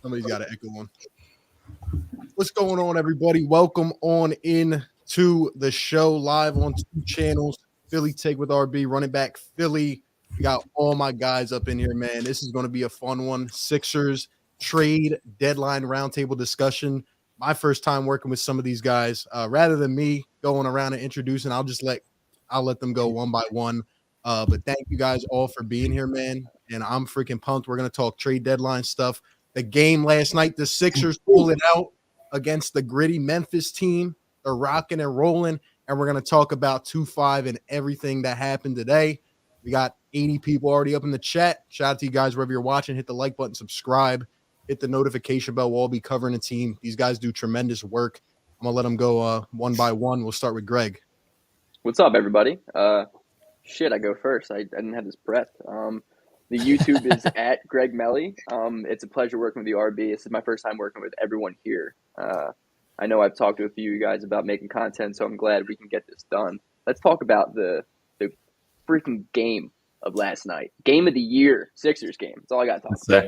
Somebody's got an echo on. What's going on, everybody? Welcome on in to the show live on 2 channels. Philly Take with RB, running back Philly. We got all my guys up in here, man. This is going to be a fun one. Sixers trade deadline roundtable discussion. My first time working with some of these guys. Rather than me going around and introducing, I'll let them go one by one. But thank you guys all for being here, man. And I'm freaking pumped. We're going to talk trade deadline stuff. The game last night, the Sixers pulled it out against the gritty Memphis team. They're rocking and rolling. And we're going to talk about 2-5 and everything that happened today. We got 80 people already up in the chat. Shout out to you guys wherever you're watching. Hit the like button, subscribe, hit the notification bell. We'll all be covering the team. These guys do tremendous work. I'm going to let them go one by one. We'll start with Greg. What's up, everybody? I go first. I didn't have this prep. The YouTube is at Greg Melly. It's a pleasure working with the RB. This is my first time working with everyone here. I know I've talked to a few of you guys about making content, so I'm glad we can get this done. Let's talk about the freaking game of last night. Game of the year, Sixers game. That's all I got to talk about.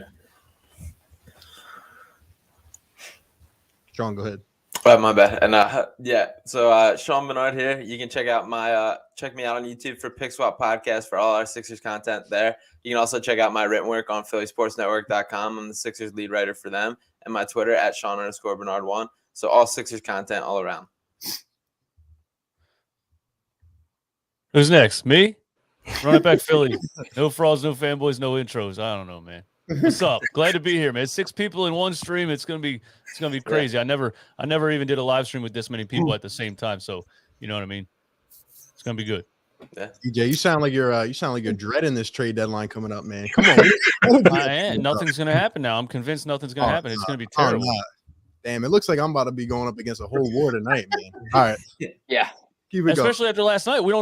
Sean, go ahead. My bad. And so Sean Barnard here. You can check me out on YouTube for Pick Swap Podcast for all our Sixers content there. You can also check out my written work on PhillySportsNetwork.com. I'm the Sixers lead writer for them, and my Twitter at Sean_Barnard1. So all Sixers content all around. Who's next? Me? Run it back, Philly. No frauds, no fanboys, no intros. I don't know, man. What's up? Glad to be here, man. 6 people in one stream. It's gonna be crazy. Yeah. I never even did a live stream with this many people at the same time. So you know what I mean. It's gonna be good. Yeah. DJ, you sound like you're dreading this trade deadline coming up, man. Come on. I am. Nothing's gonna happen now. I'm convinced nothing's gonna happen. It's gonna be terrible. Damn, it looks like I'm about to be going up against a whole war tonight, man. All right. Yeah. Keep it Especially going. after last night. We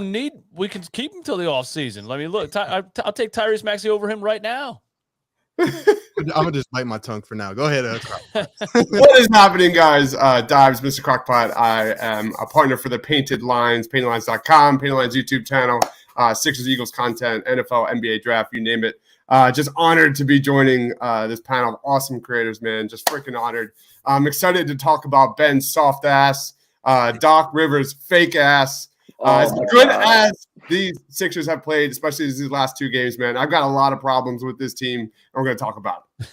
can keep him till the off season. Let me look. I'll take Tyrese Maxey over him right now. I'm gonna just bite my tongue for now. Go ahead. What is happening, guys? Dives, Mr. Crockpot. I am a partner for the Painted Lines, paintedlines.com, Painted Lines YouTube channel, Sixers Eagles content, NFL, NBA draft, you name it. Just honored to be joining this panel of awesome creators, man. Just freaking honored. I'm excited to talk about Ben's soft ass, Doc Rivers' fake ass. As good as these Sixers have played, especially these last 2 games, man, I've got a lot of problems with this team, and we're going to talk about it.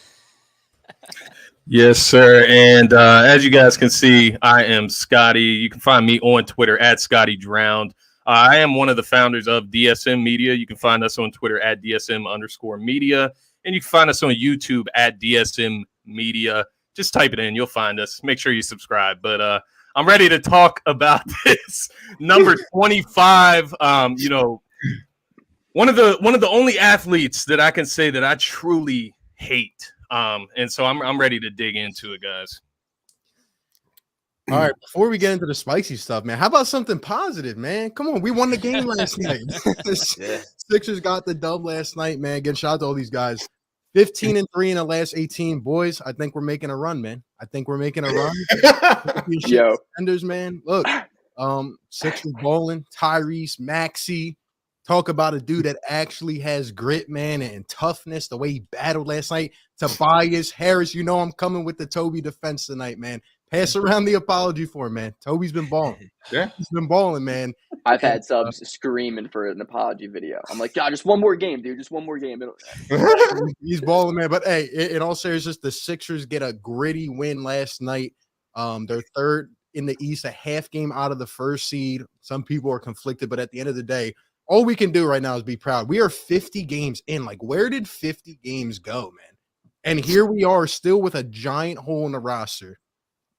Yes, sir. And as you guys can see, I am Scotty. You can find me on Twitter at Scotty Drowned. I am one of the founders of DSM Media. You can find us on Twitter at DSM_media. And you can find us on YouTube at DSM Media. Just type it in. You'll find us. Make sure you subscribe. But I'm ready to talk about this number 25. One of the only athletes that I can say that I truly hate. And so I'm ready to dig into it, guys. All right, before we get into the spicy stuff, man, how about something positive, man? Come on, we won the game last night. Sixers got the dub last night, man. Again, shout out to all these guys. 15-3 in the last 18. Boys, I think we're making a run, man. I think we're making a run. Yo. Defenders, man. Look, Sixers bowling, Tyrese, Maxey. Talk about a dude that actually has grit, man, and toughness, the way he battled last night. Tobias Harris, you know I'm coming with the Toby defense tonight, man. Pass around the apology for him, man. Toby's been balling. Yeah. He's been balling, man. I've had subs screaming for an apology video. I'm like, God, just one more game, dude. Just one more game. He's balling, man. But, hey, in all seriousness, the Sixers get a gritty win last night. They're third in the East, a half game out of the first seed. Some people are conflicted, but at the end of the day, all we can do right now is be proud. We are 50 games in. Like, where did 50 games go, man? And here we are still with a giant hole in the roster.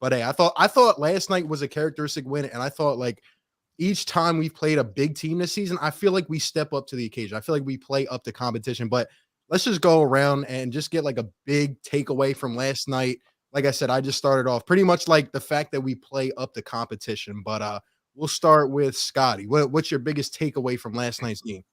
But, hey, I thought last night was a characteristic win, and I thought, like, each time we've played a big team this season, I feel like we step up to the occasion. I feel like we play up to competition. But let's just go around and just get, like, a big takeaway from last night. Like I said, I just started off pretty much like the fact that we play up to competition. But we'll start with Scotty. What's your biggest takeaway from last night's game?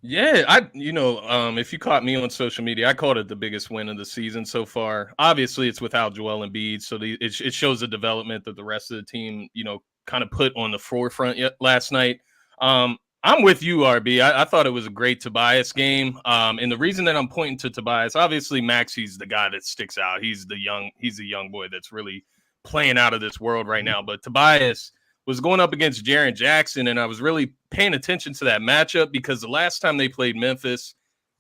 Yeah, if you caught me on social media, I called it the biggest win of the season so far. Obviously, it's without Joel Embiid, so it shows the development that the rest of the team, kind of put on the forefront last night. I'm with you, RB. I thought it was a great Tobias game. And the reason that I'm pointing to Tobias, obviously Maxi's the guy that sticks out. He's the young boy that's really playing out of this world right now. But Tobias was going up against Jaren Jackson, and I was really paying attention to that matchup because the last time they played Memphis,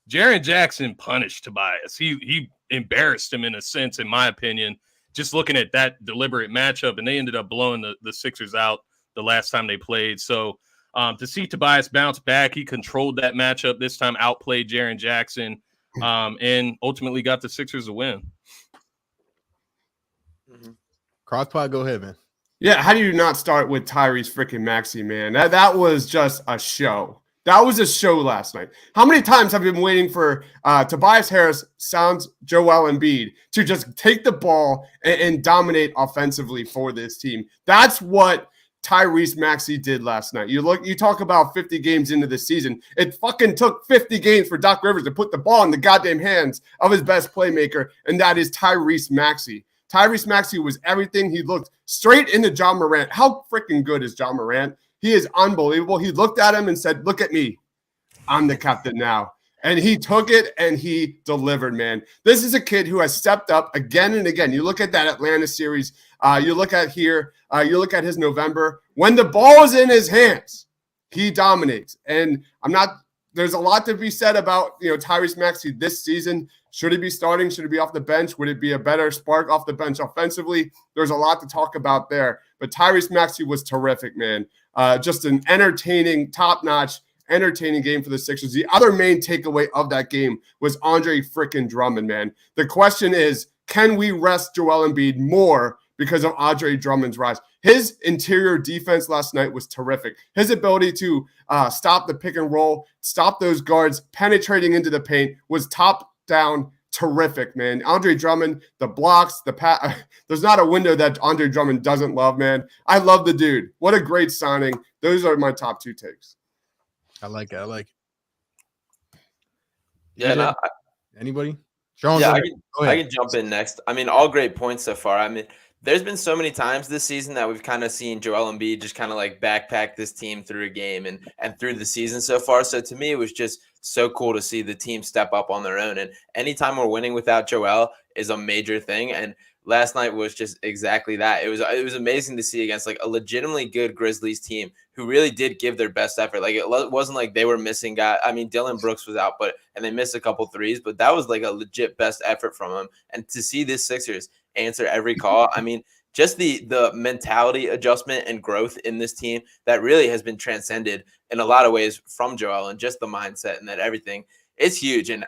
Jaren Jackson punished Tobias. He embarrassed him in a sense, in my opinion, just looking at that deliberate matchup, and they ended up blowing the Sixers out the last time they played. So to see Tobias bounce back, he controlled that matchup this time, outplayed Jaren Jackson, and ultimately got the Sixers a win. Crockpot, go ahead, man. Yeah, how do you not start with Tyrese freaking Maxey, man? That was just a show. That was a show last night. How many times have you been waiting for Tobias Harris, sounds Joel Embiid, to just take the ball and dominate offensively for this team? That's what Tyrese Maxey did last night. You talk about 50 games into the season. It fucking took 50 games for Doc Rivers to put the ball in the goddamn hands of his best playmaker, and that is Tyrese Maxey. Tyrese Maxey was everything. He looked straight into John Morant. How freaking good is John Morant? He is unbelievable. He looked at him and said, "Look at me. I'm the captain now." And he took it and he delivered, man. This is a kid who has stepped up again and again. You look at that Atlanta series. You look at here. You look at his November. When the ball is in his hands, he dominates. And there's a lot to be said about, Tyrese Maxey this season. Should he be starting? Should he be off the bench? Would it be a better spark off the bench offensively? There's a lot to talk about there. But Tyrese Maxey was terrific, man. Just an entertaining, top-notch, entertaining game for the Sixers. The other main takeaway of that game was Andre freaking Drummond, man. The question is, can we rest Joel Embiid more because of Andre Drummond's rise? His interior defense last night was terrific. His ability to stop the pick and roll, stop those guards penetrating into the paint was top down terrific, man. Andre Drummond, the blocks, there's not a window that Andre Drummond doesn't love, man. I love the dude. What a great signing. Those are my top two takes. I like it. Yeah, no, anybody? Sean, I can jump in next. I mean, all great points so far. I mean, there's been so many times this season that we've kind of seen Joel Embiid just kind of like backpack this team through a game and through the season so far. So to me, it was just so cool to see the team step up on their own. And anytime we're winning without Joel is a major thing. And last night was just exactly that. It was amazing to see against like a legitimately good Grizzlies team who really did give their best effort. Like it wasn't like they were missing guys. I mean, Dylan Brooks was out, and they missed a couple threes, but that was like a legit best effort from them. And to see this Sixers answer every call, I mean, just the mentality adjustment and growth in this team that really has been transcended in a lot of ways from Joel, and just the mindset and that everything. It's huge, and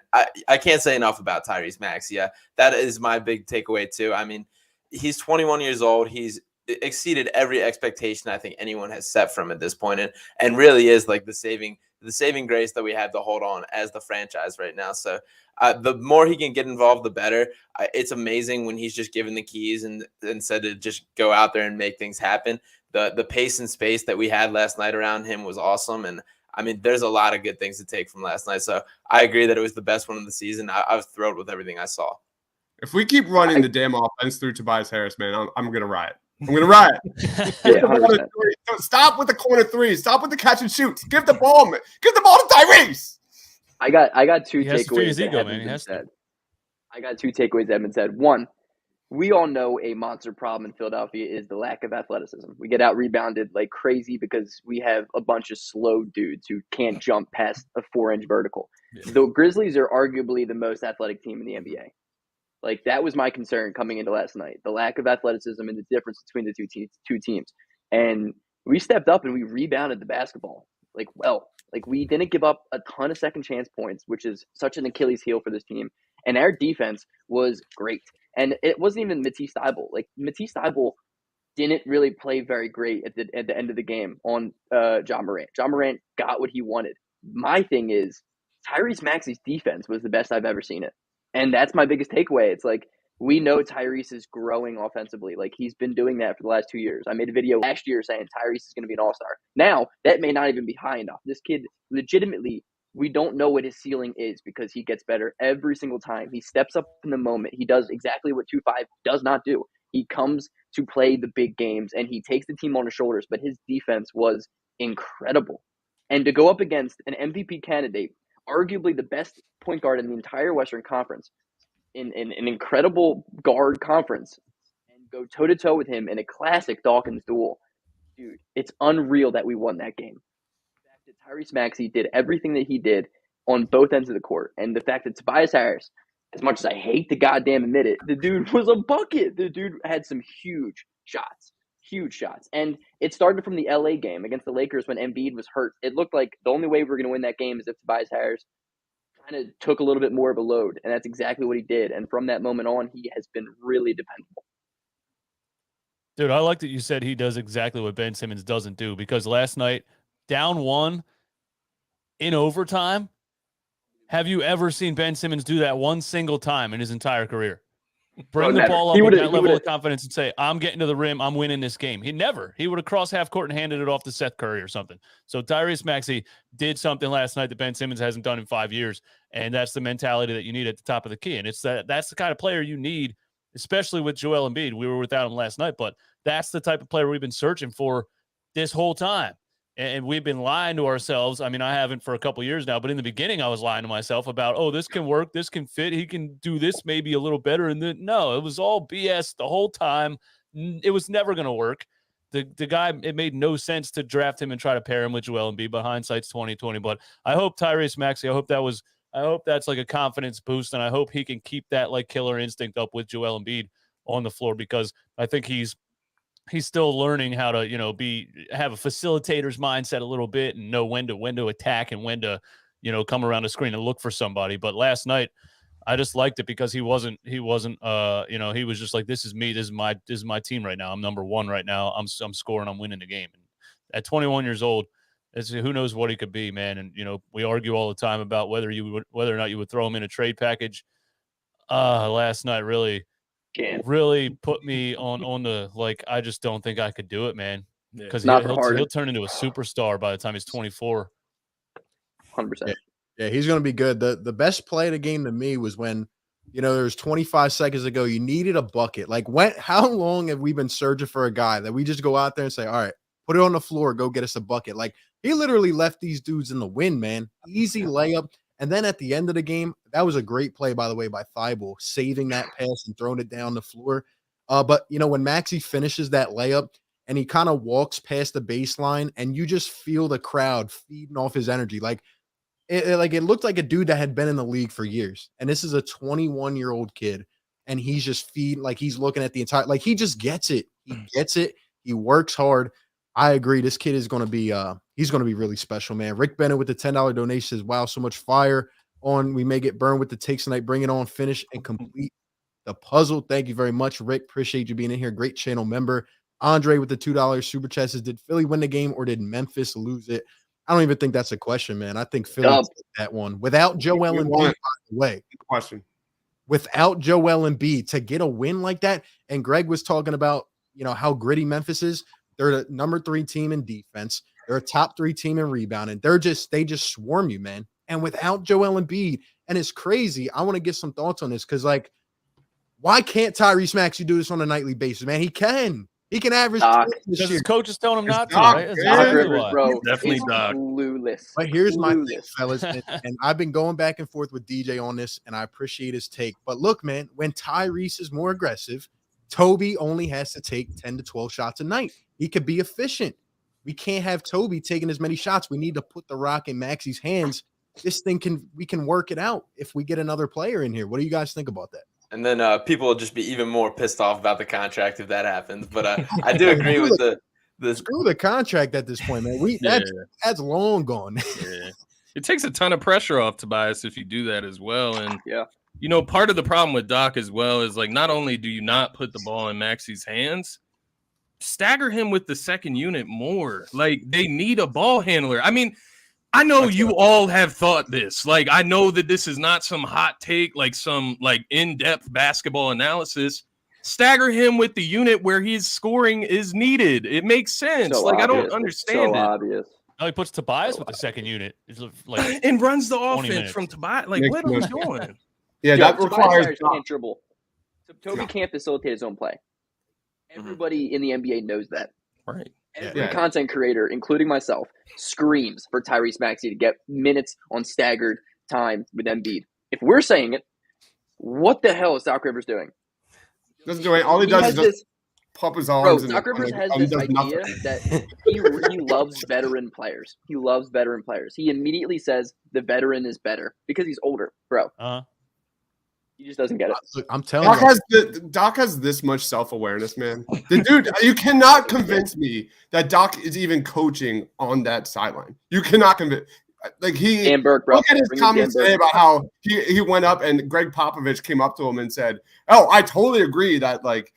I can't say enough about Tyrese Maxey. Yeah, that is my big takeaway too. I mean, he's 21 years old. He's exceeded every expectation I think anyone has set from at this point, and really is like the saving grace that we have to hold on as the franchise right now. So the more he can get involved, the better. It's amazing when he's just given the keys and said to just go out there and make things happen. The pace and space that we had last night around him was awesome, and I mean, there's a lot of good things to take from last night. So I agree that it was the best one of the season. I was thrilled with everything I saw. If we keep running the damn offense through Tobias Harris, man, I'm going to riot. I'm going to riot. Yeah, Stop with the corner threes. Stop with the catch and shoots. Give the ball, man. Give the ball to Tyrese. I got two He has to free takeaways his that ego, haven't man. He been has to. said. I got two takeaways that haven't been said. One, we all know a monster problem in Philadelphia is the lack of athleticism. We get out rebounded like crazy because we have a bunch of slow dudes who can't jump past a 4-inch vertical. Yeah. The Grizzlies are arguably the most athletic team in the NBA. Like, that was my concern coming into last night, the lack of athleticism and the difference between the two teams. And we stepped up and we rebounded the basketball. Like, we didn't give up a ton of second chance points, which is such an Achilles heel for this team. And our defense was great. And it wasn't even Matisse Thybulle. Like, Matisse Thybulle didn't really play very great at the end of the game on John Morant. John Morant got what he wanted. My thing is, Tyrese Maxey's defense was the best I've ever seen it. And that's my biggest takeaway. It's like, we know Tyrese is growing offensively. Like, he's been doing that for the last 2 years. I made a video last year saying Tyrese is going to be an all-star. Now, that may not even be high enough. This kid, legitimately, we don't know what his ceiling is because he gets better every single time. He steps up in the moment. He does exactly what 2-5 does not do. He comes to play the big games, and he takes the team on his shoulders, but his defense was incredible. And to go up against an MVP candidate, arguably the best point guard in the entire Western Conference, in an incredible guard conference, and go toe-to-toe with him in a classic Dawkins duel, dude, it's unreal that we won that game. The fact that Tyrese Maxey did everything that he did on both ends of the court, and the fact that Tobias Harris, as much as I hate to goddamn admit it, the dude was a bucket. The dude had some huge shots. And it started from the LA game against the Lakers when Embiid was hurt. It looked like the only way we were going to win that game is if Tobias Harris kind of took a little bit more of a load, and that's exactly what he did. And from that moment on, he has been really dependable. Dude, I like that you said he does exactly what Ben Simmons doesn't do, because last night, down 1 in overtime, have you ever seen Ben Simmons do that one single time in his entire career? Bring the ball up with that level of confidence and say, I'm getting to the rim, I'm winning this game. He would have crossed half court and handed it off to Seth Curry or something. So Tyrese Maxey did something last night that Ben Simmons hasn't done in 5 years, and that's the mentality that you need at the top of the key. And that's the kind of player you need, especially with Joel Embiid. We were without him last night, but that's the type of player we've been searching for this whole time. And we've been lying to ourselves. I mean, I haven't for a couple years now, but in the beginning I was lying to myself about, oh, this can work, this can fit, he can do this maybe a little better. And then no, it was all BS the whole time. It was never going to work. The guy, it made no sense to draft him and try to pair him with Joel Embiid, but hindsight's 2020. But I hope Tyrese Maxey, I hope that's like a confidence boost, and I hope he can keep that like killer instinct up with Joel Embiid on the floor, because I think he's still learning how to, have a facilitator's mindset a little bit and know when to attack and when to, come around the screen and look for somebody. But last night, I just liked it because he was just like, this is me. This is my team right now. I'm number one right now. I'm scoring. I'm winning the game. And at 21 years old, who knows what he could be, man. And, we argue all the time about whether or not you would throw him in a trade package. Last night really put me on the, like, I just don't think I could do it, man. Because he'll turn into a superstar by the time he's 24. 100%. Yeah, he's going to be good. The best play of the game to me was when, there was 25 seconds ago, you needed a bucket. Like, how long have we been searching for a guy that we just go out there and say, all right, put it on the floor, go get us a bucket? Like, he literally left these dudes in the wind, man. Easy layup. And then at the end of the game, that was a great play, by the way, by Thibault, saving that pass and throwing it down the floor. But, when Maxey finishes that layup and he kind of walks past the baseline and you just feel the crowd feeding off his energy. Like, it looked like a dude that had been in the league for years. And this is a 21-year-old kid. And he's just feeding, like he's looking at the entire, like he just gets it. He gets it. He works hard. I agree. This kid is going to be, he's going to be really special, man. Rick Bennett with the $10 donation says, wow, so much fire on. We may get burned with the takes tonight. Bring it on, finish, and complete the puzzle. Thank you very much, Rick. Appreciate you being in here. Great channel member. Andre with the $2 super chat says, did Philly win the game or did Memphis lose it? I don't even think that's a question, man. I think Philly took that one. Without Joel Embiid, by the way. Question. Without Joel Embiid, to get a win like that, and Greg was talking about, how gritty Memphis is. They're the number 3 team in defense. They're a top 3 team in rebounding. They just swarm you, man. And without Joel Embiid, and it's crazy. I want to get some thoughts on this because, like, why can't Tyrese Maxey do this on a nightly basis, man? He can. He can average. Because his coach is telling him not to. Doc, Right? Doc Rivers, bro, Definitely Doc. Clueless. But here's my thing, fellas, and I've been going back and forth with DJ on this, and I appreciate his take. But look, man, when Tyrese is more aggressive, Toby only has to take 10 to 12 shots a night. He could be efficient. We can't have Toby taking as many shots. We need to put the rock in Maxey's hands. We can work it out if we get another player in here. What do you guys think about that? And then people will just be even more pissed off about the contract if that happens. But I do agree with the screw the contract at this point, man. That's long gone. Yeah. It takes a ton of pressure off Tobias if you do that as well. And part of the problem with Doc as well is, like, not only do you not put the ball in Maxey's hands, stagger him with the second unit more. Like, they need a ball handler. I mean, I know you all have thought this. Like, I know that this is not some hot take, like some like in-depth basketball analysis. Stagger him with the unit where his scoring is needed. It makes sense. So like, obvious. I don't understand it. Obvious. No, he puts Tobias with the second unit. Like, and runs the offense minutes. from Tobias. Like, what are we doing? Yeah, that requires can't dribble. So Toby can't facilitate his own play. Everybody in the NBA knows that. Right. Every content creator, including myself, screams for Tyrese Maxey to get minutes on staggered time with Embiid. If we're saying it, what the hell is Doc Rivers doing? Doesn't do it. All he does is just pump his arms. Doc Rivers has this idea that he loves veteran players. He loves veteran players. He immediately says the veteran is better because he's older, bro. He just doesn't get it. Look, I'm telling you. Doc has this much self-awareness, man. The dude, you cannot convince me that Doc is even coaching on that sideline. You cannot convince. Like Dan Burke, bro. Look at his comments today about how he went up and Greg Popovich came up to him and said, "Oh, I totally agree that like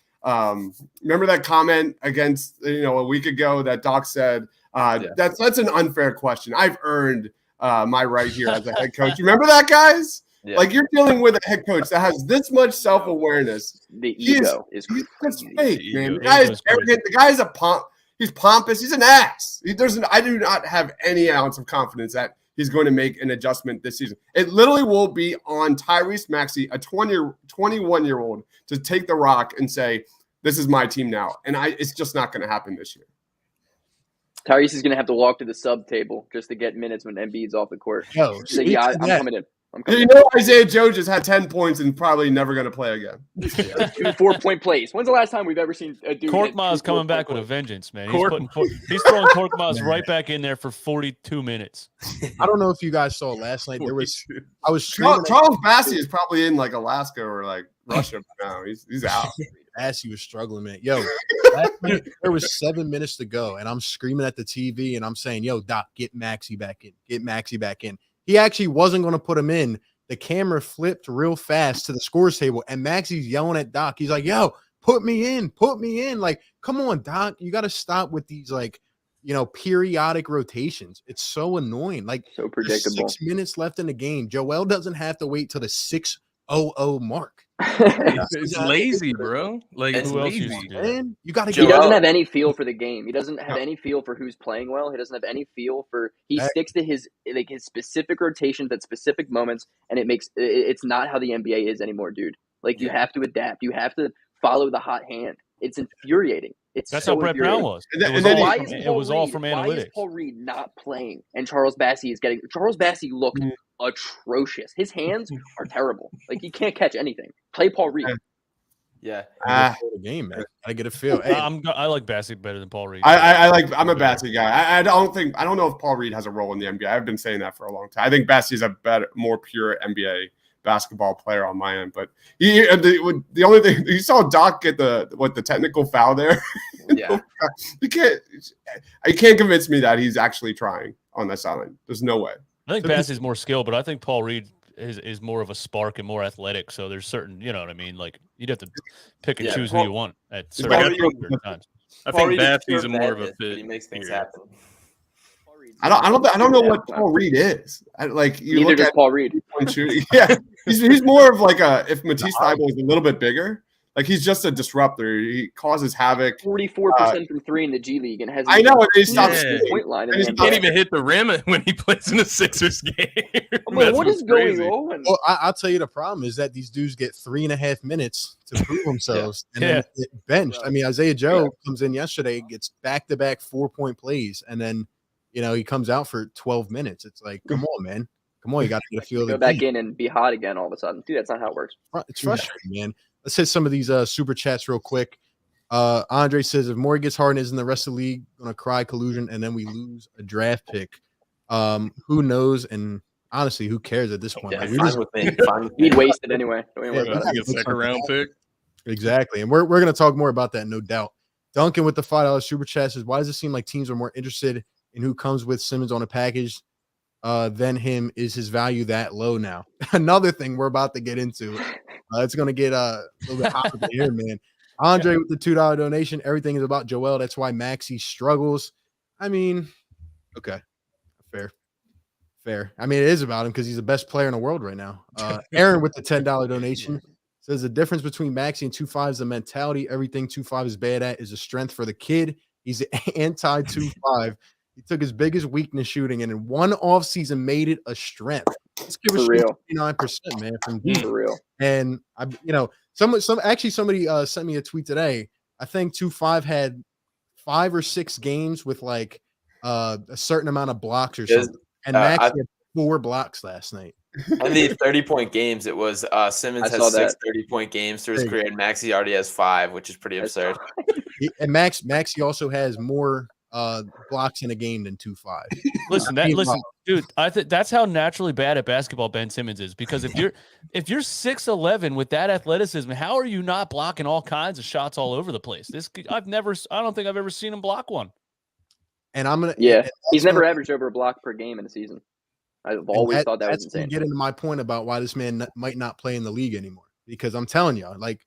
remember that comment against a week ago that Doc said that's an unfair question. I've earned my right here as a head coach. You remember that, guys? Yeah. Like you're dealing with a head coach that has this much self-awareness. The ego is fake, man. The guy is arrogant. The guy is he's pompous. He's an ass. I do not have any ounce of confidence that he's going to make an adjustment this season. It literally will be on Tyrese Maxey, a 21-year-old, to take the rock and say, "This is my team now," and it's just not going to happen this year. Tyrese is going to have to walk to the sub table just to get minutes when Embiid's off the court. Yo, I'm coming in. Isaiah Joe just had 10 points and probably never going to play again. 2 4-point plays. When's the last time we've ever seen a dude? Korkmaz coming back with a vengeance, man. He's throwing Korkmaz right back in there for 42 minutes. I don't know if you guys saw last night. Charles Bassey is probably in like Alaska or like Russia now. He's out. Bassey was struggling, man. Yo, last night, there was 7 minutes to go, and I'm screaming at the TV, and I'm saying, "Yo, Doc, get Maxey back in. Get Maxey back in." He actually wasn't going to put him in. The camera flipped real fast to the scores table, and Maxey's yelling at Doc. He's like, "Yo, put me in. Put me in." Like, come on, Doc. You got to stop with these, like, periodic rotations. It's so annoying. Like, so predictable. 6 minutes left in the game. Joel doesn't have to wait till the 6:00 mark. It's lazy, bro. Like, who else used to do that? You got to. He doesn't have any feel for the game. He doesn't have any feel for who's playing well. He doesn't have any feel for. He sticks to his specific rotations at specific moments, and it's not how the NBA is anymore, dude. Like you have to adapt. You have to follow the hot hand. It's infuriating. That's how Brett Brown was. It was all from analytics. Why is Paul Reed not playing? And Charles Bassey Charles Bassey looked atrocious. His hands are terrible. Like he can't catch anything. Play Paul Reed. Yeah. The game, man. I get a feel. Hey, I like Bassey better than Paul Reed. I'm a Bassey guy. I don't know if Paul Reed has a role in the NBA. I've been saying that for a long time. I think Bassey's a more pure NBA basketball player on my end, but the only thing you saw Doc get the technical foul there. Yeah. You can't convince me that he's actually trying on that sideline. There's no way. I think Bassey's more skilled, but I think Paul Reed is more of a spark and more athletic. So there's certain, you know what I mean? Like you'd have to pick and choose who you want at certain times. I think Bassey's more of a fit. He makes things happen. I don't know what Paul Reed is. Neither does Paul Reed. Yeah, he's more of like if Matisse Thybulle is a little bit bigger. Like he's just a disruptor. He causes havoc. 44% from 3 in the G League and has. I know he stops the point line. And he can't even hit the rim when he plays in a Sixers game. What is going on? Well, I'll tell you the problem is that these dudes get 3.5 minutes to prove themselves and then get benched. I mean, Isaiah Joe comes in yesterday, gets back-to-back 4-point plays, and then he comes out for 12 minutes. It's like, come on, man. Come on, you got to get a feel of the go back in and be hot again all of a sudden. Dude, that's not how it works. It's frustrating, man. Let's hit some of these super chats real quick. Andre says, if Morey gets Harden, isn't the rest of the league going to cry collusion and then we lose a draft pick? Who knows? And honestly, who cares at this point? Yeah, he'd waste it anyway. A second-round pick. Exactly. And we're going to talk more about that, no doubt. Duncan with the $5 super chat says, why does it seem like teams are more interested in who comes with Simmons on a package than him? Is his value that low now? Another thing we're about to get into. It's going to get a little bit hot in here, man. Andre with the $2 donation. Everything is about Joel. That's why Maxey struggles. I mean, okay. Fair. I mean, it is about him because he's the best player in the world right now. Aaron with the $10 donation says the difference between Maxey and 2.5 is the mentality. Everything 2.5 is bad at is a strength for the kid. He's anti-2.5. He took his biggest weakness shooting and in one offseason made it a strength. Let's give it 59%, man, from deep. For real. And somebody sent me a tweet today. I think 2.5 had 5 or 6 games with like a certain amount of blocks or something. And Max had 4 blocks last night. In the 30-point games, it was Simmons has 6 30-point games through his career, and Maxey already has 5, which is pretty absurd. And Maxey also has more blocks in a game than 2-5. Listen, dude, I think that's how naturally bad at basketball Ben Simmons is. Because if you're 6'11" with that athleticism, how are you not blocking all kinds of shots all over the place? I don't think I've ever seen him block one. And I'm gonna he's never averaged over a block per game in a season. I've always thought that was insane. That's get into my point about why this man might not play in the league anymore. Because I'm telling you, like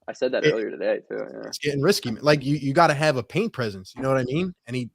I said that earlier today too. Yeah. It's getting risky. Like you got to have a paint presence. You know what I mean? And he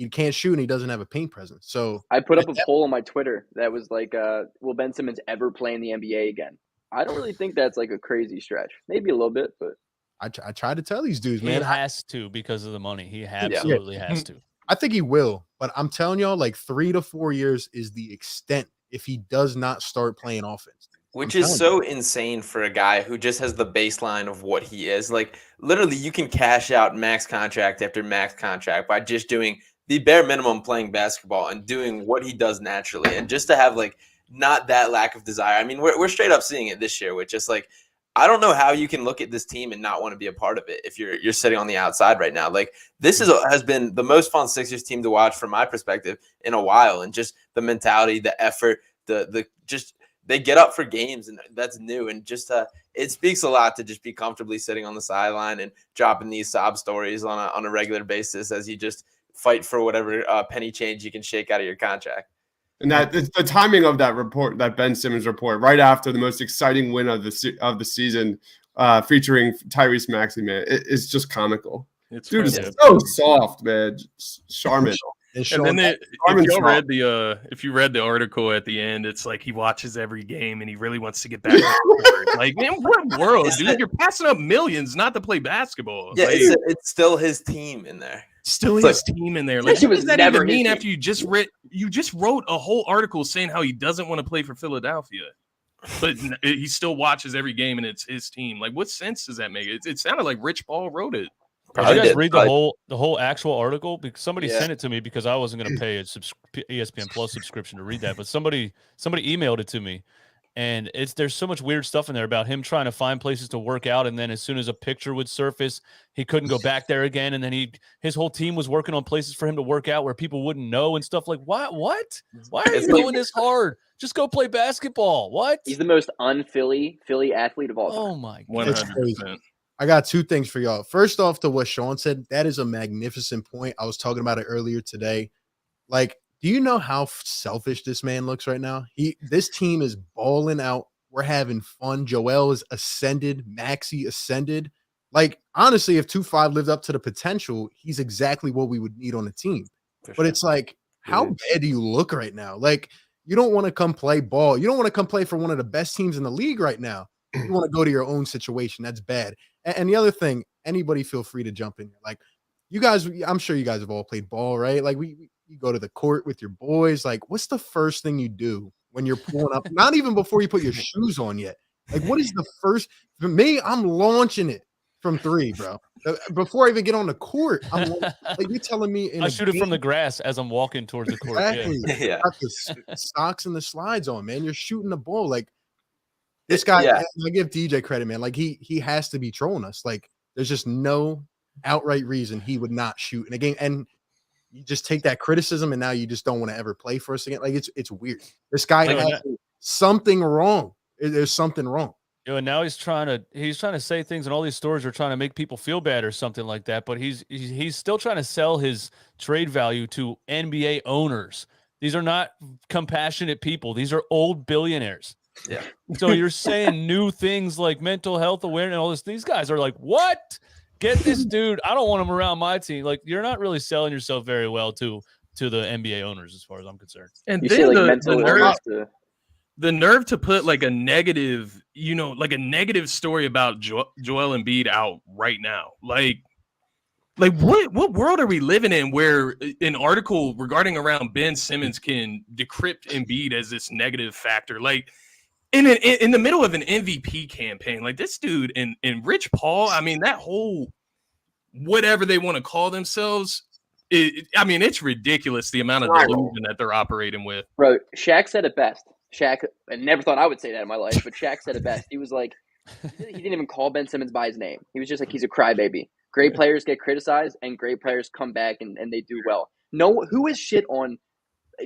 can't shoot and he doesn't have a paint presence. So I put up a poll on my Twitter that was like, will Ben Simmons ever play in the NBA again? I don't really think that's like a crazy stretch. Maybe a little bit, but I try to tell these dudes, man. He has to because of the money. He absolutely has to. I think he will, but I'm telling y'all, like 3 to 4 years is the extent if he does not start playing offense. Which is so insane for a guy who just has the baseline of what he is. Like, literally, you can cash out max contract after max contract by just doing the bare minimum playing basketball and doing what he does naturally. And just to have, like, not that lack of desire. I mean, we're straight up seeing it this year with just, like, I don't know how you can look at this team and not want to be a part of it if you're sitting on the outside right now. Like, this has been the most fun Sixers team to watch from my perspective in a while. And just the mentality, the effort, the just – they get up for games, and that's new. And just it speaks a lot to just be comfortably sitting on the sideline and dropping these sob stories on a regular basis as you just fight for whatever penny change you can shake out of your contract. And that the timing of that report, that Ben Simmons report, right after the most exciting win of the season, featuring Tyrese Maxey, man, is just comical. Dude, it's so soft, man. Charmin. And then if you read the article at the end, it's like he watches every game and he really wants to get back to the court. Like, man, what world, dude? You're passing up millions not to play basketball. Yeah, like, it's still his team in there. Still his team in there. Like, what does that even mean after you just wrote a whole article saying how he doesn't want to play for Philadelphia, but he still watches every game and it's his team? Like, what sense does that make? It sounded like Rich Paul wrote it. Did you guys read the whole actual article? Because somebody sent it to me because I wasn't going to pay a ESPN Plus subscription to read that, but somebody emailed it to me, and there's so much weird stuff in there about him trying to find places to work out, and then as soon as a picture would surface, he couldn't go back there again, and then his whole team was working on places for him to work out where people wouldn't know and stuff like what? Why are you going this hard? Just go play basketball. What? He's the most un-Philly athlete of all time. Oh my God. 100%. I got 2 things for y'all. First off, to what Sean said, that is a magnificent point. I was talking about it earlier today. Like, do you know how selfish this man looks right now? This team is balling out. We're having fun. Joel is ascended. Maxey ascended. Like, honestly, if 2-5 lived up to the potential, he's exactly what we would need on the team. But it's like, how bad do you look right now? Like, you don't want to come play ball. You don't want to come play for one of the best teams in the league right now. You want to go to your own situation. That's bad. And the other thing, anybody feel free to jump in here. Like, you guys, I'm sure you guys have all played ball, right? Like, you go to the court with your boys. Like, what's the first thing you do when you're pulling up? Not even before you put your shoes on yet. Like, what is the first? For me, I'm launching it from 3, bro. Before I even get on the court, I'm like, you're telling me I shoot it from the grass as I'm walking towards the court. Exactly. Yeah. Got the socks and the slides on, man. You're shooting the ball. Like, this guy, I give DJ credit, man. Like, he has to be trolling us. Like, there's just no outright reason he would not shoot in a game. And you just take that criticism and now you just don't want to ever play for us again. Like, it's weird. This guy has something wrong. There's something wrong. You know, and now he's trying to say things, and all these stories are trying to make people feel bad or something like that. But he's still trying to sell his trade value to NBA owners. These are not compassionate people. These are old billionaires. Yeah. So you're saying new things like mental health awareness and all this. These guys are like, what? Get this dude. I don't want him around my team. Like, you're not really selling yourself very well to the NBA owners, as far as I'm concerned. And you then the nerve to put like a negative, like a negative story about Joel Embiid out right now. Like what world are we living in where an article regarding around Ben Simmons can decrypt Embiid as this negative factor? Like, in the middle of an MVP campaign, like this dude and Rich Paul, I mean, that whole whatever they want to call themselves. It's ridiculous the amount of delusion that they're operating with. Bro, Shaq said it best. Shaq, I never thought I would say that in my life, but Shaq said it best. He was like, he didn't even call Ben Simmons by his name. He was just like, he's a crybaby. Great players get criticized, and great players come back and they do well. No, who is shit on?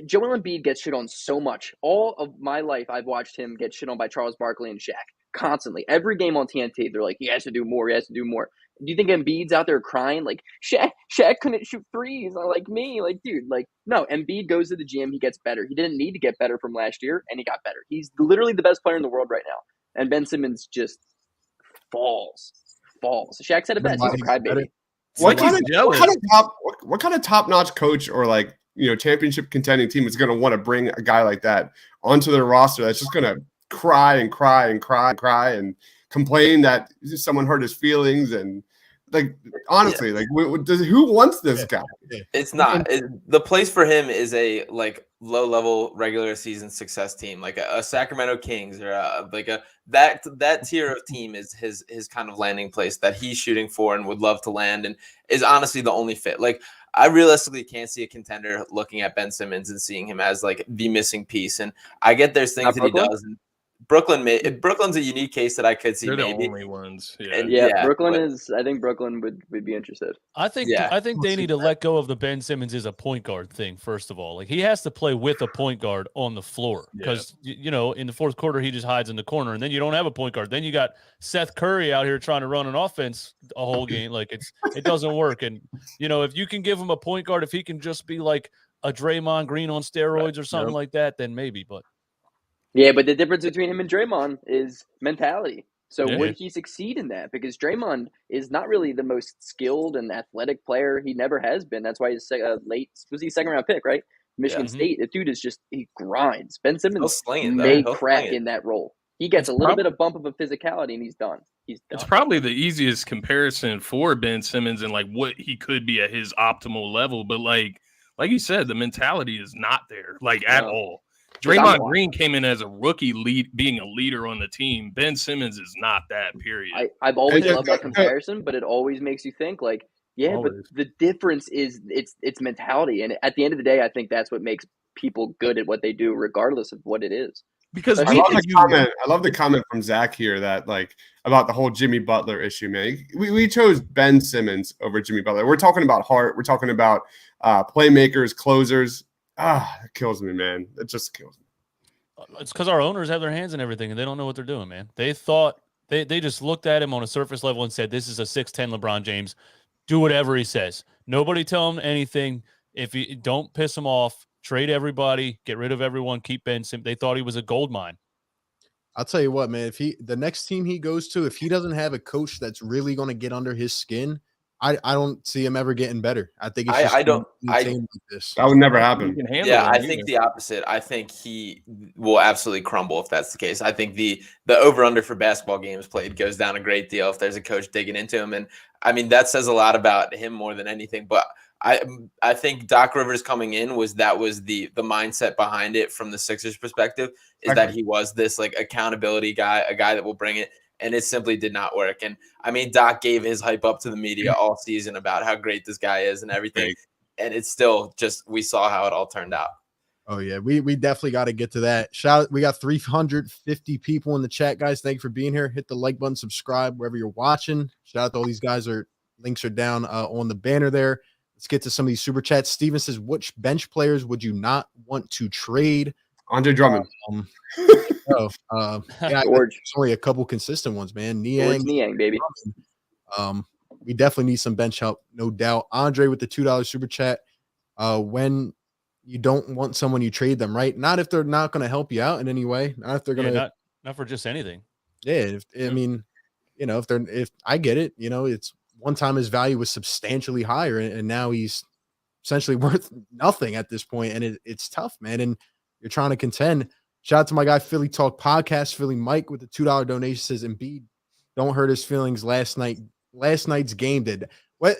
Joel Embiid gets shit on so much. All of my life, I've watched him get shit on by Charles Barkley and Shaq constantly. Every game on TNT, they're like, he has to do more. He has to do more. Do you think Embiid's out there crying like Shaq couldn't shoot threes like me? Like, dude, like, no. Embiid goes to the gym, he gets better. He didn't need to get better from last year, and he got better. He's literally the best player in the world right now. And Ben Simmons just falls. Shaq said it best. He's a crybaby. What kind of top-notch coach or like, championship contending team is going to want to bring a guy like that onto their roster that's just going to cry and complain that someone hurt his feelings and honestly, who wants this guy? It's not. The place for him is a low-level regular season success team, like a Sacramento Kings or that tier of team is his kind of landing place that he's shooting for and would love to land, and is honestly the only fit. Like, I realistically can't see a contender looking at Ben Simmons and seeing him as the missing piece. And I get there's things that he does. And Brooklyn's a unique case that I could see. They're maybe the only ones. Yeah. And Brooklyn is. I think Brooklyn would be interested. I think they need to let go of the Ben Simmons is a point guard thing. First of all, like, he has to play with a point guard on the floor, because in the fourth quarter he just hides in the corner, and then you don't have a point guard. Then you got Seth Curry out here trying to run an offense a whole game. Like, it doesn't work. And if you can give him a point guard, if he can just be like a Draymond Green on steroids or something like that, then maybe. But yeah, but the difference between him and Draymond is mentality. So would he succeed in that? Because Draymond is not really the most skilled and athletic player. He never has been. That's why he's second round pick, right? Michigan State. The dude is just, he grinds. Ben Simmons may crack in that role. He gets a little bit of bump of a physicality, and he's done. It's probably the easiest comparison for Ben Simmons and what he could be at his optimal level. But like you said, the mentality is not there at all. Draymond Green came in as a rookie, being a leader on the team. Ben Simmons is not that, period. I've always loved that comparison, but it always makes you think but the difference is it's mentality. And at the end of the day, I think that's what makes people good at what they do, regardless of what it is. Because I love the comment from Zach here that about the whole Jimmy Butler issue, man. We chose Ben Simmons over Jimmy Butler. We're talking about heart. We're talking about playmakers, closers. It kills me, man. It just kills me. It's because our owners have their hands in everything, and they don't know what they're doing, man. They thought they just looked at him on a surface level and said, "This is a 6'10" LeBron James. Do whatever he says. Nobody tell him anything. If you don't piss him off, trade everybody, get rid of everyone, keep Ben Simmons." They thought he was a gold mine. I'll tell you what, man. If the next team he goes to, if he doesn't have a coach that's really going to get under his skin, I don't see him ever getting better. I think it's just like this. That would never happen. I think the opposite. I think he will absolutely crumble if that's the case. I think the over-under for basketball games played goes down a great deal if there's a coach digging into him. And I mean, that says a lot about him more than anything. But I think Doc Rivers coming in was the mindset behind it from the Sixers perspective, is that he was this accountability guy, a guy that will bring it. And it simply did not work. And I mean, Doc gave his hype up to the media all season about how great this guy is and everything. And it's still we saw how it all turned out. Oh yeah, we definitely got to get to that. We got 350 people in the chat, guys. Thank you for being here. Hit the like button, subscribe wherever you're watching. Shout out to all these guys. Links are down on the banner there. Let's get to some of these super chats. Steven says, which bench players would you not want to trade? Andre Drummond. George. There's only a couple consistent ones, man. Niang, baby. We definitely need some bench help, no doubt. Andre with the $2 super chat. When you don't want someone, you trade them, right? Not if they're not going to help you out in any way. Not if they're going to not for just anything. Yeah, if I get it, it's one time his value was substantially higher, and now he's essentially worth nothing at this point, and it's tough, man. And you're trying to contend. Shout out to my guy Philly Talk Podcast, Philly Mike with the $2 donation, says Embiid don't hurt his feelings last night's game did.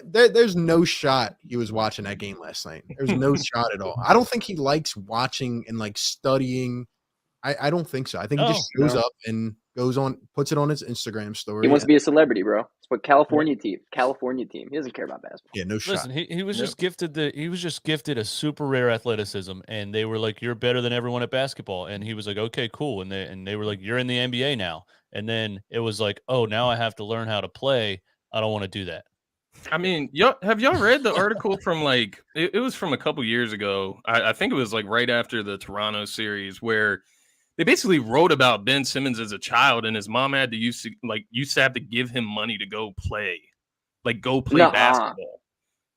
There's no shot he was watching that game last night. There's no shot at all. I don't think he likes watching and studying. I don't think so. I think he just shows up and puts it on his Instagram story. He wants to be a celebrity, bro. It's what California team. He doesn't care about basketball. Yeah, no shot. Listen, he was just gifted a super rare athleticism, and they were like, "You're better than everyone at basketball," and he was like, "Okay, cool," and they were like, "You're in the NBA now," and then it was like, "Oh, now I have to learn how to play. I don't want to do that." I mean, have y'all read the article from like it was from a couple years ago? I think it was like right after the Toronto series where they basically wrote about Ben Simmons as a child, and his mom used to have to give him money to go play basketball.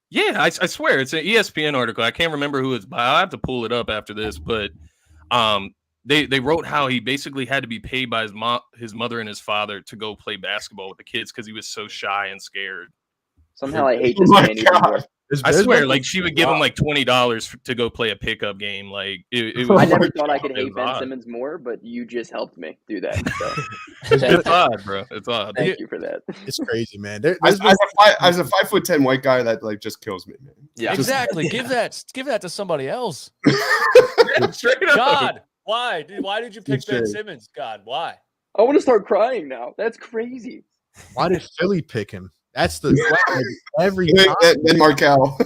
Yeah, I swear it's an ESPN article. I can't remember who it's by. I'll have to pull it up after this, but they wrote how he basically had to be paid by his mother and his father to go play basketball with the kids because he was so shy and scared. Somehow I hate this man even more. I swear, like she would give him like $20 to go play a pickup game. Like it was. I never thought I could hate Ben Simmons more, but you just helped me do that. So. It's odd, bro. It's odd. Thank you for that. It's crazy, man. As a 5'10" white guy, that like just kills me, man. Yeah, exactly. Give that to somebody else. Straight up. God, why? Why did you pick Ben Simmons? God, why? I want to start crying now. That's crazy. Why did Philly pick him? That's the every time. Then Markel.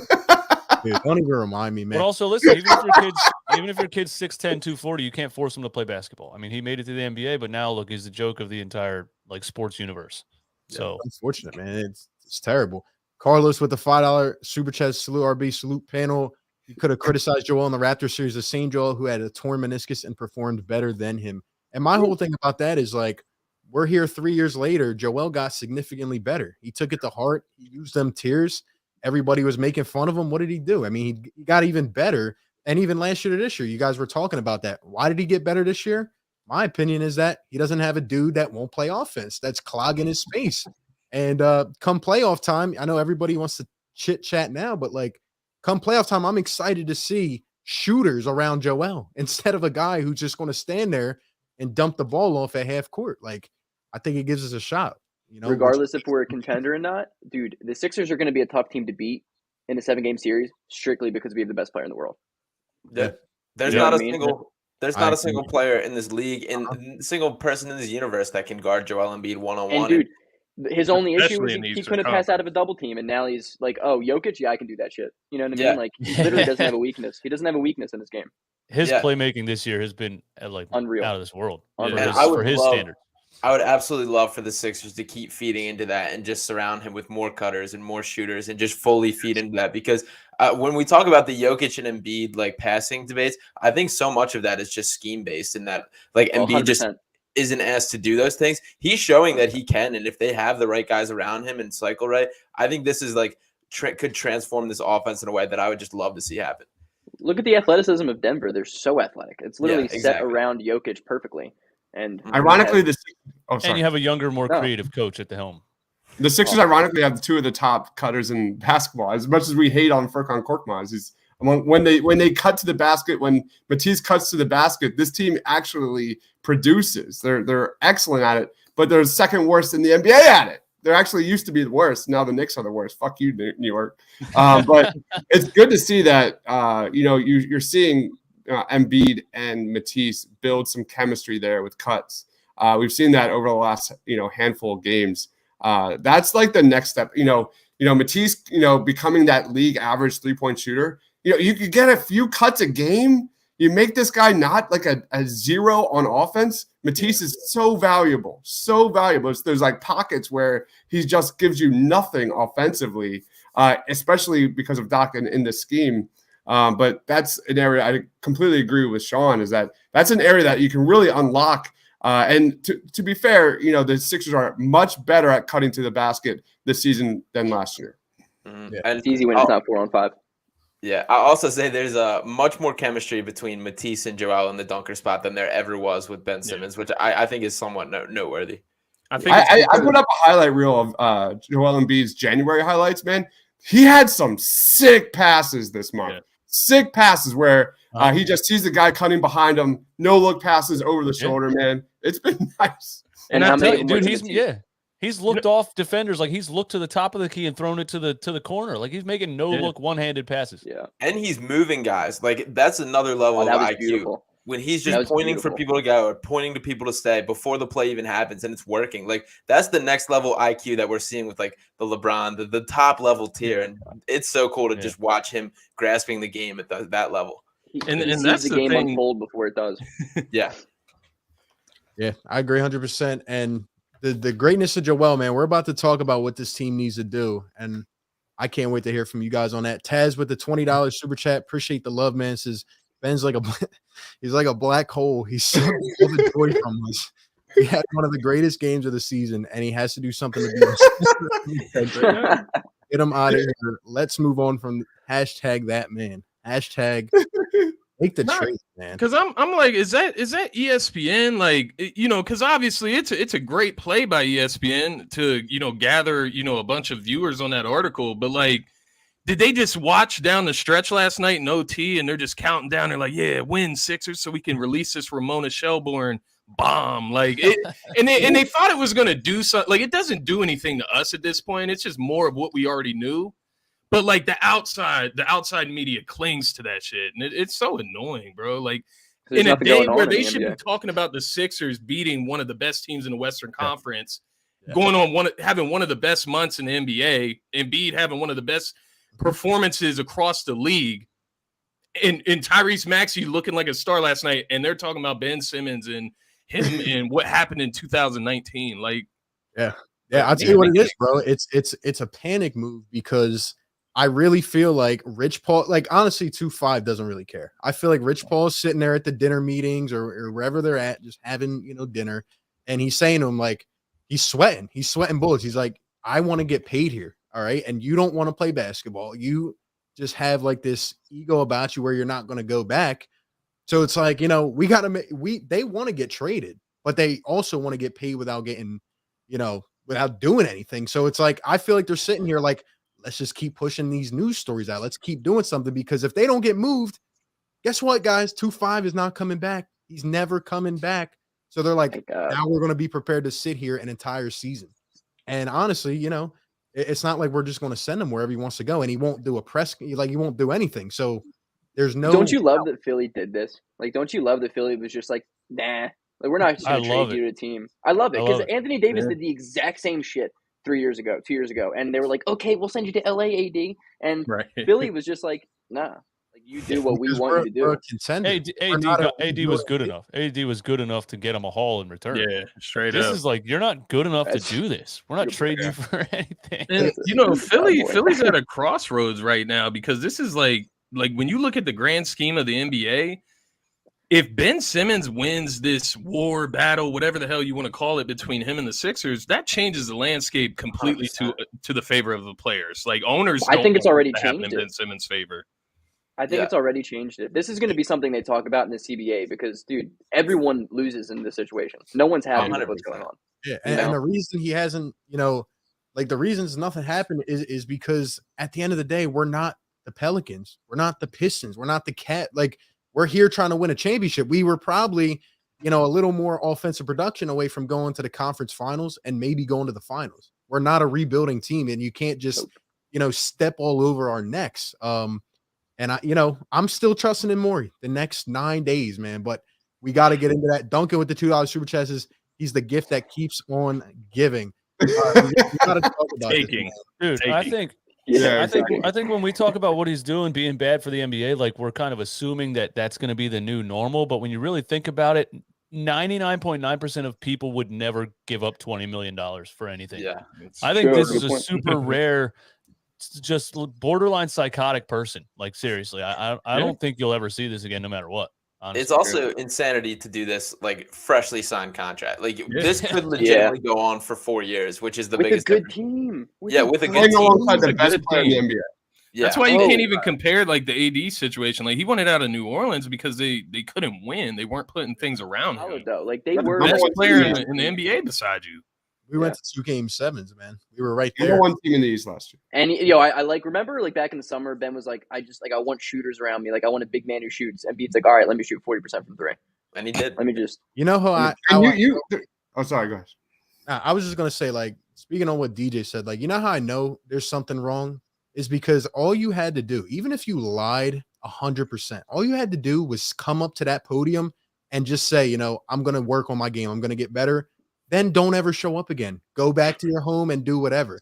Dude, don't even remind me, man. But also, listen, even if your kid's 6'10", 240, you can't force him to play basketball. I mean, he made it to the NBA, but now look, he's the joke of the entire like sports universe. So unfortunate, man. It's terrible. Carlos with the $5 super chat. Salute RB, salute panel. You could have criticized Joel in the Raptors series, the same Joel who had a torn meniscus and performed better than him. And my whole thing about that is like, we're here 3 years later. Joel got significantly better. He took it to heart. He used them tears. Everybody was making fun of him. What did he do? I mean, he got even better. And even last year to this year, you guys were talking about that. Why did he get better this year? My opinion is that he doesn't have a dude that won't play offense. That's clogging his space. And come playoff time, I know everybody wants to chit chat now, but like come playoff time, I'm excited to see shooters around Joel instead of a guy who's just going to stand there and dump the ball off at half court. Like, I think it gives us a shot. You know, regardless if we're a contender or not, dude, the Sixers are going to be a tough team to beat in a 7-game series strictly because we have the best player in the world. Yeah. There's not a single player in this league, in single person in this universe that can guard Joel Embiid one-on-one. And dude, his only issue is he couldn't pass out of a double team, and now he's like, oh, Jokic, yeah, I can do that shit. You know what I mean? Like, he literally doesn't have a weakness. He doesn't have a weakness in this game. His playmaking this year has been like unreal, out of this world. For his standards. I would absolutely love for the Sixers to keep feeding into that and just surround him with more cutters and more shooters and just fully feed into that. Because when we talk about the Jokic and Embiid like passing debates, I think so much of that is just scheme based in that like Embiid 100%. Just isn't asked to do those things. He's showing that he can, and if they have the right guys around him and cycle right, I think this is like could transform this offense in a way that I would just love to see happen. Look at the athleticism of Denver. They're so athletic. It's literally set around Jokic perfectly. And ironically, and you have a younger, more creative coach at the helm. The Sixers, ironically, have two of the top cutters in basketball. As much as we hate on Furkan Korkmaz, he's when they cut to the basket, when Matisse cuts to the basket, this team actually produces. They're excellent at it, but they're second worst in the NBA at it. They're actually used to be the worst. Now the Knicks are the worst. Fuck you, New York. But it's good to see that you're seeing Embiid and Matisse build some chemistry there with cuts. We've seen that over the last handful of games. That's like the next step. Matisse, becoming that league average 3-point shooter. You could get a few cuts a game. You make this guy not like a zero on offense. Matisse is so valuable. There's like pockets where he just gives you nothing offensively, especially because of Doc in the scheme. But that's an area I completely agree with Sean, is that's an area that you can really unlock. And to be fair, the Sixers are much better at cutting to the basket this season than last year. Mm-hmm. And it's easy when it's not 4-on-5. Yeah, I'll also say there's much more chemistry between Matisse and Joel in the dunker spot than there ever was with Ben Simmons, which I think is somewhat noteworthy. I put up a highlight reel of Joel Embiid's January highlights, man. He had some sick passes this month. Yeah. Sick passes where he just sees the guy cutting behind him, no look passes over the shoulder, man. It's been nice. And I tell you, dude, he's looked off defenders, like he's looked to the top of the key and thrown it to the corner. Like he's making no look one-handed passes. Yeah. And he's moving guys. Like that's another level of IQ. Beautiful. when he's That just was pointing for beautiful. people to go or pointing to people to stay before the play even happens and it's working. Like that's the next level IQ that we're seeing with like the LeBron, the top level tier. And it's so cool to just watch him grasping the game at that level. He And sees that's the the game thing. unfold before it does. Yeah. Yeah, I agree 100%. And the greatness of Joel, man, we're about to talk about what this team needs to do. And I can't wait to hear from you guys on that. Taz with the $20 super chat. Appreciate the love, man. Says Ben's like he's like a black hole. He's sucking all the joy from us. He had one of the greatest games of the season, and he has to do something to be get him out of here. Let's move on from hashtag that man. Hashtag make the trade, man. Because I'm like, is that ESPN? Like, because obviously it's a great play by ESPN to gather a bunch of viewers on that article, but like, did they just watch down the stretch last night in OT and they're just counting down? They're like, yeah, win Sixers so we can release this Ramona Shelburne bomb. Like, and they thought it was going to do something. Like, it doesn't do anything to us at this point. It's just more of what we already knew. But like the outside media clings to that shit. And it's so annoying, bro. Like, in a day where they should be talking about the Sixers beating one of the best teams in the Western Conference, going on having one of the best months in the NBA, Embiid having one of the best performances across the league, and Tyrese Maxey looking like a star last night, and they're talking about Ben Simmons and him and what happened in 2019. Like, yeah, I'll tell you what it is, bro. It's a panic move because I really feel like Rich Paul, like honestly, 2-5 doesn't really care. I feel like Rich Paul's sitting there at the dinner meetings or wherever they're at, just having dinner, and he's saying to him like he's sweating bullets. He's like, I want to get paid here. All right. And you don't want to play basketball. You just have like this ego about you where you're not going to go back. So it's like, we got to they want to get traded, but they also want to get paid without getting, without doing anything. So it's like, I feel like they're sitting here like, let's just keep pushing these news stories out. Let's keep doing something because if they don't get moved, guess what, guys? 2-5 is not coming back. He's never coming back. So they're like, now we're going to be prepared to sit here an entire season. And honestly, it's not like we're just going to send him wherever he wants to go, and he won't do a press, like he won't do anything. So there's no. Don't you love that Philly did this? Like, don't you love that Philly was just like, nah, like we're not just going to trade you to a team. I love it because Anthony Davis did the exact same shit 2 years ago, and they were like, okay, we'll send you to LA, AD, and Philly was just like, nah. Like, you do what we want you to do. AD was good enough. AD was good enough to get him a haul in return. Yeah, straight this up. This is like, you're not good enough to do this. We're not trading you for anything. And Philly's at a crossroads right now because this is like when you look at the grand scheme of the NBA, if Ben Simmons wins this war battle, whatever the hell you want to call it, between him and the Sixers, that changes the landscape completely 100%. to the favor of the players. Like, owners, I think it's already changed in Ben Simmons' favor. I think it's already changed it. This is going to be something they talk about in the CBA because, dude, everyone loses in this situation. No one's happy with what's going on. Yeah, and the reason he hasn't, like the reasons nothing happened is because at the end of the day, we're not the Pelicans. We're not the Pistons. We're not the Cat. Like, we're here trying to win a championship. We were probably, a little more offensive production away from going to the conference finals and maybe going to the finals. We're not a rebuilding team, and you can't just, step all over our necks. And I'm still trusting in Morey the next 9 days, man. But we got to get into that. Duncan with the $2 super chat says he's the gift that keeps on giving. We got to talk about taking, this, dude. Taking. I think when we talk about what he's doing, being bad for the NBA, like we're kind of assuming that that's going to be the new normal. But when you really think about it, 99.9% of people would never give up $20 million for anything. Yeah, I think this is a super rare. Just borderline psychotic person. Like, seriously, I don't think you'll ever see this again, no matter what. Honestly. It's also insanity to do this like freshly signed contract. Like, this could legitimately go on for 4 years, which is the biggest. With a good team. With a good team. Alongside the best player in the NBA. Yeah. That's why you can't even compare like the AD situation. Like, he wanted out of New Orleans because they couldn't win. They weren't putting things around him. Though. Like, they were the best player in the NBA beside you. We went to 2 Game 7s, man. We were right there. Number one team in the East last year. And I like remember like back in the summer, Ben was like, I want shooters around me. Like, I want a big man who shoots. And Bede's like, all right, let me shoot 40% from 3. And he did. Let me just. Oh, sorry, go ahead. I was just gonna say, like, speaking on what DJ said, like, how I know there's something wrong is because all you had to do, even if you lied 100%. All you had to do was come up to that podium and just say, I'm going to work on my game. I'm going to get better. Then don't ever show up again. Go back to your home and do whatever.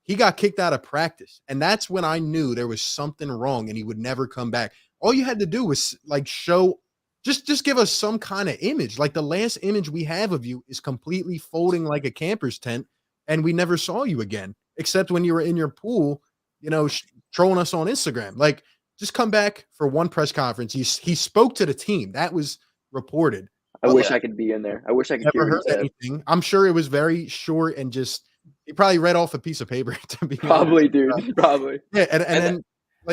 He got kicked out of practice. And that's when I knew there was something wrong and he would never come back. All you had to do was show, just give us some kind of image. Like the last image we have of you is completely folding like a camper's tent. And we never saw you again, except when you were in your pool, trolling us on Instagram. Like, just come back for one press conference. He spoke to the team. That was reported. I wish I could be in there. I wish I could hear heard anything. I'm sure it was very short and he probably read off a piece of paper to be probably, dude. Probably. Yeah, and then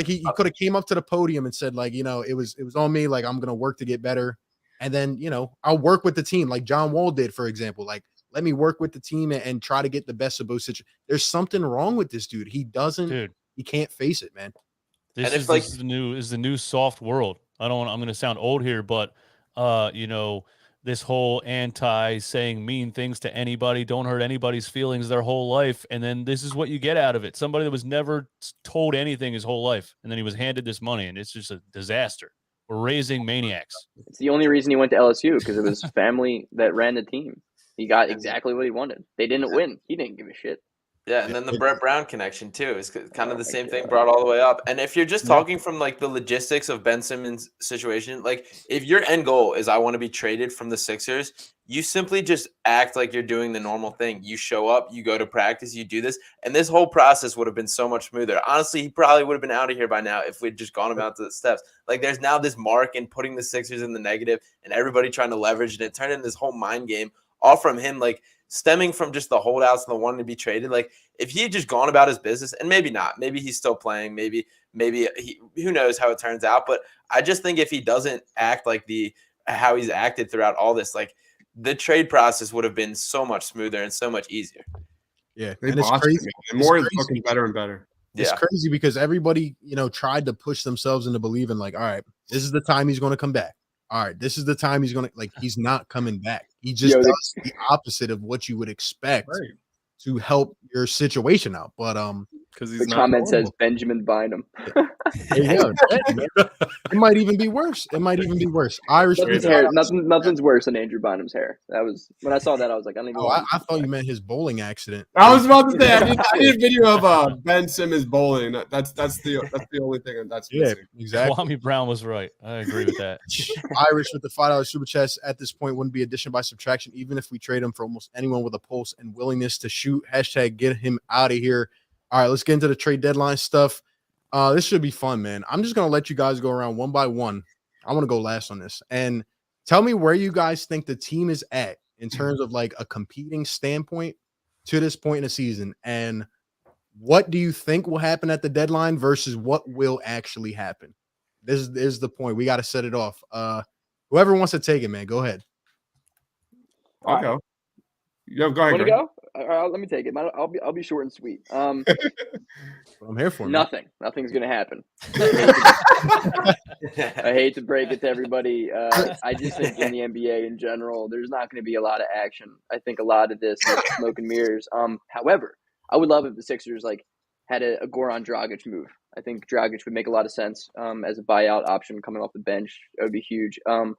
he could have came up to the podium and said, it was on me. Like, I'm gonna work to get better. And then, I'll work with the team, like John Wall did, for example. Like, let me work with the team and try to get the best of both situations. There's something wrong with this dude. He can't face it, man. This is the new soft world. I'm going to sound old here, but this whole anti saying mean things to anybody, don't hurt anybody's feelings their whole life, and then this is what you get out of it. Somebody that was never told anything his whole life, and then he was handed this money, and it's just a disaster. We're raising maniacs. It's the only reason he went to LSU, because it was family that ran the team. He got exactly what he wanted. They didn't win. He didn't give a shit. Yeah, and then the Brett Brown connection too is kind of the same thing brought all the way up. And if you're just talking from like the logistics of Ben Simmons' situation, like if your end goal is I want to be traded from the Sixers, you simply just act like you're doing the normal thing. You show up, you go to practice, you do this, and this whole process would have been so much smoother. Honestly, he probably would have been out of here by now if we'd just gone about the steps. Like there's now this mark and putting the Sixers in the negative and everybody trying to leverage it. It turned into this whole mind game all from him, like stemming from just the holdouts and the wanting to be traded. Like if he had just gone about his business, and maybe not, maybe he's still playing, maybe he, who knows how it turns out. But I just think if he doesn't act like how he's acted throughout all this, like the trade process would have been so much smoother and so much easier. Yeah, and it's crazy. And more is looking better and better. It's crazy because everybody, tried to push themselves into believing like, all right, this is the time he's going to come back. All right, this is the time he's going to he's not coming back. He just does the opposite of what you would expect to help your situation out. But because the comment says Benjamin Bynum. It might even be worse. Irish hair. Nothing's worse than Andrew Bynum's hair. That was when I saw that. I was like, I don't even. I thought you meant his bowling accident. I was about to say I need a video of Ben Simmons bowling. That's the only thing that's missing. Exactly. Kwame Brown was right. I agree with that. Irish with the $5 super chest at this point wouldn't be addition by subtraction, even if we trade him for almost anyone with a pulse and willingness to shoot. Hashtag get him out of here. All right, let's get into the trade deadline stuff. This should be fun, man. I'm just going to let you guys go around one by one. I want to go last on this. And tell me where you guys think the team is at in terms of like a competing standpoint to this point in the season. And what do you think will happen at the deadline versus what will actually happen? This is the point. We got to set it off. Whoever wants to take it, man, go ahead. I'll go. Go ahead. Want to go? Let me take it. I'll be short and sweet. What I'm here for. Nothing. Nothing's gonna happen. I hate to break it to everybody. I just think in the NBA in general, there's not going to be a lot of action. I think a lot of this is smoke and mirrors. However, I would love if the Sixers had a Goran Dragic move. I think Dragic would make a lot of sense as a buyout option coming off the bench. It would be huge. I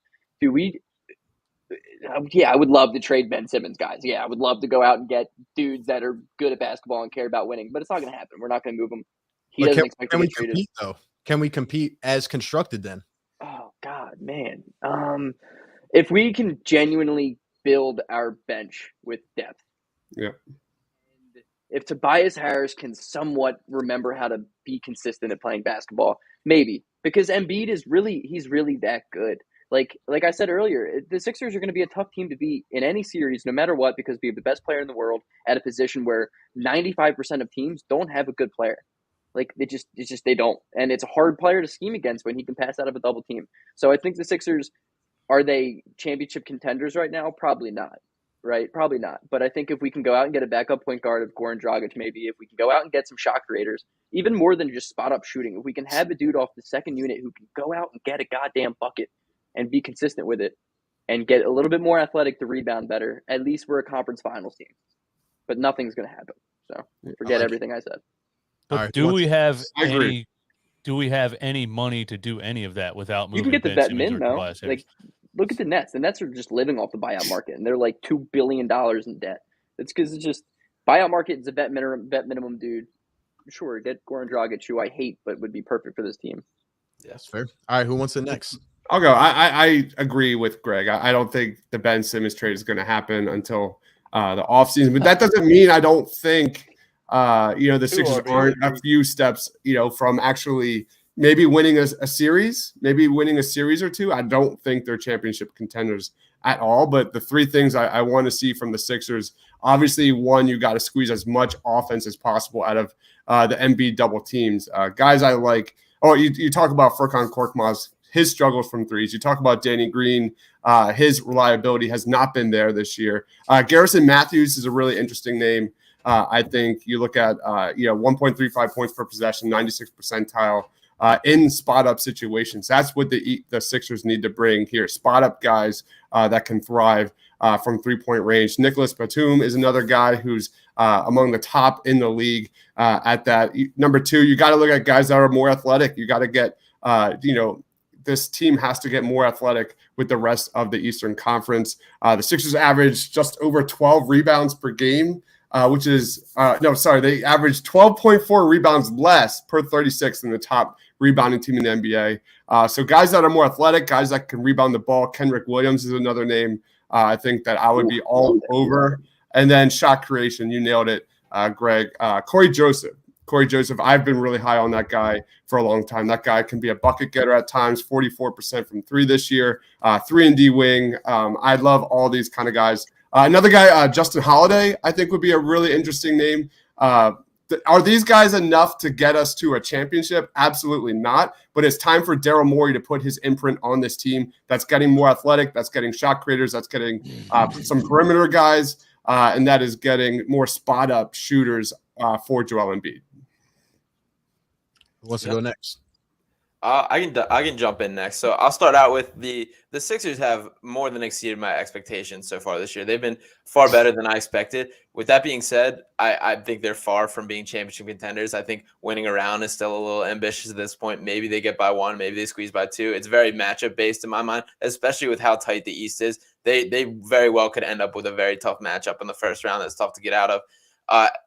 would love to trade Ben Simmons, guys. Yeah, I would love to go out and get dudes that are good at basketball and care about winning, but it's not going to happen. We're not going to move him. He doesn't expect to get traded. Compete, though? Can we compete as constructed then? Oh, God, man. If we can genuinely build our bench with depth. Yeah. If Tobias Harris can somewhat remember how to be consistent at playing basketball, maybe. Because Embiid he's really that good. Like I said earlier, the Sixers are going to be a tough team to beat in any series, no matter what, because we have the best player in the world at a position where 95% of teams don't have a good player. Like they don't, and it's a hard player to scheme against when he can pass out of a double team. So I think the Sixers, are they championship contenders right now? Probably not, right? Probably not. But I think if we can go out and get a backup point guard of Goran Dragic, maybe if we can go out and get some shot creators, even more than just spot up shooting, if we can have a dude off the second unit who can go out and get a goddamn bucket and be consistent with it and get a little bit more athletic to rebound better, at least we're a conference finals team. But nothing's going to happen. So forget everything I said. But do we have any do we have any money to do any of that without You moving can get the Ben vet Simmons min or though. Tobias Harris? Like, look at the Nets. The Nets are just living off the buyout market, and they're like $2 billion in debt. It's because it's just buyout market is a vet minimum, dude. Sure, get Goran Dragic, who I hate, but would be perfect for this team. That's fair. All right, who wants it next? I'll go. I agree with Greg. I don't think the Ben Simmons trade is going to happen until the offseason. But that doesn't mean I don't think the Sixers aren't a few steps from actually maybe winning a series, maybe winning a series or two. I don't think they're championship contenders at all. But the three things I want to see from the Sixers, obviously, one, you got to squeeze as much offense as possible out of the Embiid double teams. Guys I like. Oh, you talk about Furkan Korkmaz, his struggles from threes. You talk about Danny Green. His reliability has not been there this year. Garrison Matthews is a really interesting name. I think you look at 1.35 points per possession, 96th percentile in spot up situations. That's what the Sixers need to bring here. Spot up guys that can thrive from 3-point range. Nicholas Batum is another guy who's among the top in the league at that. Number two, you got to look at guys that are more athletic. You got to get this team has to get more athletic with the rest of the Eastern Conference. The Sixers average just over 12 rebounds per game, which is they average 12.4 rebounds less per 36 than the top rebounding team in the NBA. So guys that are more athletic, guys that can rebound the ball. Kendrick Williams is another name I think that I would be all over. And then shot creation, you nailed it, Greg. Corey Joseph, I've been really high on that guy for a long time. That guy can be a bucket getter at times, 44% from three this year, 3-and-D wing. I love all these kind of guys. Another guy, Justin Holiday, I think would be a really interesting name. Are these guys enough to get us to a championship? Absolutely not. But it's time for Daryl Morey to put his imprint on this team that's getting more athletic, that's getting shot creators, that's getting some perimeter guys, and that is getting more spot-up shooters for Joel Embiid. Who wants to go next? I can jump in next. So I'll start out with the Sixers have more than exceeded my expectations so far this year. They've been far better than I expected. With that being said, I think they're far from being championship contenders. I think winning a round is still a little ambitious at this point. Maybe they get by one, maybe they squeeze by two. It's very matchup based in my mind, especially with how tight the East is. They very well could end up with a very tough matchup in the first round that's tough to get out of.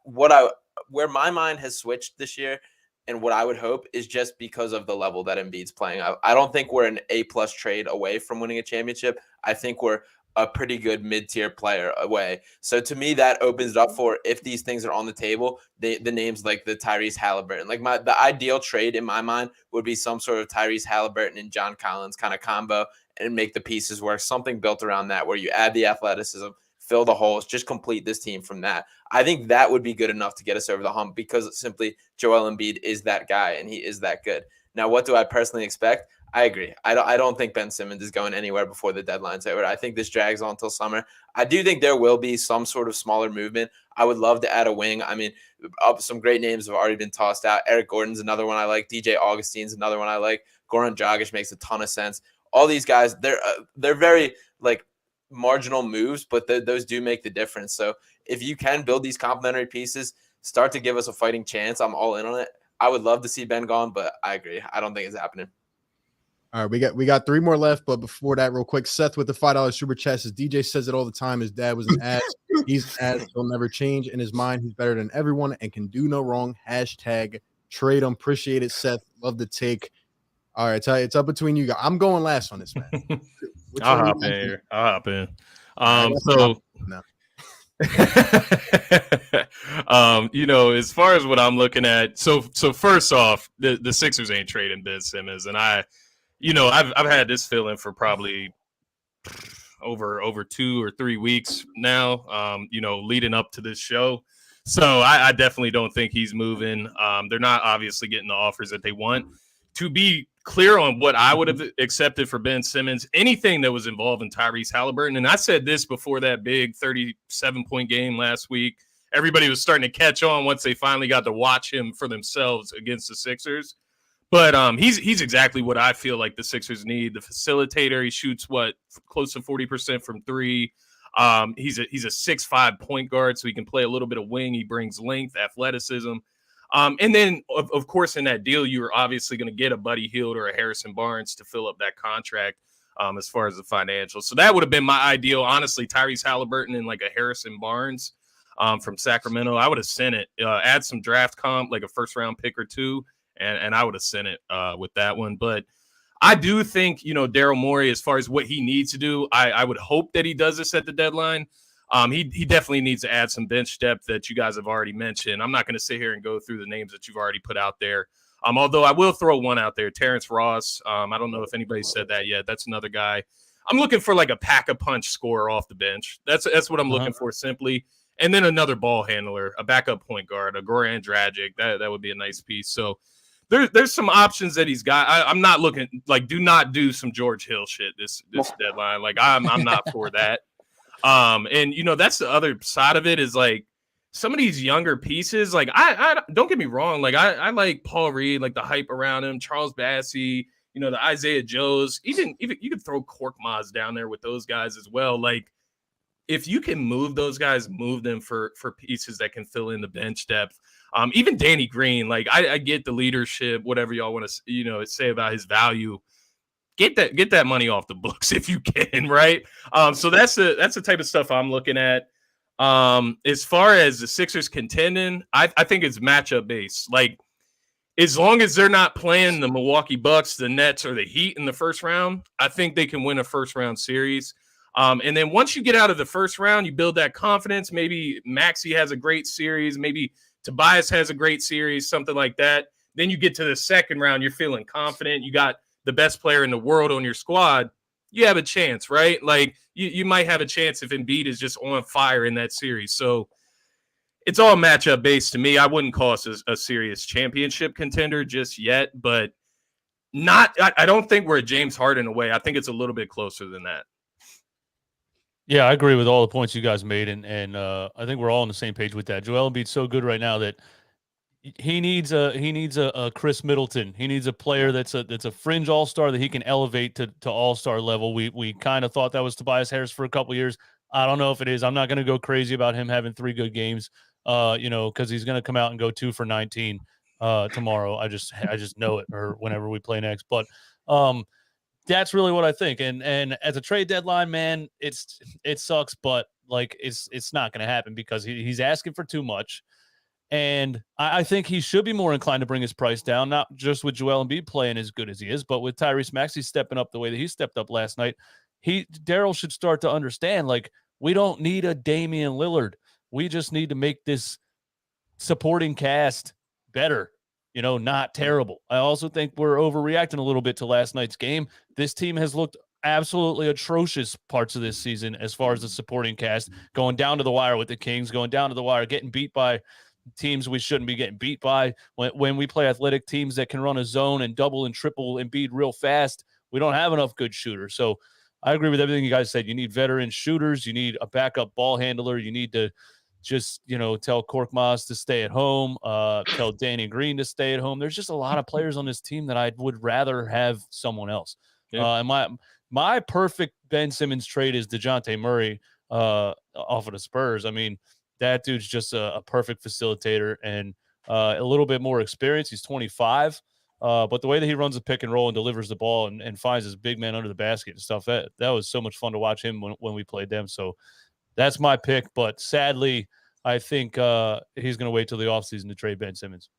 Where my mind has switched this year, and what I would hope is just because of the level that Embiid's playing. I don't think we're an A+ trade away from winning a championship. I think we're a pretty good mid-tier player away. So to me, that opens it up for, if these things are on the table, the names like the Tyrese Halliburton. Like the ideal trade in my mind would be some sort of Tyrese Halliburton and John Collins kind of combo and make the pieces work. Something built around that where you add the athleticism, fill the holes, just complete this team from that. I think that would be good enough to get us over the hump because simply Joel Embiid is that guy and he is that good. Now, what do I personally expect? I agree. I don't think Ben Simmons is going anywhere before the deadline's over. I think this drags on until summer. I do think there will be some sort of smaller movement. I would love to add a wing. I mean, some great names have already been tossed out. Eric Gordon's another one I like. DJ Augustine's another one I like. Goran Dragic makes a ton of sense. All these guys, they're very like marginal moves, but those do make the difference. So if you can build these complementary pieces, start to give us a fighting chance, I'm all in on it. I would love to see Ben gone, but I agree. I don't think it's happening. All right, we got three more left, but before that, real quick, Seth with the $5 super chat says DJ says it all the time. His dad was an ass. He's an ass. He'll never change. In his mind, he's better than everyone and can do no wrong. Hashtag trade him. Appreciate it, Seth. Love the take. All right, it's up between you guys. I'm going last on this, man. I'll hop in. As far as what I'm looking at, so first off, the Sixers ain't trading Ben Simmons, and I've had this feeling for probably over 2 or 3 weeks now, leading up to this show. So I definitely don't think he's moving. They're not obviously getting the offers that they want. To be clear on what I would have accepted for Ben Simmons, anything that was involving Tyrese Halliburton, and I said this before that big 37-point game last week, everybody was starting to catch on once they finally got to watch him for themselves against the Sixers. But he's exactly what I feel like the Sixers need. The facilitator, he shoots close to 40% from three. He's a 6'5" point guard, so he can play a little bit of wing. He brings length, athleticism. And then, of course, in that deal, you were obviously going to get a Buddy Hield or a Harrison Barnes to fill up that contract as far as the financials. So that would have been my ideal. Honestly, Tyrese Halliburton and like a Harrison Barnes from Sacramento, I would have sent it. Add some draft comp, like a first-round pick or two, and I would have sent it with that one. But I do think, Daryl Morey, as far as what he needs to do, I would hope that he does this at the deadline. He definitely needs to add some bench depth that you guys have already mentioned. I'm not going to sit here and go through the names that you've already put out there. Although I will throw one out there, Terrence Ross. I don't know if anybody said that yet. That's another guy. I'm looking for like a pack-a-punch scorer off the bench. That's what I'm looking for simply. And then another ball handler, a backup point guard, a Goran Dragic. That would be a nice piece. So there's some options that he's got. I'm not looking like do not do some George Hill shit this deadline. Like I'm not for that. And that's the other side of it is like some of these younger pieces. Like I don't get me wrong. Like I like Paul Reed, like the hype around him, Charles Bassey, the Isaiah Joes, even you could throw Korkmaz down there with those guys as well. Like if you can move those guys, move them for pieces that can fill in the bench depth. Even Danny Green, like I get the leadership, whatever y'all want to, say about his value. Get that money off the books if you can, right? So that's the type of stuff I'm looking at. As far as the Sixers contending, I think it's matchup based. Like as long as they're not playing the Milwaukee Bucks, the Nets, or the Heat in the first round, I think they can win a first round series. And then once you get out of the first round, you build that confidence. Maybe Maxey has a great series. Maybe Tobias has a great series, something like that. Then you get to the second round, you're feeling confident. You got the best player in the world on your squad. You have a chance, right? Like you might have a chance if Embiid is just on fire in that series. So it's all matchup based to me. I wouldn't call us a serious championship contender just yet, but I don't think we're a James Harden away. I think it's a little bit closer than that. Yeah, I agree with all the points you guys made, and I think we're all on the same page with that. Joel Embiid's so good right now that he needs a Chris Middleton. He needs a player that's a fringe all-star that he can elevate to all-star level. We kind of thought that was Tobias Harris for a couple years. I don't know if it is. I'm not going to go crazy about him having 3 good games, because he's going to come out and go 2 for 19 tomorrow. I just know it, or whenever we play next. But that's really what I think. And at the trade deadline, man, it sucks, but like it's not going to happen because he's asking for too much. And I think he should be more inclined to bring his price down, not just with Joel Embiid playing as good as he is, but with Tyrese Maxey stepping up the way that he stepped up last night. Daryl should start to understand, like, we don't need a Damian Lillard. We just need to make this supporting cast better, not terrible. I also think we're overreacting a little bit to last night's game. This team has looked absolutely atrocious parts of this season as far as the supporting cast, going down to the wire with the Kings, going down to the wire, getting beat by teams we shouldn't be getting beat by. When we play athletic teams that can run a zone and double and triple Embiid real fast, we don't have enough good shooters. So I agree with everything you guys said. You need veteran shooters. You need a backup ball handler. You need to just, tell Korkmaz to stay at home, tell Danny Green to stay at home. There's just a lot of players on this team that I would rather have someone else. Yeah. And my perfect Ben Simmons trade is DeJounte Murray off of the Spurs. I mean, that dude's just a perfect facilitator and a little bit more experience. He's 25, but the way that he runs the pick and roll and delivers the ball and finds his big man under the basket and stuff, that was so much fun to watch him when we played them. So that's my pick, but sadly, I think he's going to wait till the offseason to trade Ben Simmons.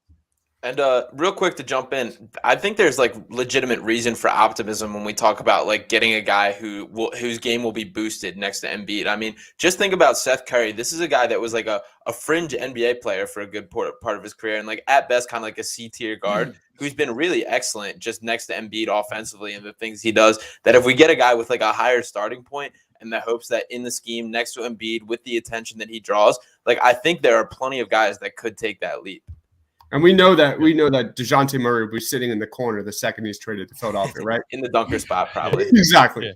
And real quick to jump in, I think there's like legitimate reason for optimism when we talk about like getting a guy whose game will be boosted next to Embiid. I mean, just think about Seth Curry. This is a guy that was like a fringe NBA player for a good part of his career, and like at best kind of like a C-tier guard who's been really excellent just next to Embiid offensively and the things he does. That if we get a guy with like a higher starting point and the hopes that in the scheme next to Embiid with the attention that he draws, like I think there are plenty of guys that could take that leap. And we know that DeJounte Murray will be sitting in the corner the second he's traded to Philadelphia, right? In the dunker spot, probably. Exactly. Yeah.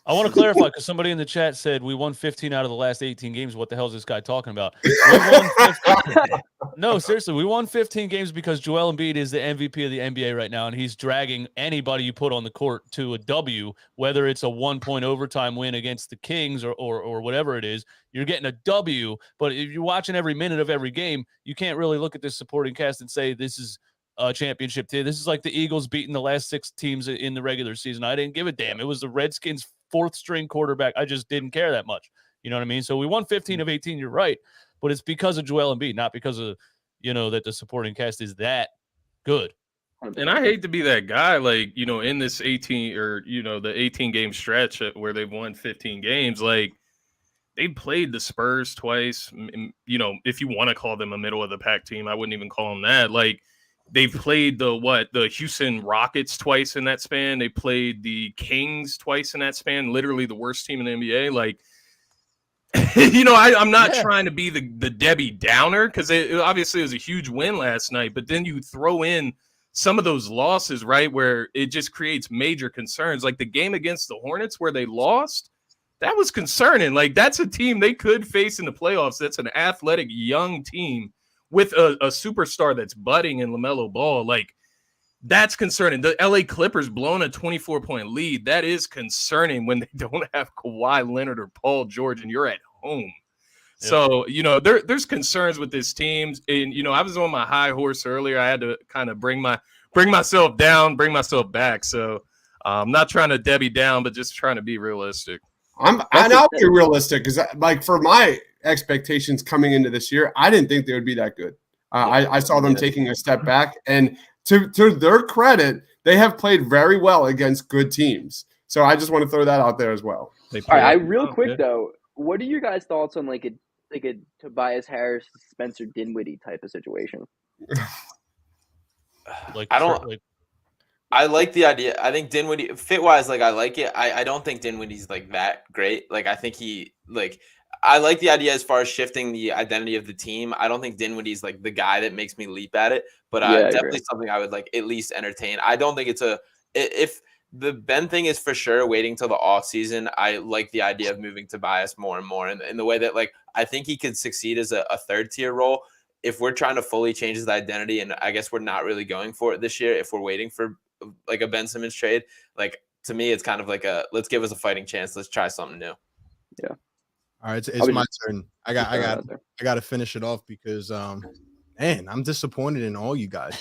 I want to clarify because somebody in the chat said we won 15 out of the last 18 games. What the hell is this guy talking about? We won 15. No, seriously, we won 15 games because Joel Embiid is the MVP of the NBA right now, and he's dragging anybody you put on the court to a W, whether it's a 1-point overtime win against the Kings or whatever it is. You're getting a W, but if you're watching every minute of every game, you can't really look at this supporting cast and say this is a championship team. This is like the Eagles beating the last 6 teams in the regular season. I didn't give a damn. It was the Redskins' 4th-string quarterback. I just didn't care that much. You know what I mean? So we won 15 of 18, you're right. But it's because of Joel Embiid, not because of, that the supporting cast is that good. And I hate to be that guy, like, in this 18 or, the 18 game stretch where they've won 15 games, like they played the Spurs twice. If you want to call them a middle of the pack team, I wouldn't even call them that. Like they've played the Houston Rockets twice in that span. They played the Kings twice in that span, literally the worst team in the NBA. Like, I'm not trying to be the Debbie Downer because it obviously was a huge win last night, but then you throw in some of those losses, right, where it just creates major concerns. Like the game against the Hornets where they lost, that was concerning. Like that's a team they could face in the playoffs. That's an athletic young team with a superstar that's budding in LaMelo Ball. Like that's concerning. The LA Clippers blowing a 24-point lead. That is concerning when they don't have Kawhi Leonard or Paul George and you're at home. Yep. So, there's concerns with this team. And, I was on my high horse earlier. I had to kind of bring myself down, bring myself back. So I'm not trying to Debbie down, but just trying to be realistic. I'll be realistic because like for my expectations coming into this year, I didn't think they would be that good. I saw them taking a step back, and to their credit, they have played very well against good teams. So I just want to throw that out there as well. All right, real quick though, what are your guys' thoughts on like a Tobias Harris, Spencer Dinwiddie type of situation? I like the idea. I think Dinwiddie fit wise, like I like it. I don't think Dinwiddie's like that great. Like I think I like the idea as far as shifting the identity of the team. I don't think Dinwiddie's like the guy that makes me leap at it, but definitely something I would like at least entertain. I don't think if the Ben thing is for sure waiting till the off season. I like the idea of moving Tobias more and more in the way that like I think he could succeed as a 3rd tier role. If we're trying to fully change his identity, and I guess we're not really going for it this year, if we're waiting for like a Ben Simmons trade, like to me, it's kind of like let's give us a fighting chance. Let's try something new. Yeah. All right, it's my turn. I got to finish it off because man, I'm disappointed in all you guys.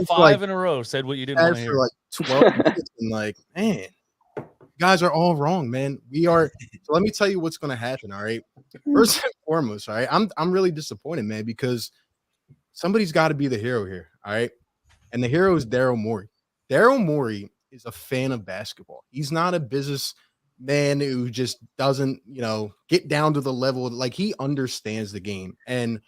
Five in a row said what you didn't want to hear. For like 12 minutes and like, man, you guys are all wrong, man. We are. So let me tell you what's going to happen. All right. First and foremost, all right. I'm really disappointed, man, because somebody's got to be the hero here. All right. And the hero is Daryl Morey. Daryl Morey is a fan of basketball. He's not a business man who just doesn't, get down to the level. Like he understands the game. And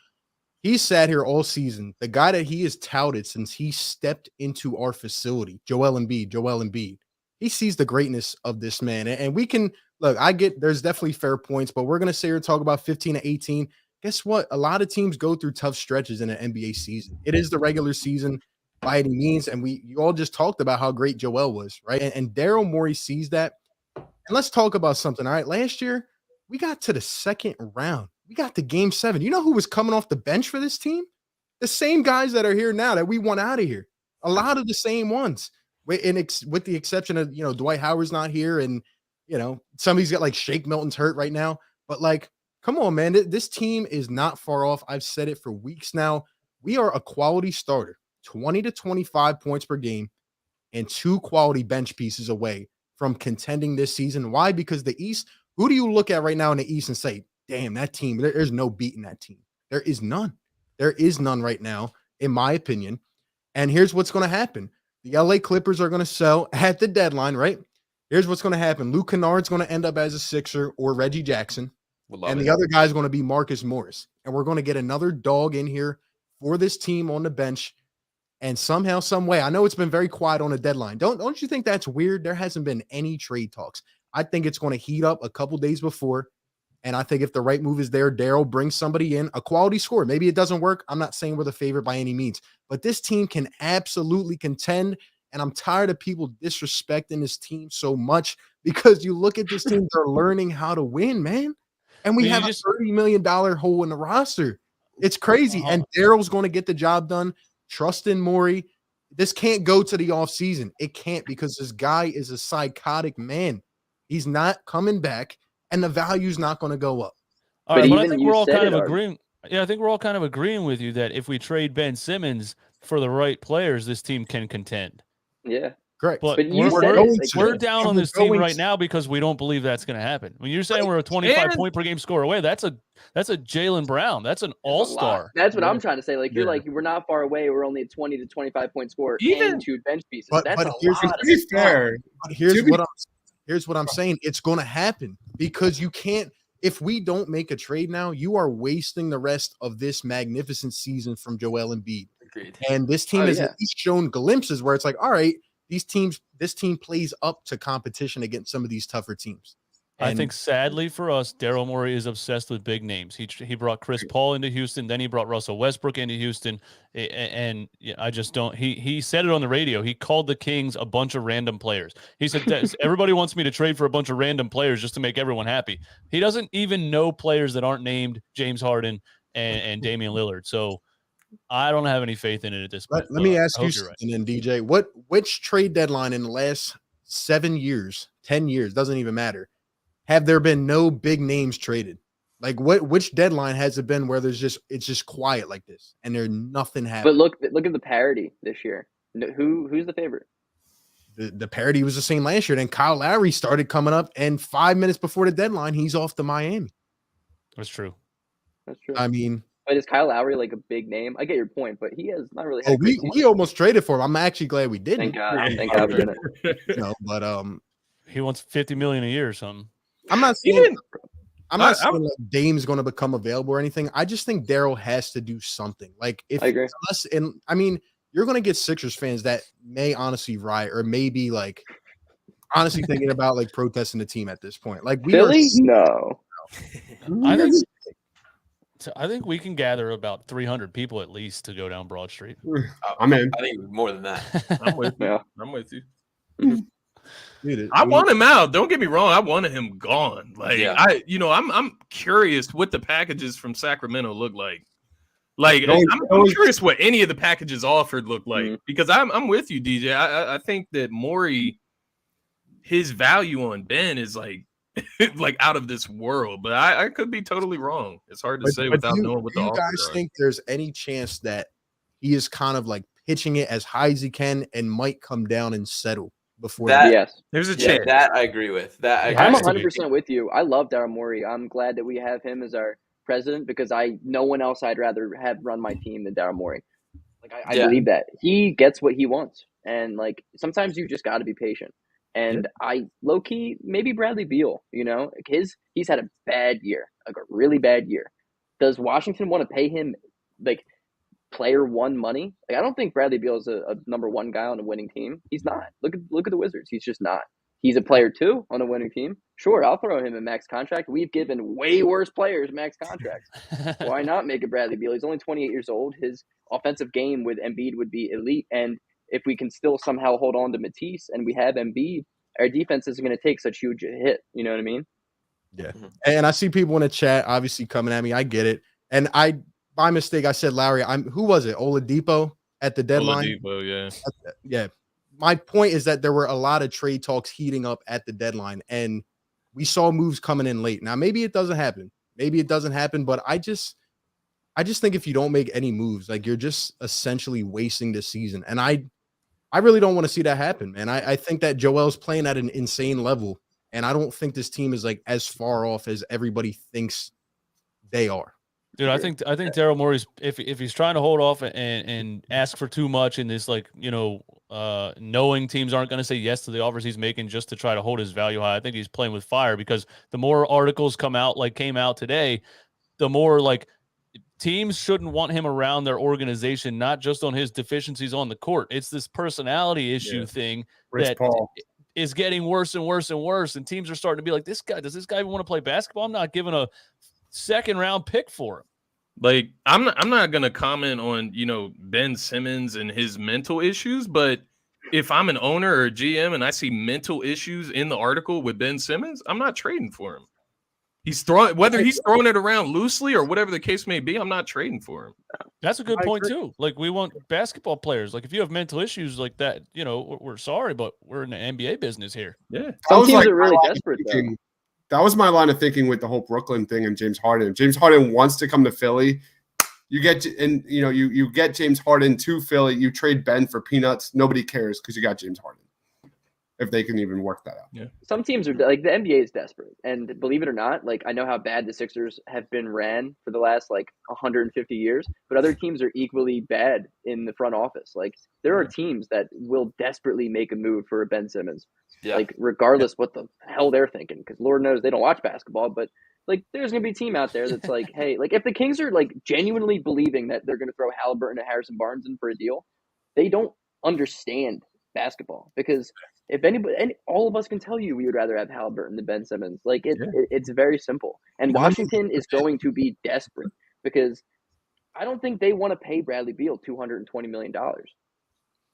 he sat here all season. The guy that he has touted since he stepped into our facility, Joel Embiid. He sees the greatness of this man. And we can look, I get there's definitely fair points, but we're going to sit here and talk about 15 to 18. Guess what? A lot of teams go through tough stretches in an NBA season. It is the regular season by any means. And you all just talked about how great Joel was, right? And Daryl Morey sees that. And let's talk about something. All right. Last year, we got to the 2nd round. We got to game 7. You know who was coming off the bench for this team? The same guys that are here now that we want out of here. A lot of the same ones. With the exception of, Dwight Howard's not here. And, somebody's got like Shake Milton's hurt right now. But like, come on, man. This team is not far off. I've said it for weeks now. We are a quality starter, 20 to 25 points per game, and 2 quality bench pieces away from contending this season. Why? Because the East, who do you look at right now in the East and say, damn, that team, there's no beating that team. There is none. There is none right now, in my opinion. And here's what's going to happen. The LA Clippers are going to sell at the deadline, right? Here's what's going to happen. Luke Kennard's going to end up as a Sixer or Reggie Jackson. And the other guy is going to be Marcus Morris. And we're going to get another dog in here for this team on the bench. And somehow, some way, I know it's been very quiet on the deadline. Don't you think that's weird? There hasn't been any trade talks. I think it's going to heat up a couple days before. And I think if the right move is there, Daryl brings somebody in, a quality scorer. Maybe it doesn't work. I'm not saying we're the favorite by any means. But this team can absolutely contend. And I'm tired of people disrespecting this team so much because you look at this team, they're learning how to win, man. And we have a $30 million hole in the roster. It's crazy. And Daryl's going to get the job done. Trust in Morey. This can't go to the offseason. It can't, because this guy is a psychotic man. He's not coming back, and the value's not going to go up. All right, but I even think you we're all said kind it, of Art. agreeing. Yeah, I think we're all kind of agreeing with you that if we trade Ben Simmons for the right players, this team can contend. Yeah. Correct. But But you we're, said we're, it, like, we're yeah. down And on we're this team going right to- now because we don't believe that's going to happen. When you're saying we're a 25 point per game score away, that's a Jaylen Brown. That's an all-star. That's what I'm trying to say. Like, you're Yeah. like, we're not far away. We're only a 20 to 25 point score Even- and 2 bench pieces. But- That's but a here's- lot. To be fair, But here's To be- what I'm saying. It's going to happen, because you can't. If we don't make a trade now, you are wasting the rest of this magnificent season from Joel Embiid. Agreed. And this team Oh, has yeah. at least shown glimpses where it's like, all right, this team plays up to competition against some of these tougher teams. I And think sadly for us, Daryl Morey is obsessed with big names. He brought Chris Paul into Houston, then he brought Russell Westbrook into Houston, and I just don't. He said it on the radio. He called the Kings a bunch of random players. He said everybody wants me to trade for a bunch of random players just to make everyone happy. He doesn't even know players that aren't named James Harden and Damian Lillard. So I don't have any faith in it at this point. let me but ask I you hope you're right. something, then, DJ. Which trade deadline in the last 7 years, 10 years, doesn't even matter, have there been no big names traded? Like, which deadline has it been where it's just quiet like this and there's nothing But happening? look at the parity this year. Who's the favorite? The parity was the same last year. Then Kyle Lowry started coming up, and 5 minutes before the deadline, he's off to Miami. That's true. That's true. I mean, But is Kyle Lowry like a big name? I get your point, but he has not really had a great we season. almost traded for him. I'm actually glad we didn't. Thank God. Thank God we didn't. But He wants $50 million a year or something. I'm not saying Even- I'm not I- saying like Dame's going to become available or anything. I just think Daryl has to do something. Like, if I agree. unless, and I mean, you're going to get Sixers fans that may honestly riot or maybe like honestly thinking about like protesting the team at this point. Like, we Philly? are No. I think we can gather about 300 people at least to go down Broad Street. I'm in. I think more than that. I'm with you. Yeah. I'm with you. dude, I mean, want him out. Don't get me wrong. I wanted him gone. Like Yeah. I'm curious what the packages from Sacramento look like. Like Don't- I'm don't- curious what any of the packages offered look like, Mhm. because I'm with you, DJ. I think that Morey, his value on Ben is like like out of this world, but I could be totally wrong. It's hard to but- say but without do knowing what do the you offers guys are. think there's any chance that he is kind of like pitching it as high as he can and might come down and settle before That- Yes. There's a Yeah, chance. that I agree with. That I It I'm has to be. 100% with you. I love Daryl Morey. I'm glad that we have him as our president because no one else I'd rather have run my team than Daryl Morey. Like I Yeah. believe that he gets what he wants, and like sometimes you just got to be patient. And I low key maybe Bradley Beal. You know, he's had a bad year, like a really bad year. Does Washington want to pay him like player one money? Like I don't think Bradley Beal is a number one guy on a winning team. He's not. Look at the Wizards. He's just not. He's a player two on a winning team. Sure, I'll throw him a max contract. We've given way worse players max contracts. Why not make it Bradley Beal? He's only 28 years old. His offensive game with Embiid would be elite. And if we can still somehow hold on to Matisse and we have Embiid, our defense isn't going to take such huge a hit. You know what I mean? Yeah. And I see people in the chat obviously coming at me. I get it. And by mistake, I said Lowry. Who was it? Oladipo at the deadline? Oladipo, yeah. Yeah. My point is that there were a lot of trade talks heating up at the deadline, and we saw moves coming in late. Now, maybe it doesn't happen. But I just think if you don't make any moves, like you're just essentially wasting the season. And I really don't want to see that happen, man. I think that Joel's playing at an insane level, and I don't think this team is like as far off as everybody thinks they are. Dude, I think Daryl Morey's if he's trying to hold off and ask for too much in this, like, you know, knowing teams aren't going to say yes to the offers he's making just to try to hold his value high. I think he's playing with fire, because the more articles came out today, the more like teams shouldn't want him around their organization, not just on his deficiencies on the court. It's this personality issue thing Rich that Paul. is getting worse and worse and worse, and teams are starting to be like, does this guy even want to play basketball? I'm not giving a second round pick for him. Like I'm not gonna comment on, you know, Ben Simmons and his mental issues, but if I'm an owner or a GM and I see mental issues in the article with Ben Simmons, I'm not trading for him. He's throwing whether he's throwing it around loosely or whatever the case may be. I'm not trading for him. That's a good I point agree. too. Like we want basketball players. Like if you have mental issues like that, we're sorry, but we're in the NBA business here. Yeah. Some teams like are really my line of desperate, though. thinking- That was my line of thinking with the whole Brooklyn thing and James Harden. If James Harden wants to come to Philly, you get you get James Harden to Philly. You trade Ben for peanuts. Nobody cares because you got James Harden. If they can even work that out. Some teams are like the NBA is desperate, and believe it or not, like I know how bad the Sixers have been ran for the last like 150 years, but other teams are equally bad in the front office. Like there are teams that will desperately make a move for a Ben Simmons, like regardless what the hell they're thinking, because Lord knows they don't watch basketball, but like there's gonna be a team out there that's like, hey, like if the Kings are like genuinely believing that they're gonna throw Halliburton and Harrison Barnes in for a deal, they don't understand basketball because. If anybody, all of us can tell you we would rather have Halliburton than Ben Simmons. Like it's very simple. And Washington is going to be desperate because I don't think they want to pay Bradley Beal $220 million.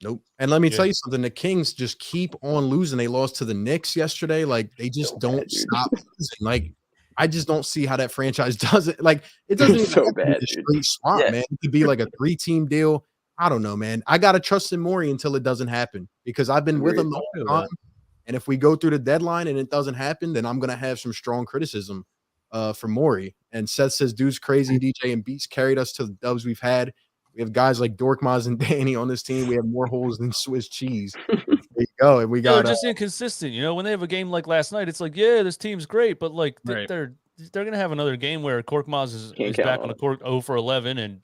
Nope. And let me tell you something. The Kings just keep on losing. They lost to the Knicks yesterday. Like they just don't stop losing. Like I just don't see how that franchise does it. Like it doesn't even have to be a straight swap, man. It could be like a 3-team deal. I don't know, man. I gotta trust in Morey until it doesn't happen because I've been with him the whole time. And if we go through the deadline and it doesn't happen, then I'm gonna have some strong criticism for Morey. And Seth says, "Dude's crazy." DJ and Beats carried us to the dubs we've had. We have guys like Dorkmaz and Danny on this team. We have more holes than Swiss cheese. There you go. And we got they're just inconsistent. When they have a game like last night, it's like, yeah, this team's great, but like they're gonna have another game where Korkmaz is back on the court 0 for 11, and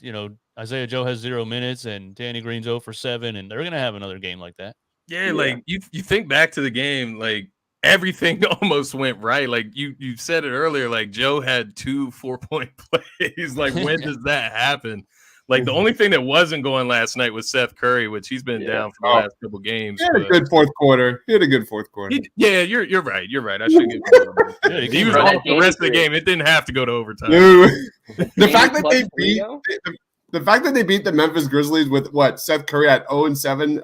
Isaiah Joe has 0 minutes, and Danny Green's 0 for 7, and they're going to have another game like that. Yeah, like you think back to the game, like everything almost went right. Like you said it earlier, like Joe had 2 4-point plays. Like when does that happen? Like the only thing that wasn't going last night was Seth Curry, which he's been down for the last couple games. He had a good fourth quarter. You're right. You're right. I should give him he was off the rest of the game. It didn't have to go to overtime. The fact that they beat the Memphis Grizzlies with Seth Curry at 0-7, 0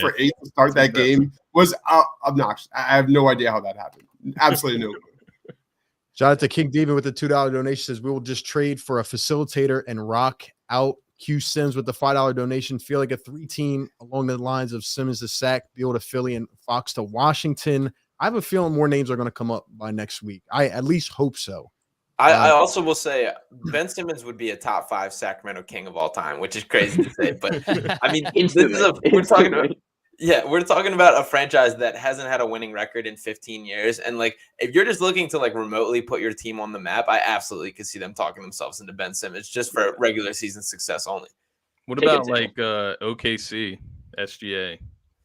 for 8 to start that game was obnoxious. I have no idea how that happened. Absolutely no clue. Shout out to King Demon with the $2 donation. Says we will just trade for a facilitator and rock out Q Sims with the $5 donation. Feel like a 3-team along the lines of Simmons to Sac, Beal to Philly, and Fox to Washington. I have a feeling more names are going to come up by next week. I at least hope so. I also will say Ben Simmons would be a top 5 Sacramento King of all time, which is crazy to say, but I mean, we're talking about a franchise that hasn't had a winning record in 15 years. And like, if you're just looking to like remotely put your team on the map, I absolutely could see them talking themselves into Ben Simmons just for regular season success only. What about like OKC, SGA?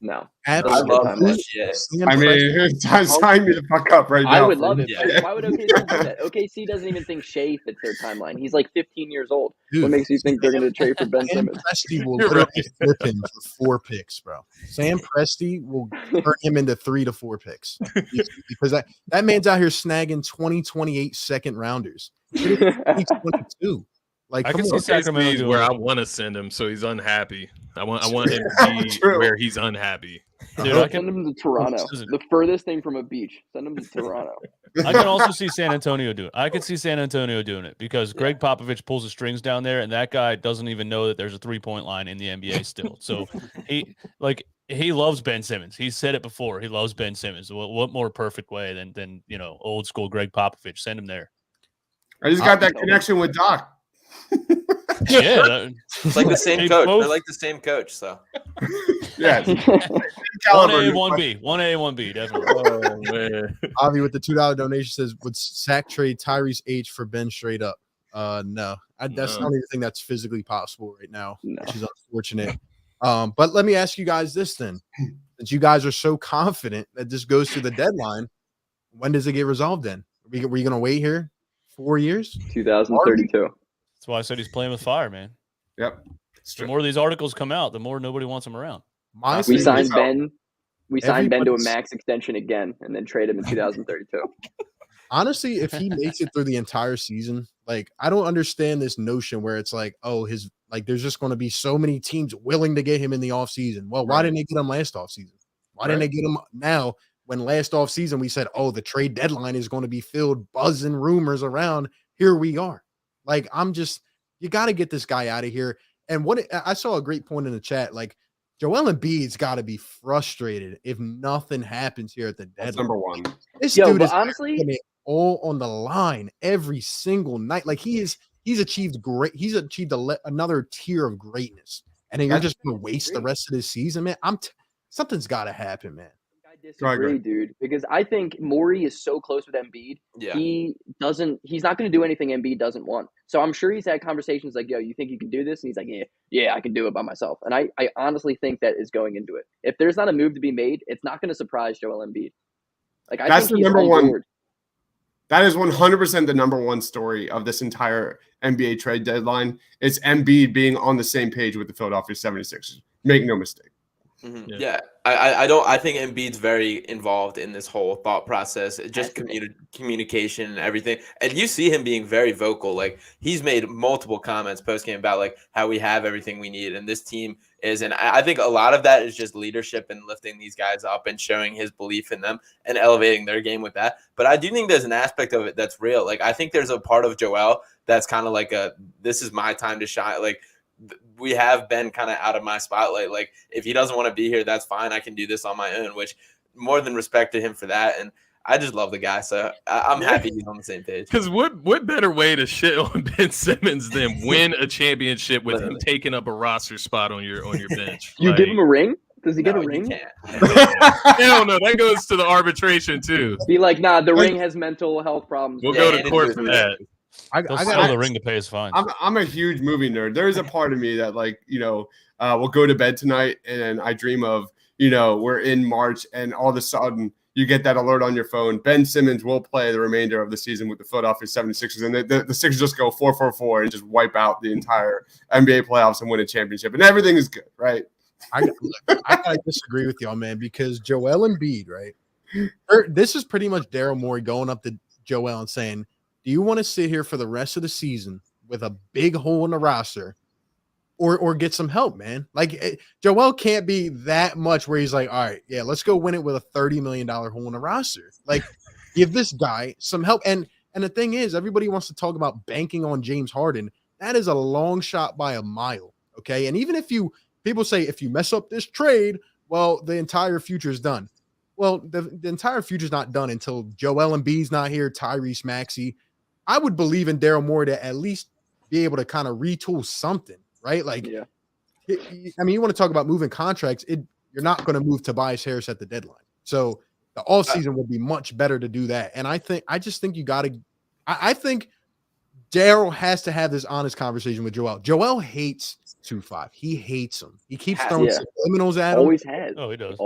No, absolutely. I love SGA. I mean, sign me the fuck up right now. I would love it. Why would OKC do that? OKC doesn't even think Shea fits their timeline. He's like 15 years old. Dude, what makes you think they're going to trade for Ben Simmons? Presti will literally flip him for 4 picks, bro. Sam Presti will turn him into 3 to 4 picks because that man's out here snagging 2028 second rounders. He's 22. Like, I can see Sacramento where I want to send him, so he's unhappy. I want him to be where he's unhappy. Dude, I can send him to Toronto, the furthest thing from a beach. Send him to Toronto. I can also see San Antonio doing it. I could see San Antonio doing it because Greg Popovich pulls the strings down there, and that guy doesn't even know that there's a 3-point line in the NBA still. So he loves Ben Simmons. He said it before. He loves Ben Simmons. What more perfect way than old school Greg Popovich? Send him there. I just got that connection with Doc. Yeah, it's like the same coach. They're like the same coach, so yeah. 1A, 1B, 1A, 1B, definitely. Oh man, Avi with the $2 donation says, "Would Sac trade Tyrese H for Ben straight up?" No, that's not even think that's physically possible right now, which is unfortunate. But let me ask you guys this then: since you guys are so confident that this goes to the deadline, when does it get resolved? Then are you going to wait here 4 years? 2032. That's why I said he's playing with fire, man. Yep. The more of these articles come out, the more nobody wants him around. We signed Ben. We signed Ben to a max extension again, and then trade him in 2032. Honestly, if he makes it through the entire season, like I don't understand this notion where it's like, oh, there's just going to be so many teams willing to get him in the offseason. Well, why didn't they get him last offseason? Why didn't they get him now when last offseason we said, oh, the trade deadline is going to be filled, buzzing rumors around. Here we are. Like, you got to get this guy out of here. And I saw a great point in the chat. Like, Joel Embiid's got to be frustrated if nothing happens here at the deadline. That's number one. This dude is honestly, putting it all on the line every single night. Like, he's achieved great. He's achieved another tier of greatness. And then you're just going to waste the rest of this season, man. Something's got to happen, man. I disagree, dude, because I think Morey is so close with Embiid. Yeah. He's not going to do anything Embiid doesn't want. So I'm sure he's had conversations like, yo, you think you can do this? And he's like, yeah, I can do it by myself. And I honestly think that is going into it. If there's not a move to be made, it's not going to surprise Joel Embiid. Like, That's think the number one. Board. That is 100% the number one story of this entire NBA trade deadline. It's Embiid being on the same page with the Philadelphia 76ers. Make no mistake. Mm-hmm. Yeah. I think Embiid's very involved in this whole thought process, just communication and everything. And you see him being very vocal. Like, he's made multiple comments post-game about like how we have everything we need and this team is. And I think a lot of that is just leadership and lifting these guys up and showing his belief in them and elevating their game with that. But I do think there's an aspect of it that's real. Like, I think there's a part of Joel that's kind of like this is my time to shine. Like, we have been kind of out of my spotlight. Like, if he doesn't want to be here, that's fine. I can do this on my own, which more than respect to him for that. And I just love the guy. So I'm happy he's on the same page. Because what better way to shit on Ben Simmons than win a championship with him taking up a roster spot on your bench? You give him a ring? Does he get a ring? Hell no, that goes to the arbitration too. Be like, nah, the ring has mental health problems. We'll go to court for that. I got the ring to pay his fine. I'm a huge movie nerd. There is a part of me that, like, we'll go to bed tonight and I dream of, we're in March and all of a sudden you get that alert on your phone. Ben Simmons will play the remainder of the season with the Philadelphia 76ers, and the Sixers just go 4-4-4 and just wipe out the entire NBA playoffs and win a championship, and everything is good, right? I gotta disagree with y'all, man, because Joel Embiid, right? This is pretty much Daryl Morey going up to Joel and saying, do you want to sit here for the rest of the season with a big hole in the roster or get some help, man? Like, Joel can't be that much where he's like, all right, yeah, let's go win it with a $30 million hole in the roster. Like, give this guy some help. And the thing is, everybody wants to talk about banking on James Harden. That is a long shot by a mile, okay? And even if people say if you mess up this trade, well, the entire future is done. Well, the entire future is not done until Joel Embiid's not here, Tyrese Maxey. I would believe in Daryl Morey to at least be able to kind of retool something, right? Like, yeah. I mean, you want to talk about moving contracts. You're not going to move Tobias Harris at the deadline. So the offseason would be much better to do that. And I just think you got to – I think Daryl has to have this honest conversation with Joel. Joel hates 2-5. He hates him. He keeps throwing subliminals at him. Always has. Oh, he does.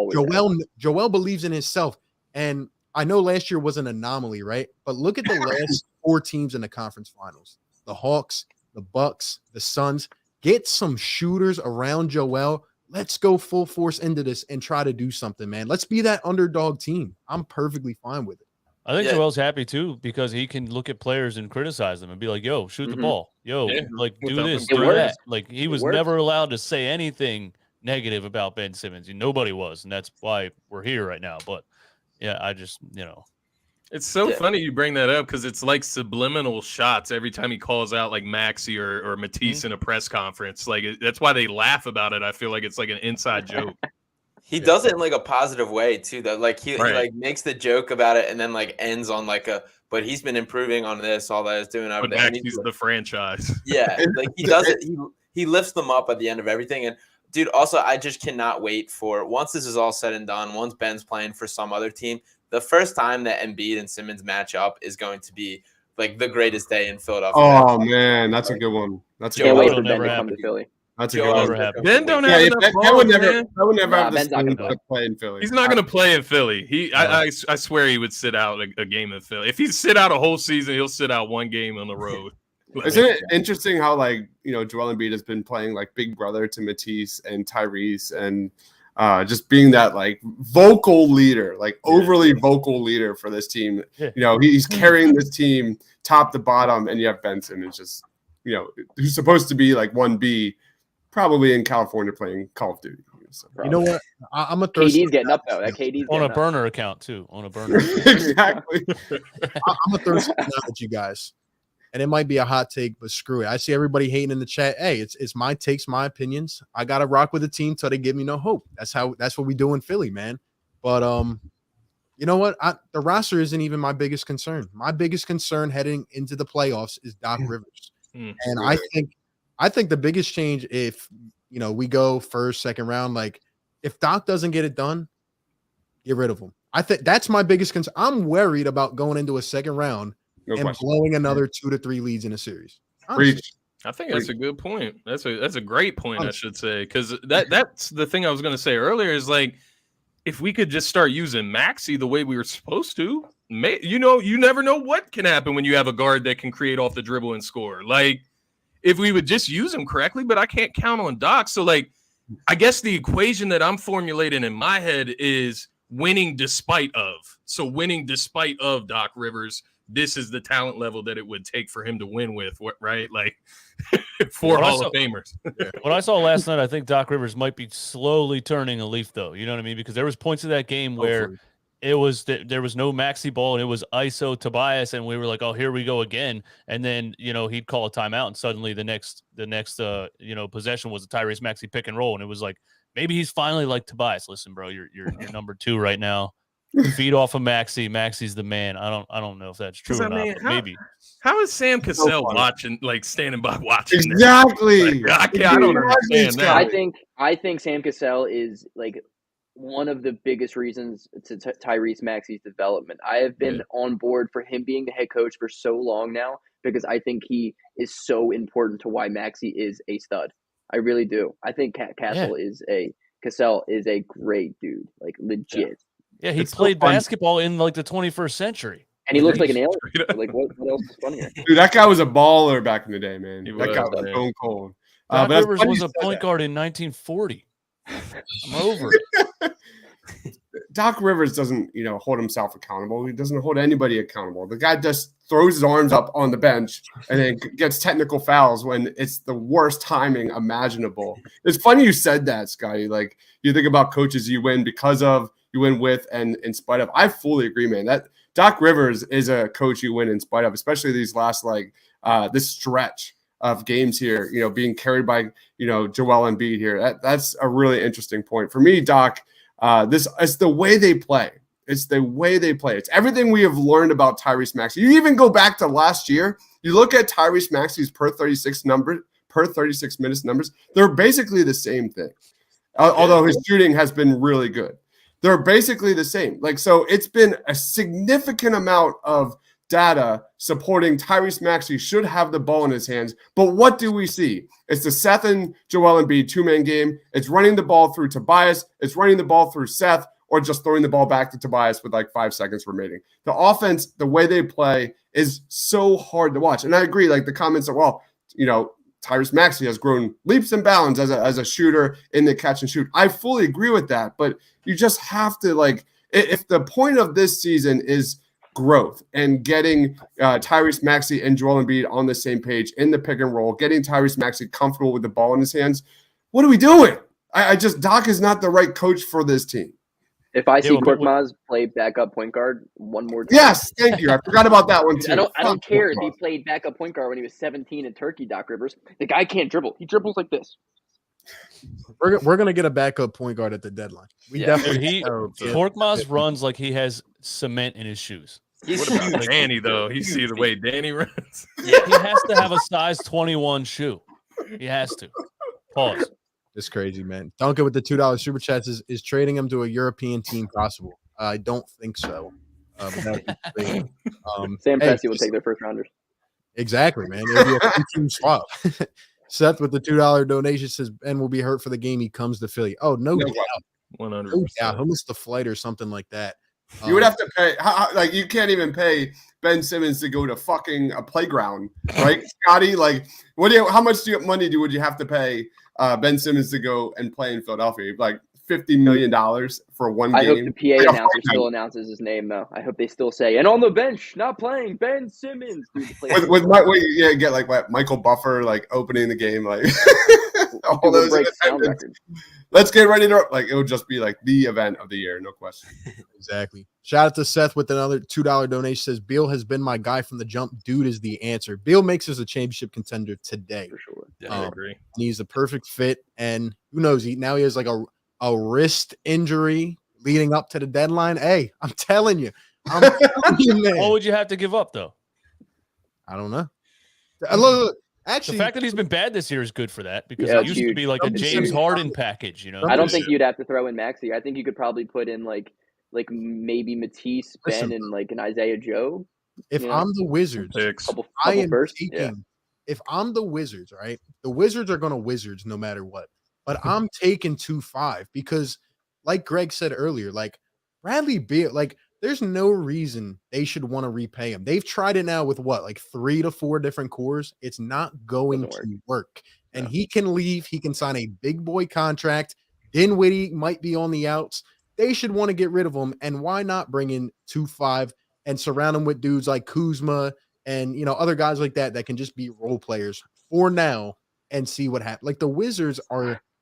Joel believes in himself. And I know last year was an anomaly, right? But look at the last 4 teams in the conference finals. The Hawks, the Bucks, the Suns. Get some shooters around Joel. Let's go full force into this and try to do something, man. Let's be that underdog team. I'm perfectly fine with it. I think Joel's happy too because he can look at players and criticize them and be like, yo, shoot the ball. Yo, like do this, do that. Like he was never allowed to say anything negative about Ben Simmons. Nobody was, and that's why we're here right now. But yeah, I just, It's so funny you bring that up because it's like subliminal shots every time he calls out like Maxey or Matisse in a press conference. Like that's why they laugh about it. I feel like it's like an inside joke. He does it in like a positive way too, though. Like he like makes the joke about it and then like ends on like but he's been improving on this, all that is doing over there. He's the franchise. Yeah, like he does it. He lifts them up at the end of everything. And dude, also I just cannot wait for once this is all said and done. Once Ben's playing for some other team, the first time that Embiid and Simmons match up is going to be like the greatest day in Philadelphia. Oh man, that's a good one. That's a good wait one. for Ben to come to Philly. That's a good one. Ben don't have enough balls, I would never have this to play in Philly. He's not going to play in Philly. I swear he would sit out a game in Philly. If he sit out a whole season, he'll sit out one game on the road. Isn't it interesting how Joel Embiid has been playing like big brother to Matisse and Tyrese and just being that like vocal leader, like overly vocal leader for this team. Yeah. He's carrying this team top to bottom, and you have Ben Simmons just who's supposed to be like 1B. Probably in California playing Call of Duty. So. You know what? I'm gonna throw KD's getting up though. That KD's On a getting up. burner account too. On a burner. Exactly. I'm gonna throw something out at you guys, and it might be a hot take, but screw it. I see everybody hating in the chat. Hey, it's my takes, my opinions. I gotta rock with the team till they give me no hope. That's what we do in Philly, man. But you know what? The roster isn't even my biggest concern. My biggest concern heading into the playoffs is Doc Rivers, and I think the biggest change, if we go first, second round, like if Doc doesn't get it done, get rid of him. I think that's my biggest concern. I'm worried about going into a second round blowing another 2 to 3 leads in a series. Preach. I think that's a good point. That's a great point, I should say, because that's the thing I was going to say earlier is like, if we could just start using Maxey the way we were supposed to, you never know what can happen when you have a guard that can create off the dribble and score. Like, if we would just use him correctly, but I can't count on Doc. So, like, I guess the equation that I'm formulating in my head is winning despite of. So, winning despite of Doc Rivers, this is the talent level that it would take for him to win with, right? Like, 4 Hall of Famers. What I saw last night, I think Doc Rivers might be slowly turning a leaf, though. You know what I mean? Because there was points of that game where there was no Maxey ball and it was ISO Tobias, and we were like, oh, here we go again. And then he'd call a timeout, and suddenly the next possession was a Tyrese Maxey pick and roll, and it was like maybe he's finally like Tobias. Listen, bro, you're number 2 right now. Feed off of Maxey. Maxey's the man. I don't know if that's true or not. But maybe. How is Sam Cassell watching, like standing by watching? Exactly. Like, I don't understand that. I think Sam Cassell is like one of the biggest reasons to Tyrese Maxey's development. I have been on board for him being the head coach for so long now because I think he is so important to why Maxey is a stud. I really do. I think Cassell is a great dude, like legit. Yeah, he played basketball in like the 21st century. And he looks like an alien. Like, what else is funnier? Dude, that guy was a baller back in the day, man. That guy was stone cold. Doc Rivers was a point guard in 1940. I'm over it. Doc Rivers doesn't, hold himself accountable. He doesn't hold anybody accountable. The guy just throws his arms up on the bench and then gets technical fouls when it's the worst timing imaginable. It's funny you said that, Scotty. Like, you think about coaches you win because of, you win with, and in spite of. I fully agree, man. That Doc Rivers is a coach you win in spite of, especially these last this stretch of games here. Being carried by Joel Embiid here. That's a really interesting point for me, Doc. This is the way they play. It's the way they play. It's everything we have learned about Tyrese Maxey. You even go back to last year. You look at Tyrese Maxey's per 36 minutes numbers. They're basically the same thing. Although his shooting has been really good. They're basically the same. So it's been a significant amount of data supporting Tyrese Maxey should have the ball in his hands. But what do we see? It's the Seth and Joel Embiid 2-man game. It's running the ball through Tobias. It's running the ball through Seth, or just throwing the ball back to Tobias with 5 seconds remaining. The offense, the way they play, is so hard to watch. And I agree, the comments that, Tyrese Maxey has grown leaps and bounds as a shooter in the catch and shoot. I fully agree with that, but you just have to if the point of this season is growth and getting Tyrese Maxey and Joel Embiid on the same page in the pick and roll, getting Tyrese Maxey comfortable with the ball in his hands, what are we doing? Doc is not the right coach for this team. If I see Korkmaz play backup point guard one more time. Yes, thank you. I forgot about that one too. I don't care if he played backup point guard when he was 17 in Turkey, Doc Rivers. The guy can't dribble. He dribbles like this. We're gonna get a backup point guard at the deadline. Korkmaz runs like he has cement in his shoes. What about Danny though? You see the way Danny runs. Yeah, he has to have a size 21 shoe. He has to. Pause. It's crazy, man. Duncan with the $2 super chats is trading him to a European team possible. I don't think so. Sam Presti will take their first rounders. Exactly, man. It'll be a 3-team swap. Seth with the $2 donation says Ben will be hurt for the game he comes to Philly. Oh, no doubt. 100%. Yeah, he'll miss the flight or something like that. You would have to pay, you can't even pay Ben Simmons to go to fucking a playground, right, Scotty? How much money would you have to pay Ben Simmons to go and play in Philadelphia? $50 million for one game. I hope the PA announcer still announces his name, though. I hope they still say, and on the bench, not playing, Ben Simmons. Get Michael Buffer opening the game, All could those break in sound attendance. records. Let's get ready to like. It would just be like the event of the year, no question. Exactly. Shout out to Seth with another $2 donation. Says Beal has been my guy from the jump. Dude is the answer. Beal makes us a championship contender today. For sure. Yeah, I agree. He's the perfect fit, and who knows? He has like a wrist injury leading up to the deadline. Hey, I'm telling you, man. What would you have to give up though? I don't know. Look, The actually, fact that he's been bad this year is good for that because Yeah, it it's used to huge. be like a James Harden package, you know. I don't think you'd have to throw in Maxey. I think you could probably put in like maybe Matisse, Listen, Ben, and like an Isaiah Joe. if you know, I'm the Wizards, Picks. couple I am first. taking. Yeah. If I'm the Wizards, right? The Wizards are going to Wizards no matter what. But I'm taking 2-5 because, like Greg said earlier, like Bradley Beal, like there's no reason they should want to repay him. They've tried it now with what, like 3 to 4 different cores. It's not going to work. And he can leave. He can sign a big boy contract. Dinwiddie might be on the outs. They should want to get rid of him. And why not bring in 2-5 and surround him with dudes like Kuzma and other guys like that can just be role players for now and see what happens. Like the Wizards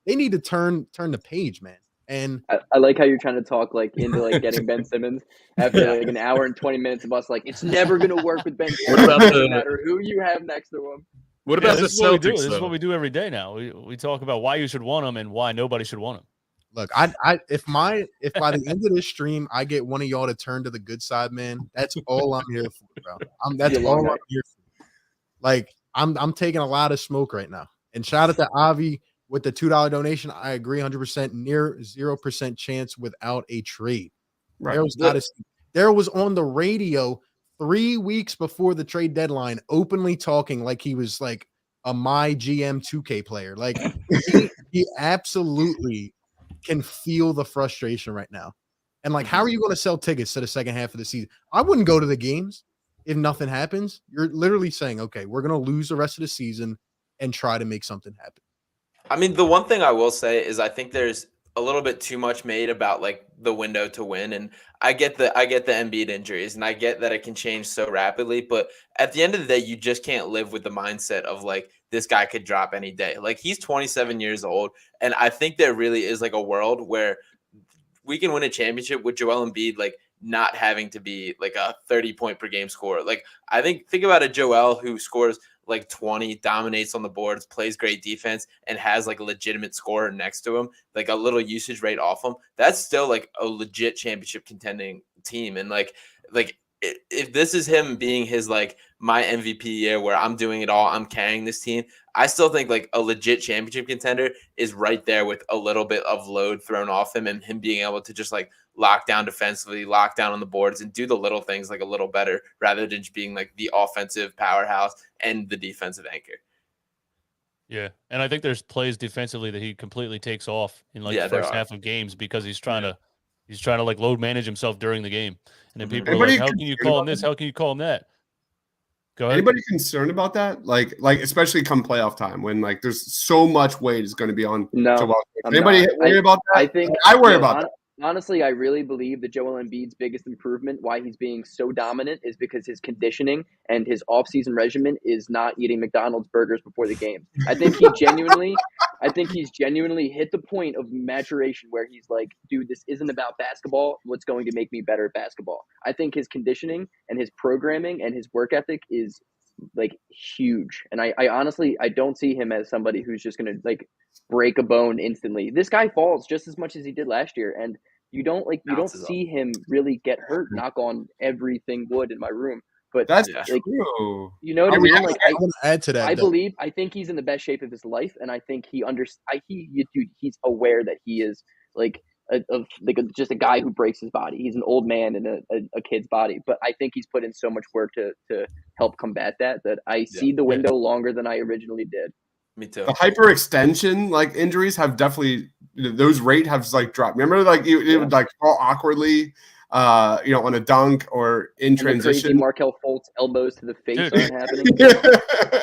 they need to turn the page, man. And I like how you're trying to talk like into like getting Ben Simmons after like an hour and 20 minutes of us like it's never gonna work with Ben Simmons. What about No matter who you have next to him. What about the this is what we do. Celtics? This is Though? what we do every day now. We talk about why you should want them and why nobody should want them. look, if by the end of this stream I get one of y'all to turn to the good side, man, that's all I'm here for, bro. That's all I'm here for. Like I'm taking a lot of smoke right now. And shout out to Avi with the $2 donation. I agree 100%. Near 0% chance without a trade. Right. Daryl was on the radio 3 weeks before the trade deadline, openly talking like he was like a my GM 2K player. Like he absolutely can feel the frustration right now. And like, how are you going to sell tickets to the second half of the season? I wouldn't go to the games if nothing happens. You're literally saying, okay, we're going to lose the rest of the season and try to make something happen. I mean, the one thing I will say is I think there's a little bit too much made about like the window to win. And I get the Embiid injuries and I get that it can change so rapidly. But at the end of the day, you just can't live with the mindset of like this guy could drop any day. Like he's 27 years old. And I think there really is like a world where we can win a championship with Joel Embiid, like not having to be like a 30-point per game scorer. Like I think about a Joel who scores like 20, dominates on the boards, plays great defense, and has like a legitimate scorer next to him, like a little usage rate off him. That's still like a legit championship contending team. And like if this is him being his like my MVP year where I'm doing it all, I'm carrying this team, I still think like a legit championship contender is right there with a little bit of load thrown off him and him being able to just like lock down defensively, lock down on the boards, and do the little things like a little better rather than just being like the offensive powerhouse and the defensive anchor. Yeah, and I think there's plays defensively that he completely takes off in like the first half of games because he's trying to like load manage himself during the game. And then people are like, how can you call him this? How can you call him that? Go ahead. Anybody concerned about that? Like especially come playoff time when like there's so much weight is going to be on. No, anybody worry about that? I think I worry about that. Honestly, I really believe that Joel Embiid's biggest improvement, why he's being so dominant, is because his conditioning and his off-season regimen is not eating McDonald's burgers before the game. I think he's genuinely hit the point of maturation where he's like, dude, this isn't about basketball. What's going to make me better at basketball? I think his conditioning and his programming and his work ethic is like huge. And I honestly, I don't see him as somebody who's just going to like break a bone instantly. This guy falls just as much as he did last year. And you don't see him really get hurt. Knock on everything wood in my room. But that's like, true. You know what I mean? Like, I want to add to that. I think he's in the best shape of his life. And I think he's aware that he is like, just a guy who breaks his body. He's an old man in a kid's body, but I think he's put in so much work to help combat that I see the window longer than I originally did. Me too. The hyperextension like injuries have definitely those rate have like dropped. Remember, like it would like fall awkwardly, on a dunk or in transition. The crazy Markelle Fultz elbows to the face aren't happening.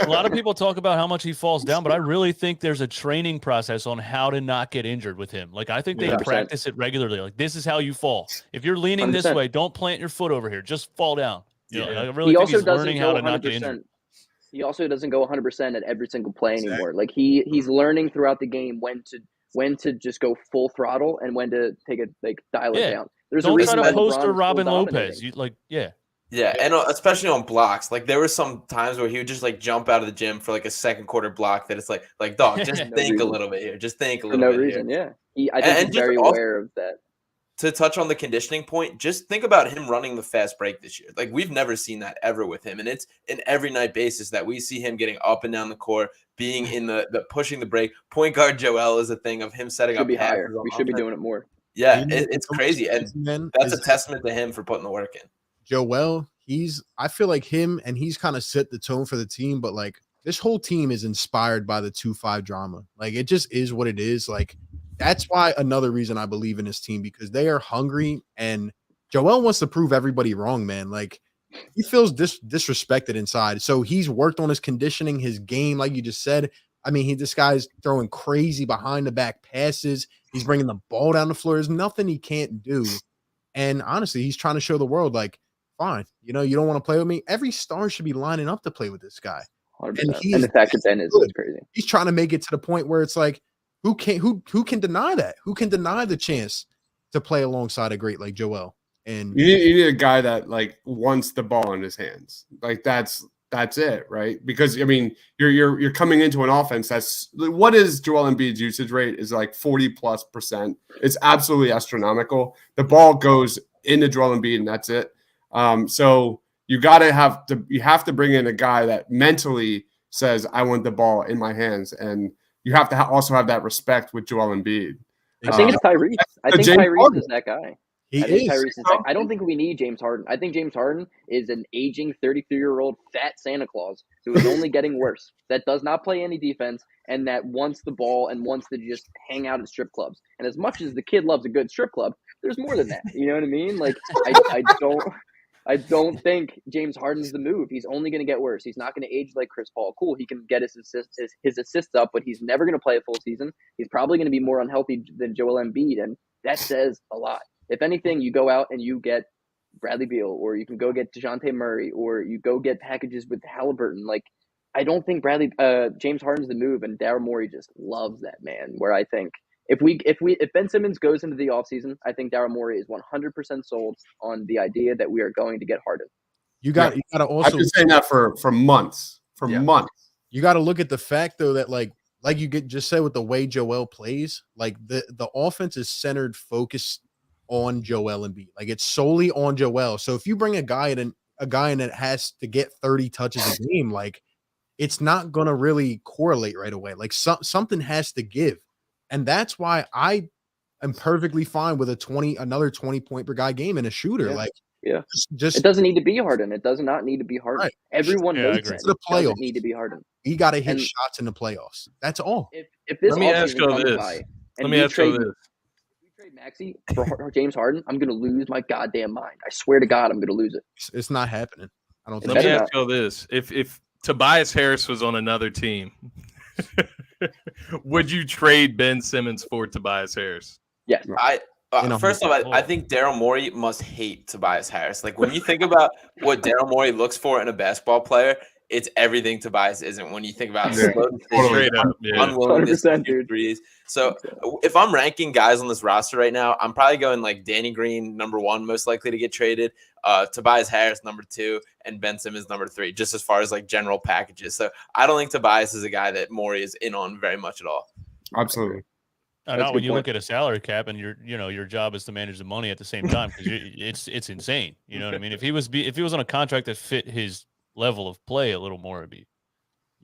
A lot of people talk about how much he falls down, but I really think there's a training process on how to not get injured with him. Like I think they 100%. practice it regularly. Like this is how you fall. If you're leaning 100%. this way, don't plant your foot over here. Just fall down. I really He think also he's doesn't learning go how to not get injured. He also doesn't go 100% at every single play anymore. Like he's learning throughout the game when to just go full throttle and when to take it dial it down. There's Don't a reason try to why post LeBron or is Robin still Lopez. dominating. Yeah, and especially on blocks. Like there were some times where he would just like jump out of the gym for like a second quarter block that it's like dog, just think a little bit here. Just think a little bit reason, here. Yeah. I think he's very aware of that. To touch on the conditioning point, just think about him running the fast break this year. Like we've never seen that ever with him. And it's an every night basis that we see him getting up and down the court, being in the pushing the break. Point guard Joel is a thing of him setting up higher. We should be doing it more. Yeah, it's crazy. And that's a testament to him for putting the work in. Joel, I feel like him, and he's kind of set the tone for the team, but like this whole team is inspired by the 2-5 drama. Like it just is what it is. Like that's why another reason I believe in this team, because they are hungry and Joel wants to prove everybody wrong, man. Like he feels disrespected inside. So he's worked on his conditioning, his game, like you just said. I mean, this guy's throwing crazy behind the back passes. He's bringing the ball down the floor. There's nothing he can't do. And honestly, he's trying to show the world, like, fine, you don't want to play with me. Every star should be lining up to play with this guy. 100%. And the fact that Ben is crazy. He's trying to make it to the point where it's like, who can deny that? Who can deny the chance to play alongside a great like Joel? And you need a guy that like wants the ball in his hands. Like that's it, right? Because I mean, you're coming into an offense that's what is Joel Embiid's usage rate is like 40+%. It's absolutely astronomical. The ball goes into Joel Embiid and that's it. So you have to bring in a guy that mentally says, I want the ball in my hands. And you have to also have that respect with Joel Embiid. I think it's Tyrese. I think Tyrese is that guy. I don't think we need James Harden. I think James Harden is an aging 33-year-old fat Santa Claus who is only getting worse, that does not play any defense, and that wants the ball and wants to just hang out at strip clubs. And as much as the kid loves a good strip club, there's more than that. You know what I mean? Like, I don't think James Harden's the move. He's only going to get worse. He's not going to age like Chris Paul. Cool, he can get his assists up, but he's never going to play a full season. He's probably going to be more unhealthy than Joel Embiid, and that says a lot. If anything, you go out and you get Bradley Beal, or you can go get DeJounte Murray, or you go get packages with Halliburton. Like, I don't think James Harden's the move, and Daryl Morey just loves that man. Where I think if Ben Simmons goes into the offseason, I think Daryl Morey is 100% sold on the idea that we are going to get Harden. You got to also. I've been saying that for months. Months. You got to look at the fact though that like you just said with the way Joel plays, like the offense is centered, focused on Joel Embiid. Like it's solely on Joel. So if you bring a guy in that has to get 30 touches a game, like it's not gonna really correlate right away. Like something has to give. And that's why I am perfectly fine with another 20 point per guy game and a shooter. Yeah. Like, just it doesn't need to be Harden. It does not need to be Harden. Right. Everyone knows it doesn't need to be Harden. He got to hit shots in the playoffs. That's all. If this Let me ask you this. Let me ask you this. If we trade Maxey for James Harden, I'm going to lose my goddamn mind. I swear to God, I'm going to lose it. It's not happening. I don't think. Let me ask you this. If Tobias Harris was on another team, would you trade Ben Simmons for Tobias Harris? Yes. First off, I think Daryl Morey must hate Tobias Harris. Like when you think about what Daryl Morey looks for in a basketball player, it's everything Tobias isn't. When you think about unwillingness to shoot threes. So if I'm ranking guys on this roster right now, I'm probably going like Danny Green, number 1, most likely to get traded, Tobias Harris, number 2, and Ben Simmons, number 3, just as far as like general packages. So I don't think Tobias is a guy that Morey is in on very much at all. Absolutely. Not when you look at a salary cap and your job is to manage the money at the same time, because it's insane. You know what I mean? If he was on a contract that fit his level of play a little more, it'd be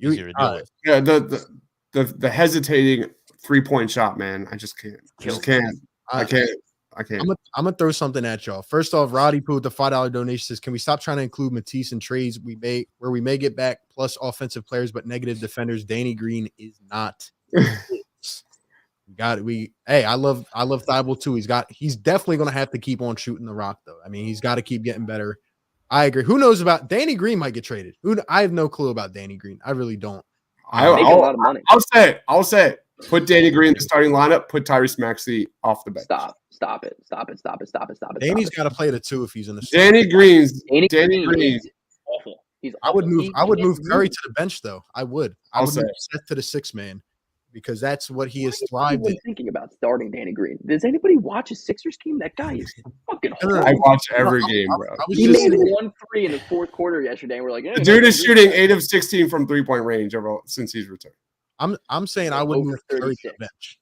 easier to deal with. Yeah, the hesitating 3-point shot, man. I just can't. I can't. I'm gonna throw something at y'all. First off, Roddy Poo with the $5 donation says, "Can we stop trying to include Matisse in trades where we may get back plus offensive players but negative defenders? Danny Green is not." I love Thibault too. He's definitely gonna have to keep on shooting the rock though. I mean, he's got to keep getting better. I agree. Who knows about Danny Green might get traded? I have no clue about Danny Green. I really don't. I'll make a lot of money. I'll say it. Put Danny Green in the starting lineup. Put Tyrese Maxey off the bench. Stop it. Danny's got to play the 2 if he's in the Danny Green is awful. He's I would move. he I would can't move Curry to the bench, though. I would. I I'll would say. move Seth to the 6 man because that's what he Why has is thrived anyone in. thinking about starting Danny Green? Does anybody watch a Sixers game? That guy is fucking No, no, no. I horrible. watch every game, bro. I was He just made saying, 1 3 in the fourth quarter yesterday, and we're like, hey, The dude no, is shooting 8 of 16 from 3-point range since he's returned. I'm saying I would Over move Curry to 36. the bench.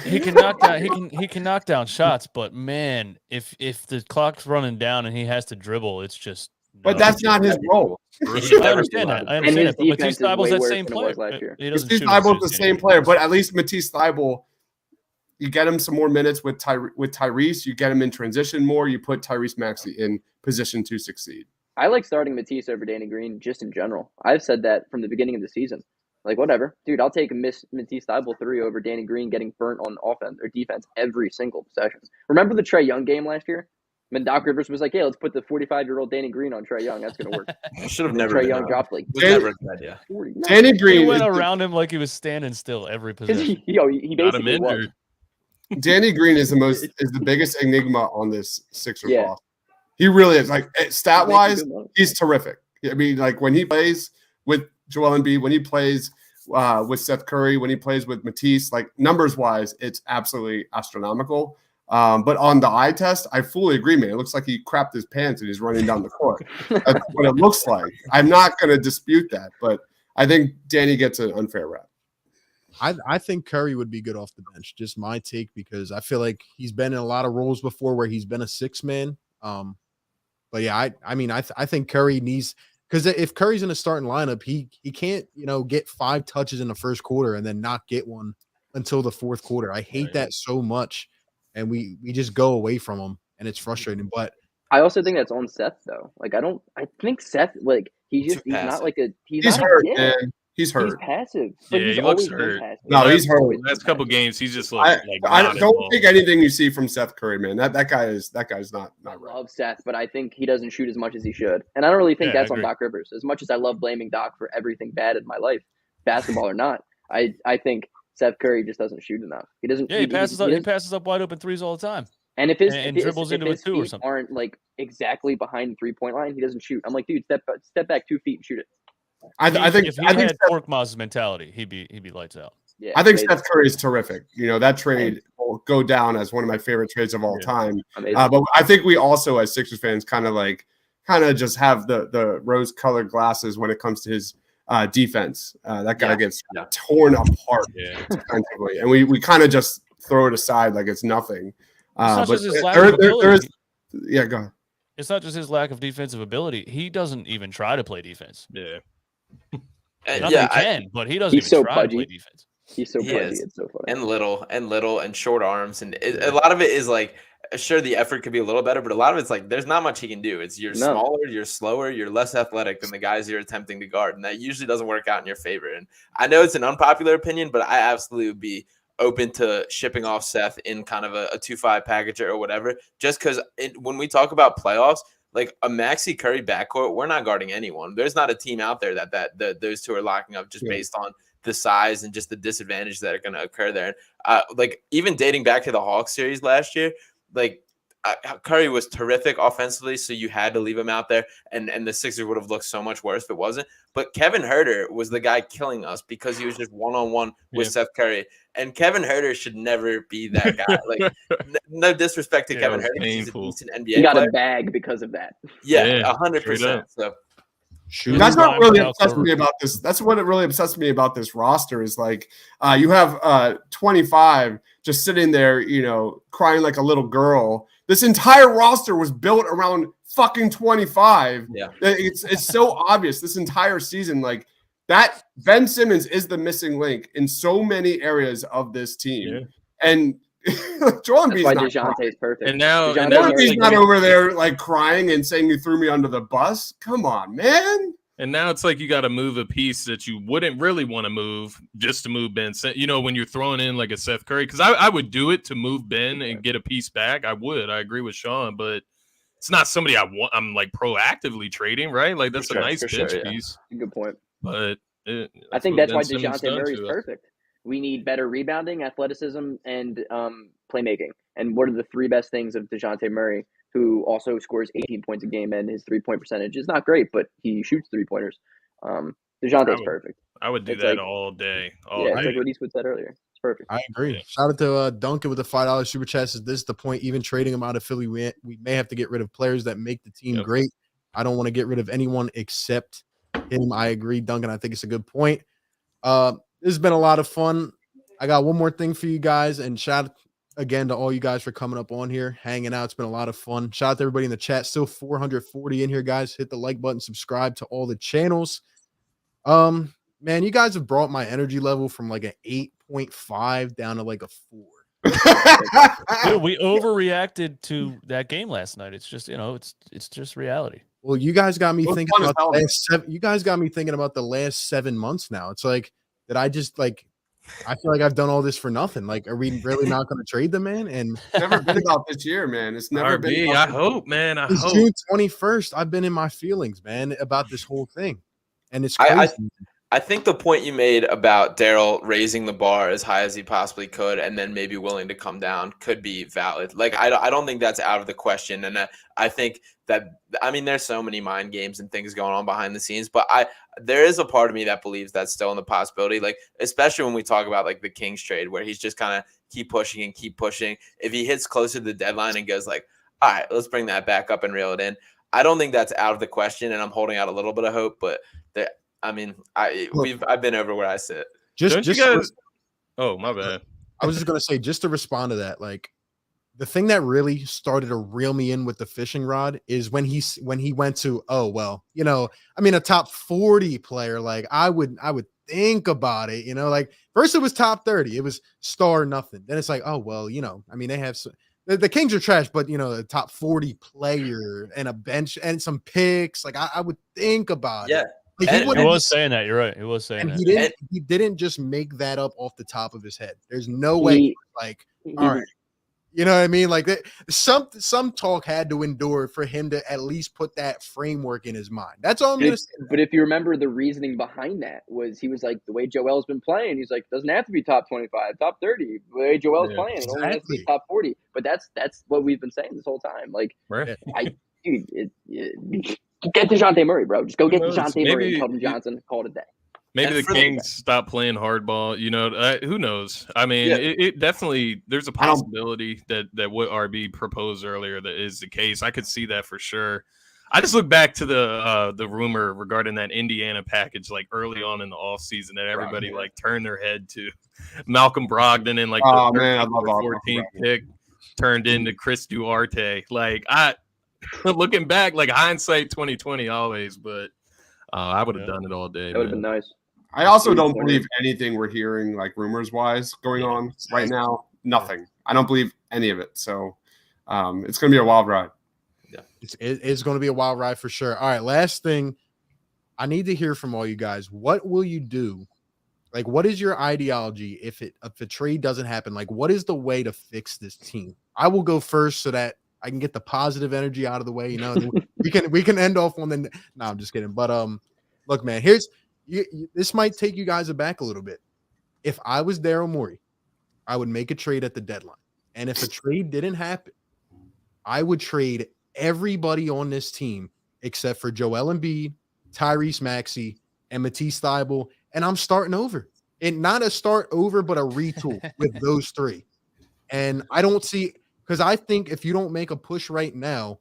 He can knock down. He can knock down shots, but man, if the clock's running down and he has to dribble, it's just. But that's not his role. I understand that. I And understand his that. But Matisse defense is Thybulle's way that worse same than it player. was last year. He doesn't Matisse shoot as Thybulle's good the as same Danny player, Green. but at least Matisse Thybulle, you get him some more minutes with Tyrese. You get him in transition more. You put Tyrese Maxey in position to succeed. I like starting Matisse over Danny Green just in general. I've said that from the beginning of the season. Like, whatever. Dude, I'll take Matisse Thybulle 3 over Danny Green getting burnt on offense or defense every single possession. Remember the Trae Young game last year? When Doc Rivers was like, hey, let's put the 45-year-old Danny Green on Trae Young. That's going to work. Should have And never Trae been Young on. dropped like Was never a good idea. 40. Danny He Green went is around him like he was standing still every Because possession. he Got him basically was. injured. Danny Green is the biggest enigma on this Sixers Yeah. roster. He really is. Like stat wise, Good money. he's terrific. I mean, like when he plays with Joel Embiid, when he plays with Seth Curry, when he plays with Matisse, like numbers wise, it's absolutely astronomical. But on the eye test, I fully agree, man. It looks like he crapped his pants and he's running down the court. That's what it looks like. I'm not going to dispute that, but I think Danny gets an unfair rap. I think Curry would be good off the bench. Just my take, because I feel like he's been in a lot of roles before where he's been a 6 man. But yeah, I think Curry needs, because if Curry's in a starting lineup, he can't get 5 touches in the first quarter and then not get one until the fourth quarter. I hate that so much, and we just go away from him, and it's frustrating. But I also think that's on Seth, though. Like, I think Seth, like, he's not like a, he's not hurt, a kid. man. He's hurt. He's passive. But Yeah, he's he looks always been hurt. passive. No, he's hurt. Last couple games, he's just looked I not don't involved. think anything you see from Seth Curry, man. That guy's not I right. love Seth, but I think he doesn't shoot as much as he should. And I don't really think Yeah, I that's on agree. Doc Rivers. As much as I love blaming Doc for everything bad in my life, basketball or not, I think Seth Curry just doesn't shoot enough. He doesn't. Yeah, he passes up wide open threes all the time. And if his and if dribbles his, into if it his too or feet something. aren't like exactly behind the 3-point line, he doesn't shoot. I'm like, dude, step back 2 feet and shoot it. I think if he Seth, had Korkmaz's mentality, he'd be lights out. Yeah, I think amazing. Seth Curry is terrific. That trade will go down as one of my favorite trades of all time. Amazing. But I think we also, as Sixers fans, kind of just have the rose-colored glasses when it comes to his defense. That guy gets torn apart defensively, and we kind of just throw it aside like it's nothing. It's not But just his lack of ability. there is, yeah, go ahead. It's not just his lack of defensive ability. He doesn't even try to play defense. Yeah. Not that he can, but he doesn't He's even so try pudgy. to play defense. He's so He pudgy. is. It's so funny. And little and short arms, and a lot of it is like, sure, the effort could be a little better, but a lot of it's like there's not much he can do. It's you're smaller, you're slower, you're less athletic than the guys you're attempting to guard, and that usually doesn't work out in your favor. And I know it's an unpopular opinion, but I absolutely would be open to shipping off Seth in kind of a 2-5 package or whatever, just because when we talk about playoffs, like a Maxey Curry backcourt, we're not guarding anyone. There's not a team out there that those two are locking up just based on the size and just the disadvantage that are going to occur there. Like even dating back to the Hawks series last year, like Curry was terrific offensively, so you had to leave him out there, and the Sixers would have looked so much worse if it wasn't. But Kevin Huerter was the guy killing us because he was just one-on-one with Seth Curry, and Kevin Huerter should never be that guy. Like, no disrespect to Kevin Huerter, he's a decent NBA he got player. a bag because of that. Yeah, 100%. So. That's what really obsessed me about this. That's what it really obsessed me about this roster is like you have 25 just sitting there, crying like a little girl. This entire roster was built around fucking 25. Yeah, it's so obvious this entire season. Like that, Ben Simmons is the missing link in so many areas of this team, and Joel Embiid's not DeJounte's perfect. And now Embiid's not over there like crying and saying you threw me under the bus. Come on, man. And now it's like you got to move a piece that you wouldn't really want to move just to move Ben. When you're throwing in like a Seth Curry, because I would do it to move Ben and get a piece back. I would. I agree with Sean, but it's not somebody I'm like proactively trading, right? Like that's a nice bench piece. Good point. But I think that's why DeJounte Murray is perfect. We need better rebounding, athleticism, and playmaking. And what are the 3 best things of DeJounte Murray who also scores 18 points a game, and his 3-point percentage is not great, but he shoots 3-pointers. DeJounte's perfect. I would do It's that like- all day. It's like what Eastwood said earlier. It's perfect. I agree. Shout out to Duncan with the $5 super chat. Says this is the point. Even trading him out of Philly, we may have to get rid of players that make the team great. I don't want to get rid of anyone except him. I agree, Duncan. I think it's a good point. This has been a lot of fun. I got one more thing for you guys, and shout out again to all you guys for coming up on here, hanging out. It's been a lot of fun. Shout out to everybody in the chat. Still 440 in here, guys. Hit the like button, subscribe to all the channels. Man, you guys have brought my energy level from like an 8.5 down to like a 4. Dude, we overreacted to that game last night. It's just, it's just reality. Well, you guys got me Well, thinking fun as about hell, the man. last you guys got me thinking about the last 7 months now. It's like, did I just like I feel like I've done all this for nothing. Like, are we really not going to trade the man? And It's never been about this year, man. It's never been RB, about I hope, man. I it's hope. June 21st. I've been in my feelings, man, about this whole thing. And it's I- crazy. I think the point you made about Daryl raising the bar as high as he possibly could and then maybe willing to come down could be valid. Like, I don't think that's out of the question. And I think that, I mean, there's so many mind games and things going on behind the scenes, but there is a part of me that believes that's still in the possibility. Like, especially when we talk about like the Kings trade, where he's just kind of keep pushing and keep pushing. If he hits closer to the deadline and goes like, all right, let's bring that back up and reel it in. I don't think that's out of the question. And I'm holding out a little bit of hope, but I mean, I've been over where I sit. Just You guys... Oh, my bad. I was just gonna say, just to respond to that, like the thing that really started to reel me in with the fishing rod is when he went to, oh well, I mean, a top 40 player, like I would think about it, like first it was top 30, it was star nothing. Then it's like, oh well, I mean, they have the Kings are trash, but a top 40 player and a bench and some picks, like I would think about it. Like, And He was saying that. You're right. He was saying and that. he didn't just make that up off the top of his head. There's no way, all right, you know what I mean? Like some talk had to endure for him to at least put that framework in his mind. That's all I'm gonna say. But if you remember, the reasoning behind that was he was like, the way Joel's been playing, he's like, doesn't have to be top 25, top 30. The way Joel's playing, it only has to be top 40. But that's what we've been saying this whole time. Like, Right. Get DeJounte Murray, bro. Just go get Who knows? DeJounte Murray Maybe- and Kelvin Johnson. Call it a day. Maybe And the for Kings stop playing hardball. Who knows? I mean, Yeah. it definitely, there's a possibility that what RB proposed earlier that is the case. I could see that for sure. I just look back to the rumor regarding that Indiana package, like early on in the offseason, that everybody like turned their head to Malcolm Brogdon and like Oh, the man, I 13th love or Malcolm 14th Brogdon. pick turned into Chris Duarte. Like looking back, like hindsight 2020 always, but I would have done it all day. That would have man. been nice. I also don't believe anything we're hearing, like rumors wise, going on right exactly. now. Nothing. I don't believe any of it. So it's going to be a wild ride. It's going to be a wild ride for sure. All right, last thing, I need to hear from all you guys. What will you do? Like, what is your ideology if a trade doesn't happen? Like, what is the way to fix this team? I will go first so that I can get the positive energy out of the way. And we can end off on the. No, I'm just kidding. But look, man, this might take you guys aback a little bit. If I was Daryl Morey, I would make a trade at the deadline, and if a trade didn't happen, I would trade everybody on this team except for Joel Embiid, Tyrese Maxey, and Matisse Thybulle, and I'm starting over. And not a start over, but a retool with those three. And I don't see, because I think if you don't make a push right now,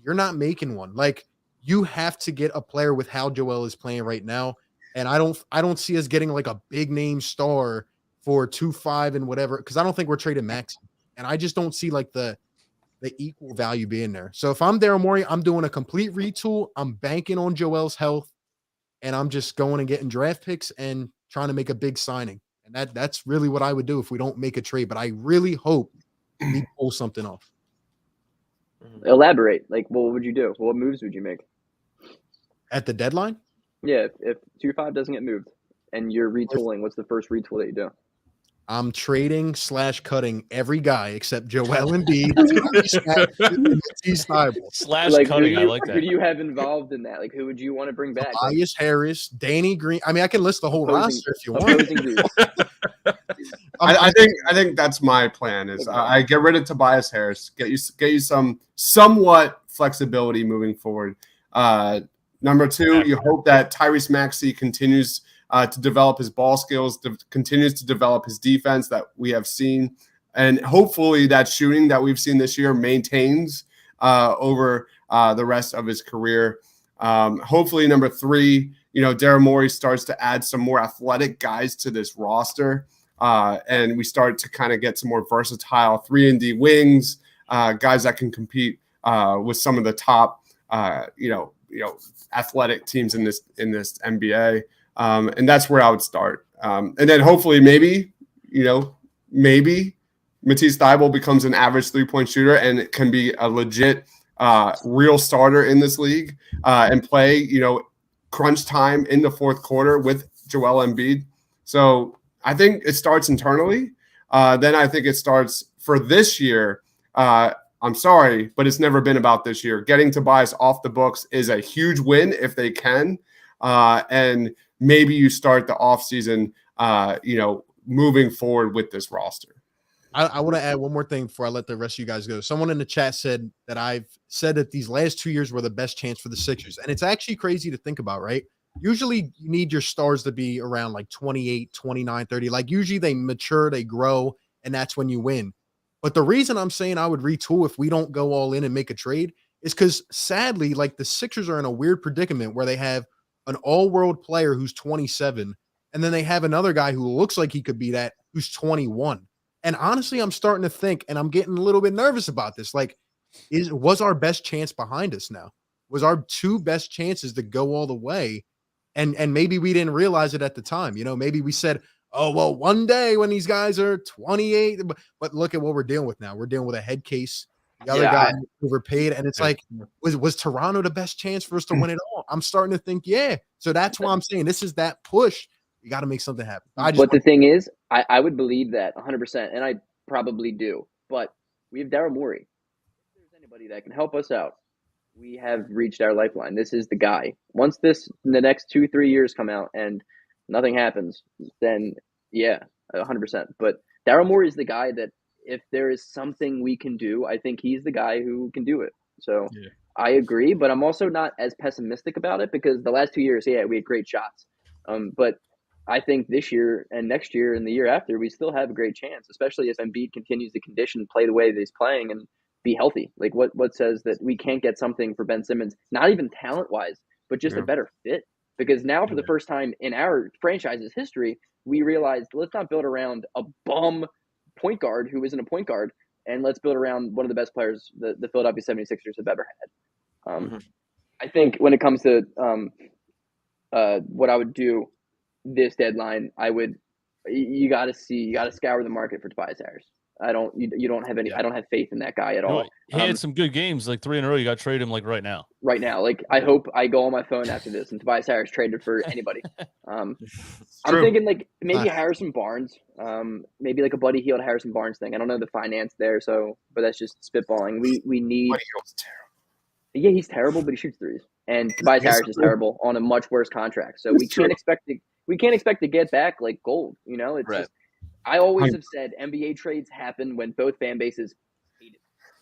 you're not making one. Like, you have to get a player with how Joel is playing right now. And I don't see us getting like a big name star for 2-5 and whatever, because I don't think we're trading Maxey. And I just don't see like the equal value being there. So if I'm Daryl Morey, I'm doing a complete retool. I'm banking on Joel's health, and I'm just going and getting draft picks and trying to make a big signing. And that's really what I would do if we don't make a trade. But I really hope we pull something off. Elaborate. Like, what would you do? What moves would you make? At the deadline? Yeah, if 2-5 doesn't get moved and you're retooling, what's the first retool that you do? I'm trading / cutting every guy except Joel Embiid, and Matisse Thybulle. / cutting. I like Who do that. you have involved in that? Like, who would you want to bring back? Tobias Harris, Danny Green. I mean, I can list the whole Opposing- roster if you want. Opposing groups. I think that's my plan. Is I get rid of Tobias Harris, get you some somewhat flexibility moving forward. Number two, you hope that Tyrese Maxey continues to develop his ball skills, continues to develop his defense that we have seen, and hopefully that shooting that we've seen this year maintains over the rest of his career. Hopefully, number three, Daryl Morey starts to add some more athletic guys to this roster. And we start to kind of get some more versatile 3-and-D wings, guys that can compete with some of the top, athletic teams in this NBA. And that's where I would start. And then hopefully maybe Matisse Thybulle becomes an average 3-point shooter and it can be a legit real starter in this league and play, crunch time in the fourth quarter with Joel Embiid. So I think it starts internally. Then I think it starts for this year. I'm sorry, but it's never been about this year. Getting Tobias off the books is a huge win if they can. And maybe you start the offseason, moving forward with this roster. I want to add one more thing before I let the rest of you guys go. Someone in the chat said that I've said that these last 2 years were the best chance for the Sixers. And it's actually crazy to think about, right? Usually you need your stars to be around like 28, 29, 30. Like usually they mature, they grow, and that's when you win. But the reason I'm saying I would retool if we don't go all in and make a trade is because sadly, like the Sixers are in a weird predicament where they have an all-world player who's 27, and then they have another guy who looks like he could be that who's 21. And honestly, I'm starting to think, and I'm getting a little bit nervous about this. Like, was our best chance behind us now? Was our two best chances to go all the way? And maybe we didn't realize it at the time. Maybe we said, oh, well, one day when these guys are 28, but look at what we're dealing with now. We're dealing with a head case. The other guy overpaid. And it's like, was Toronto the best chance for us to win it all? I'm starting to think, yeah. So that's why I'm saying this is that push. You got to make something happen. But the thing is, I would believe that 100%, and I probably do. But we have Daryl Morey. If there's anybody that can help us out, we have reached our lifeline. This is the guy. Once the next 2-3 years come out and nothing happens, then yeah, 100%. But Daryl Morey is the guy that if there is something we can do, I think he's the guy who can do it. So yeah. I agree, but I'm also not as pessimistic about it because the last 2 years, we had great shots. But I think this year and next year and the year after, we still have a great chance, especially if Embiid continues to condition, play the way that he's playing, and be healthy. Like what says that we can't get something for Ben Simmons, not even talent-wise, but just a better fit? Because now for the first time in our franchise's history, we realized let's not build around a bum point guard who isn't a point guard, and let's build around one of the best players the Philadelphia 76ers have ever had. I think when it comes to what I would do this deadline, you got to scour the market for Tobias Harris. You don't have any. I don't have faith in that guy at all. He had some good games, like 3 in a row. You got to trade him like right now. Right now, like I hope I go on my phone after this and Tobias Harris traded for anybody. I'm thinking like maybe Harrison Barnes, maybe like a Buddy Hield Harrison Barnes thing. I don't know the finance there, but that's just spitballing. We need. Buddy Hield's terrible. Yeah, he's terrible, but he shoots threes. And Tobias Harris is terrible on a much worse contract. So we can't expect to get back like gold. It's just. I always have said NBA trades happen when both fan bases hate it.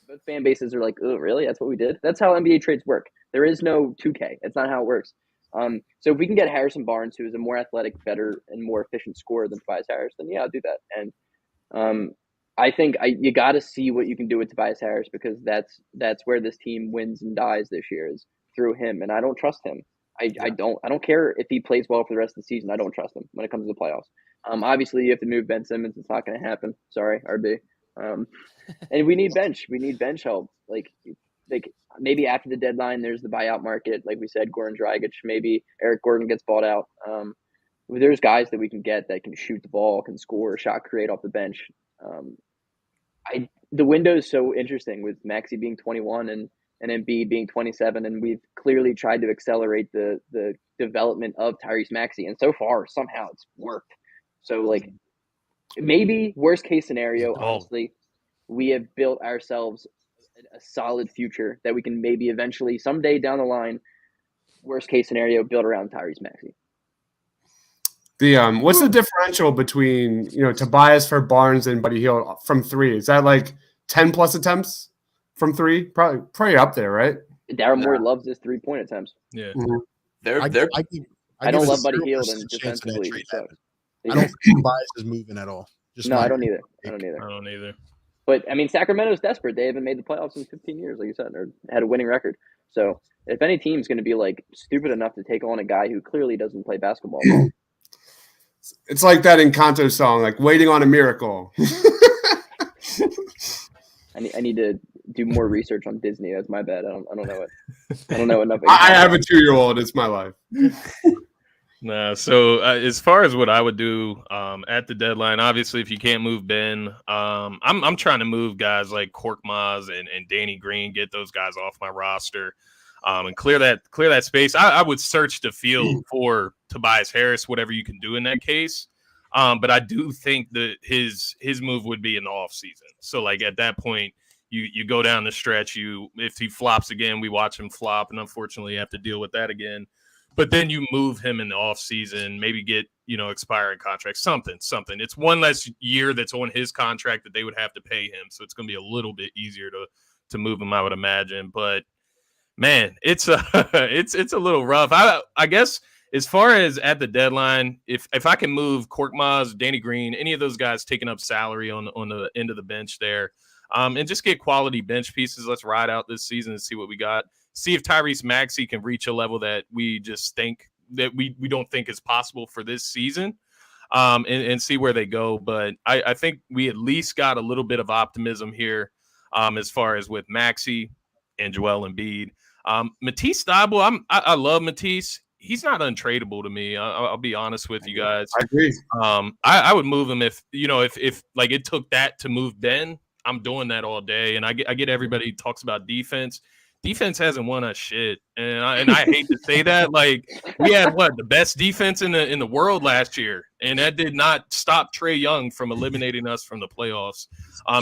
Both fan bases are like, oh, really? That's what we did? That's how NBA trades work. There is no 2K. That's not how it works. So if we can get Harrison Barnes, who is a more athletic, better, and more efficient scorer than Tobias Harris, then yeah, I'll do that. And I think you got to see what you can do with Tobias Harris because that's where this team wins and dies this year is through him. And I don't trust him. I don't care if he plays well for the rest of the season. I don't trust him when it comes to the playoffs. Obviously, you have to move Ben Simmons. It's not going to happen. Sorry, RB. And we need bench. We need bench help. Like maybe after the deadline, there's the buyout market. Like we said, Goran Dragic. Maybe Eric Gordon gets bought out. There's guys that we can get that can shoot the ball, can score, shot create off the bench. The window is so interesting with Maxey being 21 and Embiid being 27, and we've clearly tried to accelerate the development of Tyrese Maxey, and so far somehow it's worked. So, like, maybe worst case scenario, honestly, we have built ourselves a solid future that we can maybe eventually, someday down the line, worst case scenario, build around Tyrese Maxey. The what's the differential between Tobias for Barnes and Buddy Hield from three? Is that like 10 plus attempts from three? Probably up there, right? Daryl Morey loves his 3-point attempts. Yeah, Mhm. I don't love Buddy 0% Hield, and chance of that defensively, trade he sucks. I don't think Tobias is moving at all. No, I don't either. I I don't either. But I mean, Sacramento's desperate. They haven't made the playoffs in 15 years, like you said, or had a winning record. So if any team's going to be like stupid enough to take on a guy who clearly doesn't play basketball, well, It's like that Encanto song, like waiting on a miracle. I need to do more research on Disney. That's my bad. I don't know it. I don't know enough. I have a 2-year-old. It's my life. Nah, so as far as what I would do at the deadline, obviously, if you can't move Ben, I'm trying to move guys like Korkmaz and Danny Green, get those guys off my roster, and clear that space. I would search the field for Tobias Harris, whatever you can do in that case. But I do think that his move would be in the offseason. So like at that point, you go down the stretch. If he flops again, we watch him flop, and unfortunately, you have to deal with that again. But then you move him in the offseason, maybe get, expiring contract, something. It's one less year that's on his contract that they would have to pay him. So it's going to be a little bit easier to move him, I would imagine. But, man, it's a little rough. I guess as far as at the deadline, if I can move Korkmaz, Danny Green, any of those guys taking up salary on the end of the bench there, and just get quality bench pieces, let's ride out this season and see what we got. See if Tyrese Maxey can reach a level that we just think that we don't think is possible for this season, and see where they go. But I think we at least got a little bit of optimism here as far as with Maxey and Joel Embiid. Matisse Thybulle, I love Matisse. He's not untradeable to me. I'll be honest with you guys. I agree. I would move him if like it took that to move Ben. I'm doing that all day. And I get everybody talks about defense. Defense hasn't won us shit, and I hate to say that. Like we had the best defense in the world last year, and that did not stop Trae Young from eliminating us from the playoffs.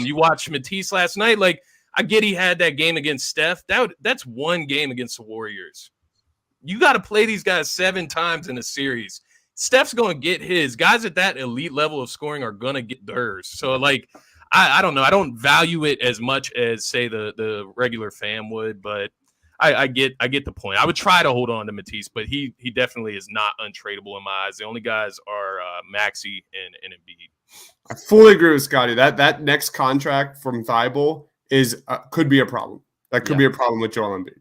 You watched Matisse last night. Like I get he had that game against Steph. That's one game against the Warriors. You got to play these guys 7 times in a series. Steph's going to get his. Guys at that elite level of scoring are going to get theirs. So like. I don't know. I don't value it as much as, say, the regular fan would, but I get the point. I would try to hold on to Matisse, but he definitely is not untradeable in my eyes. The only guys are Maxey and Embiid. I fully agree with Scotty. That next contract from Thybulle could be a problem. That could be a problem with Joel Embiid.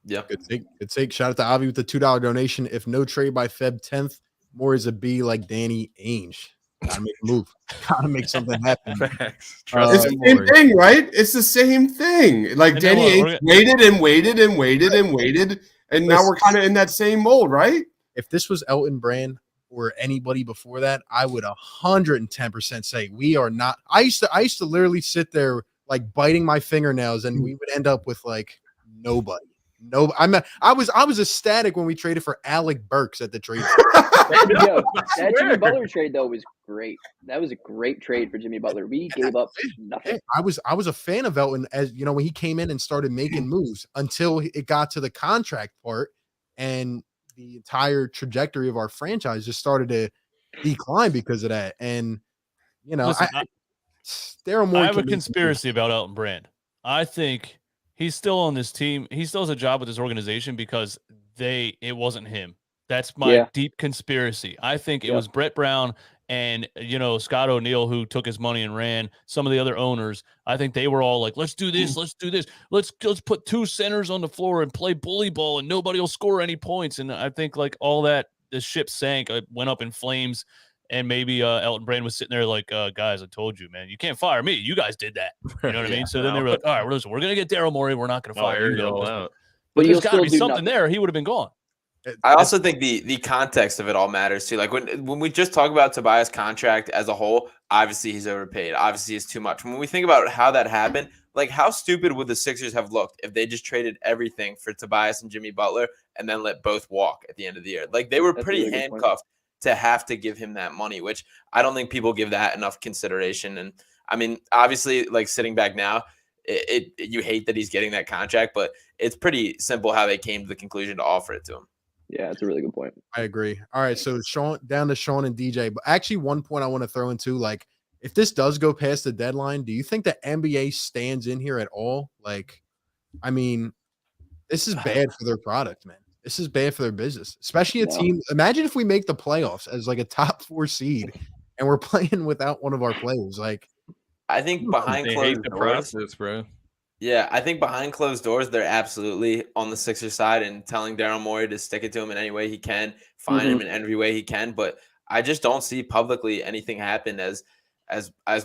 Yeah. Good take. Shout out to Avi with the $2 donation. If no trade by Feb 10th, more is a B like Danny Ainge. Gotta make a move. Gotta make something happen. It's the same thing, right? It's the same thing. Like Danny Ainge waited, and now we're kind of in that same mold, right? If this was Elton Brand or anybody before that, I would 110% say we are not. I used to literally sit there like biting my fingernails, and we would end up with like nobody. No, I was ecstatic when we traded for Alec Burks at the trade. That Jimmy Butler trade though was great. That was a great trade for Jimmy Butler. We gave up nothing. I was a fan of Elton as when he came in and started making moves until it got to the contract part, and the entire trajectory of our franchise just started to decline because of that. And Listen, Daryl Morey. I have a conspiracy about Elton Brand. I think he's still on this team. He still has a job with this organization because it wasn't him. That's my deep conspiracy. I think it was Brett Brown and, Scott O'Neal who took his money and ran. Some of the other owners, I think they were all like, let's do this. Let's do this. Let's put 2 centers on the floor and play bully ball and nobody will score any points. And I think like all that, the ship sank, went up in flames. And maybe Elton Brand was sitting there like, guys, I told you, man, you can't fire me. You guys did that. You know what I mean? So then they were like, all right, listen, we're going to get Daryl Morey. We're not going to fire you. But there's got to be something there. He would have been gone. I also think the context of it all matters too. Like when we just talk about Tobias' contract as a whole, obviously he's overpaid. Obviously it's too much. When we think about how that happened, like how stupid would the Sixers have looked if they just traded everything for Tobias and Jimmy Butler and then let both walk at the end of the year? Like they were pretty handcuffed to have to give him that money, which I don't think people give that enough consideration. And I mean, obviously, like sitting back now, you hate that he's getting that contract, but it's pretty simple how they came to the conclusion to offer it to him. Yeah, that's a really good point. I agree. All right, so down to Sean and DJ. But actually, one point I want to throw into, like, if this does go past the deadline, do you think the NBA stands in here at all? Like, I mean, this is bad for their product, man. This is bad for their business, especially a team. Imagine if we make the playoffs as like a top 4 seed and we're playing without one of our players. Like, I think behind They closed hate the doors, process, bro. yeah, I think behind closed doors, they're absolutely on the Sixers side and telling Daryl Morey to stick it to him in any way he can, find him in every way he can. But I just don't see publicly anything happen as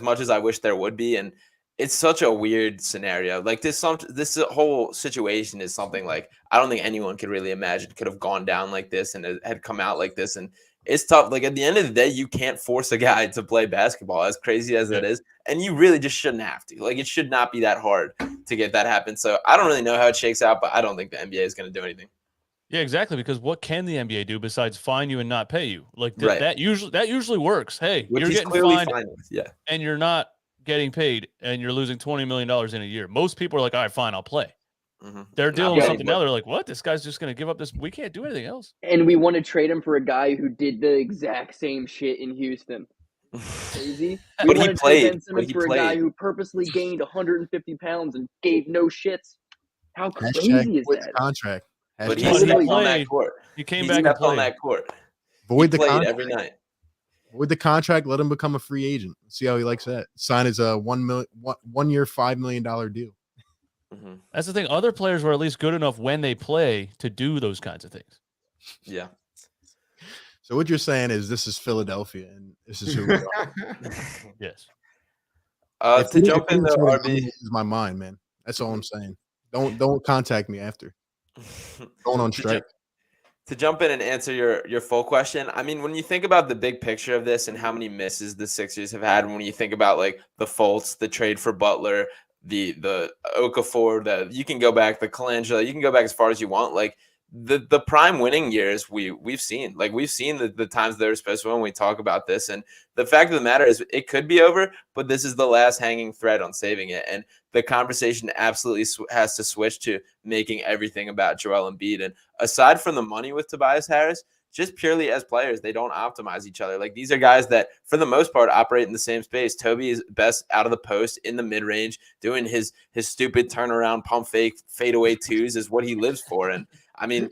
much as I wish there would be. And it's such a weird scenario. Like this whole situation is something like I don't think anyone could really imagine could have gone down like this and it had come out like this. And it's tough. Like at the end of the day, you can't force a guy to play basketball, as crazy as it is. And you really just shouldn't have to. Like it should not be that hard to get that happen. So I don't really know how it shakes out, but I don't think the NBA is going to do anything. Yeah, exactly. Because what can the NBA do besides fine you and not pay you? Like Right. that usually works. Hey, Which you're he's getting clearly fined, fine with. Yeah. and you're not getting paid, and you're losing $20 million in a year. Most people are like, all right, fine, I'll play. Mm-hmm. They're dealing Yeah, with something now. They're like, what? This guy's just going to give up this. We can't do anything else. And we want to trade him for a guy who did the exact same shit in Houston. Crazy. We But he want to trade played. Ben Simmons But he for a guy played. who purposely gained 150 pounds and gave no shits. How hashtag crazy is void that? the contract. But Hashtag he But he stepped on played. that court. He came He back and stepped on played. that court. void He the played contract. every night. With the contract, let him become a free agent. See how he likes that. Sign his 1 year, $5 million deal. Mm-hmm. That's the thing. Other players were at least good enough when they play to do those kinds of things. Yeah. So what you're saying is this is Philadelphia, and this is who we are. Yes. To jump in though, this RB. is my mind, man. That's all I'm saying. Don't contact me after. Going on strike. To jump in and answer your full question, I mean, when you think about the big picture of this and how many misses the Sixers have had, when you think about like the Fultz, the trade for Butler, the Okafor, you can go back, the Colangelo, you can go back as far as you want. Like the prime winning years we've seen the times they were supposed to win when we talk about this. And the fact of the matter is it could be over, but this is the last hanging thread on saving it. And the conversation absolutely has to switch to making everything about Joel Embiid. And aside from the money with Tobias Harris, just purely as players, they don't optimize each other. Like these are guys that, for the most part, operate in the same space. Toby is best out of the post in the mid range, doing his stupid turnaround, pump fake, fadeaway twos is what he lives for. And I mean,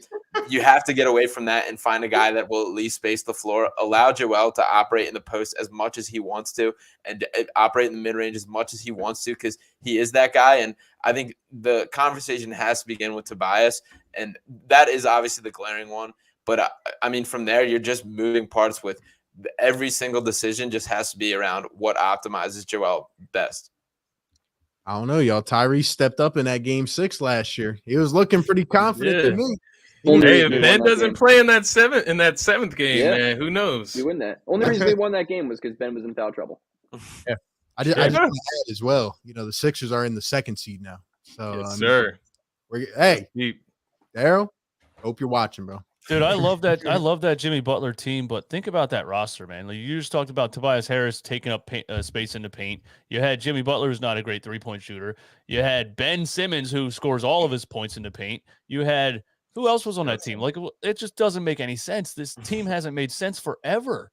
you have to get away from that and find a guy that will at least space the floor, allow Joel to operate in the post as much as he wants to, and operate in the mid range as much as he wants to, because he is that guy. And I think the conversation has to begin with Tobias, and that is obviously the glaring one. But I mean, from there, you're just moving parts with every single decision just has to be around what optimizes Joel best. I don't know, y'all. Tyrese stepped up in that game 6 last year. He was looking pretty confident to me. Hey, if Ben doesn't play in that seventh game, man, who knows? We win that. Only reason they won that game was because Ben was in foul trouble. Yeah, I just want to add as well. You know, the Sixers are in the 2nd seed now. So, Yes, sir. Hey, Daryl, hope you're watching, bro. Dude, I love that. I love that Jimmy Butler team, but think about that roster, man. Like you just talked about Tobias Harris taking up space in the paint. You had Jimmy Butler, who's not a great 3-point shooter. You had Ben Simmons, who scores all of his points in the paint. You had who else was on that team? Like it just doesn't make any sense. This team hasn't made sense forever.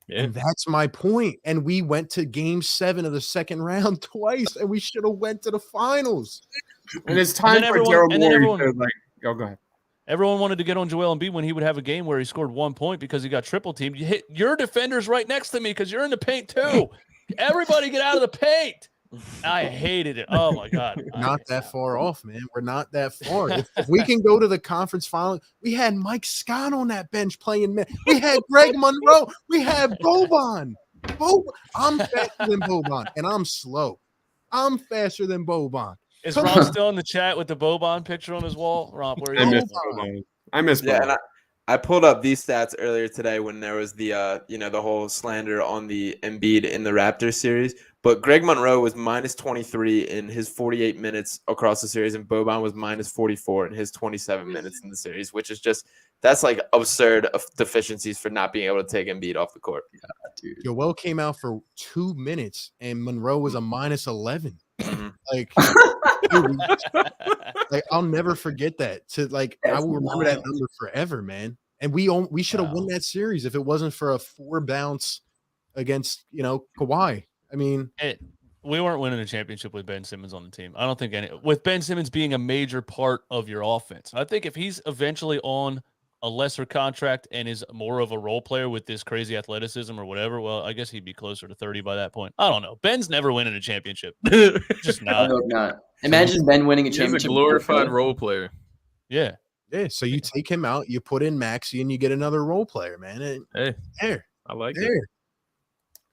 Yeah. And that's my point. And we went to game 7 of the 2nd round twice, and we should have went to the finals. And it's time for Daryl Morey to go ahead. Everyone wanted to get on Joel Embiid when he would have a game where he scored 1 point because he got triple teamed. You hit your defenders right next to me because you're in the paint too. Everybody get out of the paint. I hated it. Oh my God. Not that far off, man. We're not that far. If we can go to the conference final, we had Mike Scott on that bench playing. We had Greg Monroe. We had Boban. I'm faster than Boban, and I'm slow. I'm faster than Boban. Is Rob still in the chat with the Boban picture on his wall? Rob, where I are you? miss Boban. Yeah, and I pulled up these stats earlier today when there was the the whole slander on the Embiid in the Raptors series. But Greg Monroe was minus 23 in his 48 minutes across the series, and Boban was minus 44 in his 27 minutes in the series, which is just that's like absurd deficiencies for not being able to take Embiid off the court. Yeah, dude. Joel came out for 2 minutes, and Monroe was a minus 11. Like, dude, like I'll never forget that. I will remember that number forever, man. And we should have won that series if it wasn't for a 4 bounce against, Kawhi. I mean, we weren't winning a championship with Ben Simmons on the team. I don't think with Ben Simmons being a major part of your offense. I think if he's eventually on a lesser contract and is more of a role player with this crazy athleticism or whatever, well, I guess he'd be closer to 30 by that point. I don't know. Ben's never winning a championship. Just not. I hope not. Imagine Ben winning a He's championship. a glorified role player. Yeah. Yeah, so you take him out, you put in Maxey, and you get another role player, man. Hey, there. I like There. it.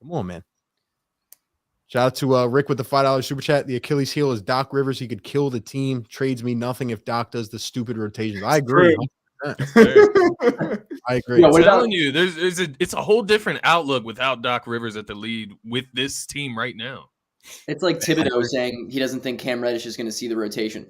Come on, man. Shout out to Rick with the $5 super chat. The Achilles heel is Doc Rivers. He could kill the team. Trades me nothing if Doc does the stupid rotations. I agree. I agree. Yeah, I'm what about- telling you, it's a whole different outlook without Doc Rivers at the lead with this team right now. It's like Thibodeau saying he doesn't think Cam Reddish is going to see the rotation.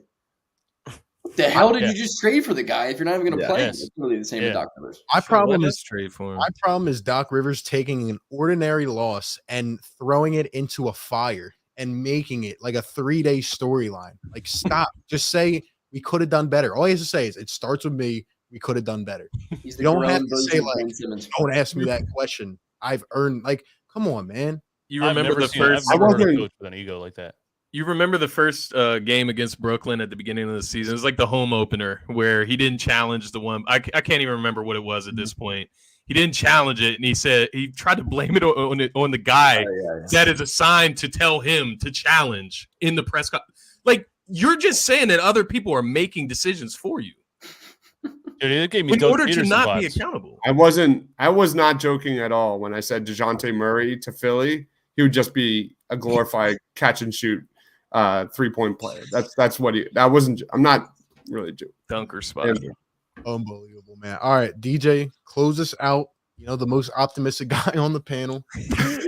What the hell did you just trade for the guy if you're not even going to play him? Yes. It's really the same with Doc Rivers. My problem Let's is trade for him. My problem is Doc Rivers taking an ordinary loss and throwing it into a fire and making it like a 3-day storyline. Like, stop. Just say we could have done better. All he has to say is it starts with me. We could have done better. He's You don't have grown to version say of like, Ben Simmons. don't ask me that question. I've earned come on, man. You remember the first? I've never heard a coach with an ego like that. You remember the first game against Brooklyn at the beginning of the season? It was like the home opener where he didn't challenge the one. I can't even remember what it was at this point. He didn't challenge it, and he tried to blame it on the guy that is assigned to tell him to challenge in the press conference. Like, you're just saying that other people are making decisions for you. Dude, it gave me In Doug order to Peterson not be vibes. accountable. I was not joking at all when I said DeJounte Murray to Philly. He would just be a glorified catch and shoot 3-point player. I'm not really joking. Dunker spot. Unbelievable, man. All right, DJ, close us out. The most optimistic guy on the panel. I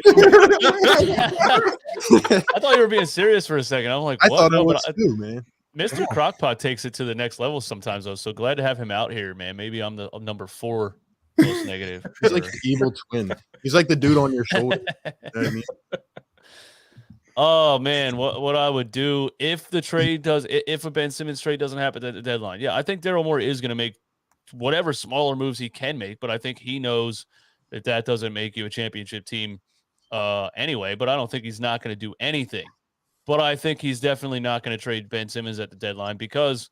thought you were being serious for a second. I'm like, I what? thought No, it but was too, man. Mr. Crockpot takes it to the next level sometimes, though. So glad to have him out here, man. Maybe I'm the number 4 most negative. He's like the evil twin. He's like the dude on your shoulder. You know what I mean? Oh man, what I would do if a Ben Simmons trade doesn't happen at the deadline? Yeah, I think Daryl Morey is going to make whatever smaller moves he can make, but I think he knows that doesn't make you a championship team anyway. But I don't think he's not going to do anything. But I think he's definitely not going to trade Ben Simmons at the deadline because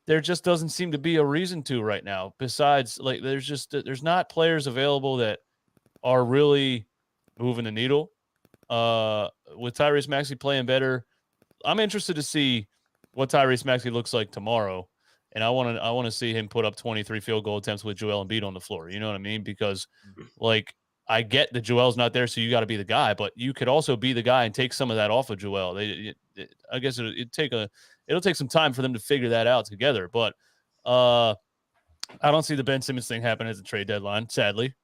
there just doesn't seem to be a reason to right now. Besides, like, there's not players available that are really moving the needle. With Tyrese Maxey playing better, I'm interested to see what Tyrese Maxey looks like tomorrow, and I want to see him put up 23 field goal attempts with Joel Embiid on the floor. You know what I mean? Because like, I get that Joel's not there, so you got to be the guy, but you could also be the guy and take some of that off of Joel. I guess it'll take some time for them to figure that out together. But I don't see the Ben Simmons thing happen at the trade deadline, sadly.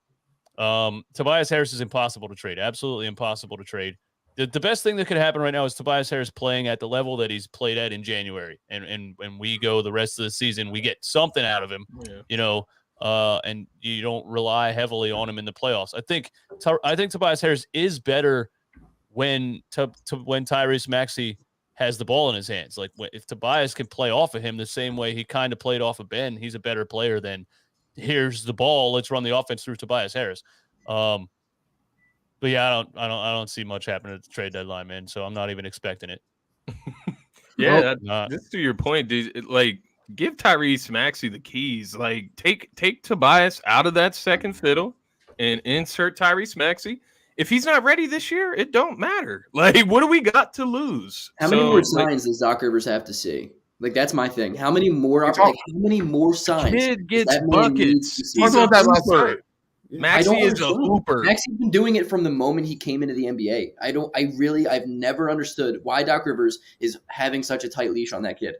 Tobias Harris is impossible to trade. Absolutely impossible to trade. The best thing that could happen right now is Tobias Harris playing at the level that he's played at in January. And when we go the rest of the season, we get something out of him, and you don't rely heavily on him in the playoffs. I think Tobias Harris is better when Tyrese Maxey has the ball in his hands. Like, if Tobias can play off of him the same way he kind of played off of Ben, he's a better player than here's the ball, let's run the offense through Tobias Harris. But yeah, I don't see much happening at the trade deadline, man. So I'm not even expecting it. Yeah, just to your point, dude. Like, give Tyrese Maxey the keys. Like, take Tobias out of that second fiddle and insert Tyrese Maxey. If he's not ready this year, it don't matter. Like, what do we got to lose? How many more signs does Doc Rivers have to see? Like, that's my thing. How many more signs? Kid gets buckets. Talked about that last night. Maxey is a hooper. Maxey's been doing it from the moment he came into the NBA. I've never understood why Doc Rivers is having such a tight leash on that kid.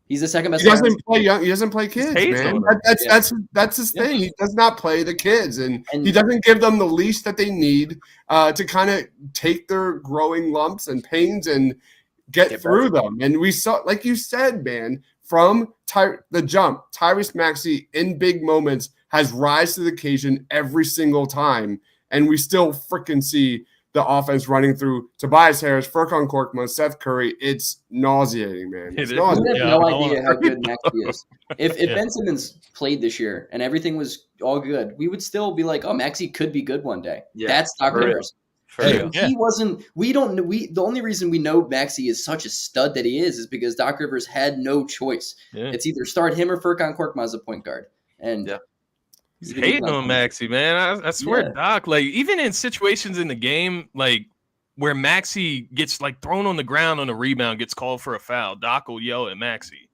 He's the second best. He doesn't play kids, man. That's his thing. He does not play the kids, and he doesn't give them the leash that they need to kind of take their growing lumps and pains and get through them. And we saw, like you said, man, from the jump, Tyrese Maxey in big moments has rise to the occasion every single time, and we still freaking see the offense running through Tobias Harris, Furkan Korkmaz, Seth Curry. It's nauseating, man. It's We nauseating. have no idea how good Maxey is. If Ben Simmons played this year and everything was all good, we would still be like, oh, Maxey could be good one day. Yeah, That's Doc Rivers. He wasn't. We don't know. The only reason we know Maxey is such a stud that he is because Doc Rivers had no choice. Yeah. It's either start him or Furkan Korkmaz as a point guard. And he's hating on Maxey, man. I swear, Doc. Like even in situations in the game, like where Maxey gets like thrown on the ground on a rebound, gets called for a foul, Doc will yell at Maxey.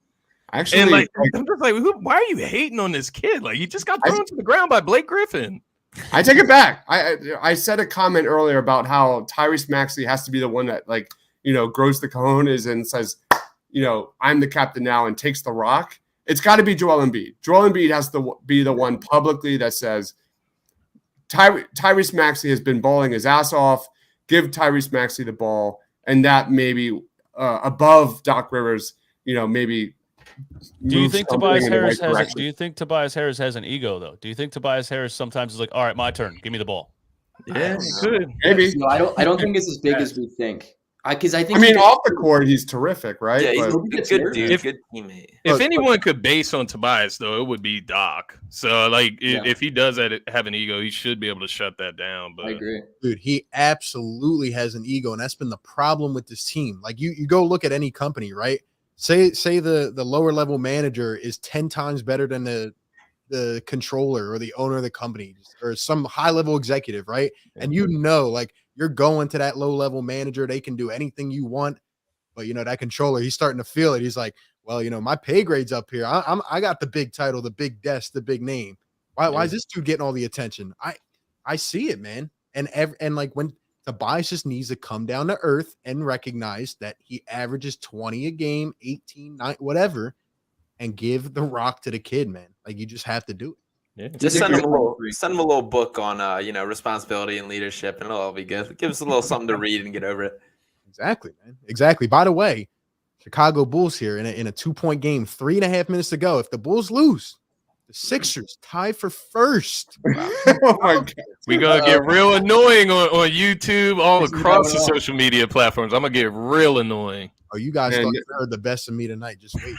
Actually, and I'm just like, why are you hating on this kid? Like he just got thrown to the ground by Blake Griffin. I take it back. I said a comment earlier about how Tyrese Maxey has to be the one that grows the cojones and says, I'm the captain now and takes the rock. It's got to be Joel Embiid. Joel Embiid has to be the one publicly that says Tyrese Maxey has been balling his ass off. Give Tyrese Maxey the ball, and that maybe above Doc Rivers, maybe. Do you think Tobias Harris has? Do you think Tobias Harris has an ego though? Do you think Tobias Harris sometimes is like, all right, my turn, give me the ball? Yeah, good. Maybe. No, I don't think it's as big as we think. Because I think. I mean, off the court, he's terrific, right? Yeah, he's a good dude, good teammate. If anyone could base on Tobias, though, it would be Doc. So, if he does have an ego, he should be able to shut that down. But I agree, dude. He absolutely has an ego, and that's been the problem with this team. Like you go look at any company, right? Say the lower level manager is 10 times better than the controller or the owner of the company or some high level executive, right? And like you're going to that low level manager, they can do anything you want, but that controller, he's starting to feel it. He's like, well, my pay grade's up here. I got the big title, the big desk, the big name. Why is this dude getting all the attention? I see it, man. And like when Tobias just needs to come down to earth and recognize that he averages 20 a game, 18, 9, whatever, and give the rock to the kid, man. Like you just have to do it. Yeah. Just send him a little book on responsibility and leadership, and it'll all be good. Give us a little something to read and get over it. Exactly, man. Exactly. By the way, Chicago Bulls here in a 2-point game, 3.5 minutes to go. If the Bulls lose, the Sixers tie for first. Wow. Oh my God. We gonna get real annoying on YouTube, all across the social media platforms. I'm gonna get real annoying. Oh, you guys thought you heard the best of me tonight. Just wait.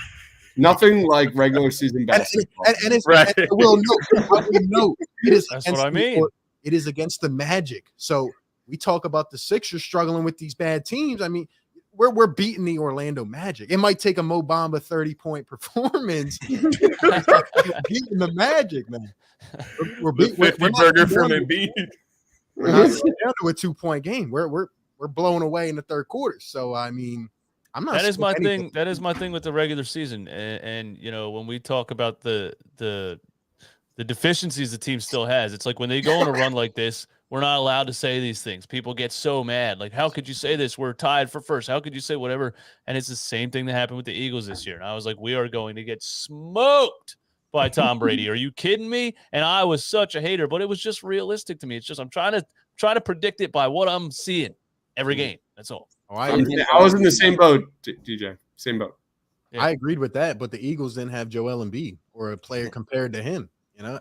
Nothing like regular season basketball. And it's right. And we'll note it is. That's what I mean. It is against the Magic. So we talk about the Sixers struggling with these bad teams. I mean, we're beating the Orlando Magic. It might take a Mo Bamba 30-point performance. Beating the Magic, man. We're burger from Embiid. We're not down to a 2-point game. We're blown away in the third quarter. So I mean, I'm not. That is my thing. That is my thing with the regular season. And when we talk about the deficiencies the team still has, it's like when they go on a run like this, we're not allowed to say these things. People get so mad. Like, how could you say this? We're tied for first. How could you say whatever? And it's the same thing that happened with the Eagles this year. And I was like, we are going to get smoked by Tom Brady. Are you kidding me? And I was such a hater, but it was just realistic to me. It's just I'm trying to predict it by what I'm seeing every game. That's all. Oh, I was in the same boat, DJ. Same boat. Yeah. I agreed with that, but the Eagles didn't have Joel Embiid or a player compared to him.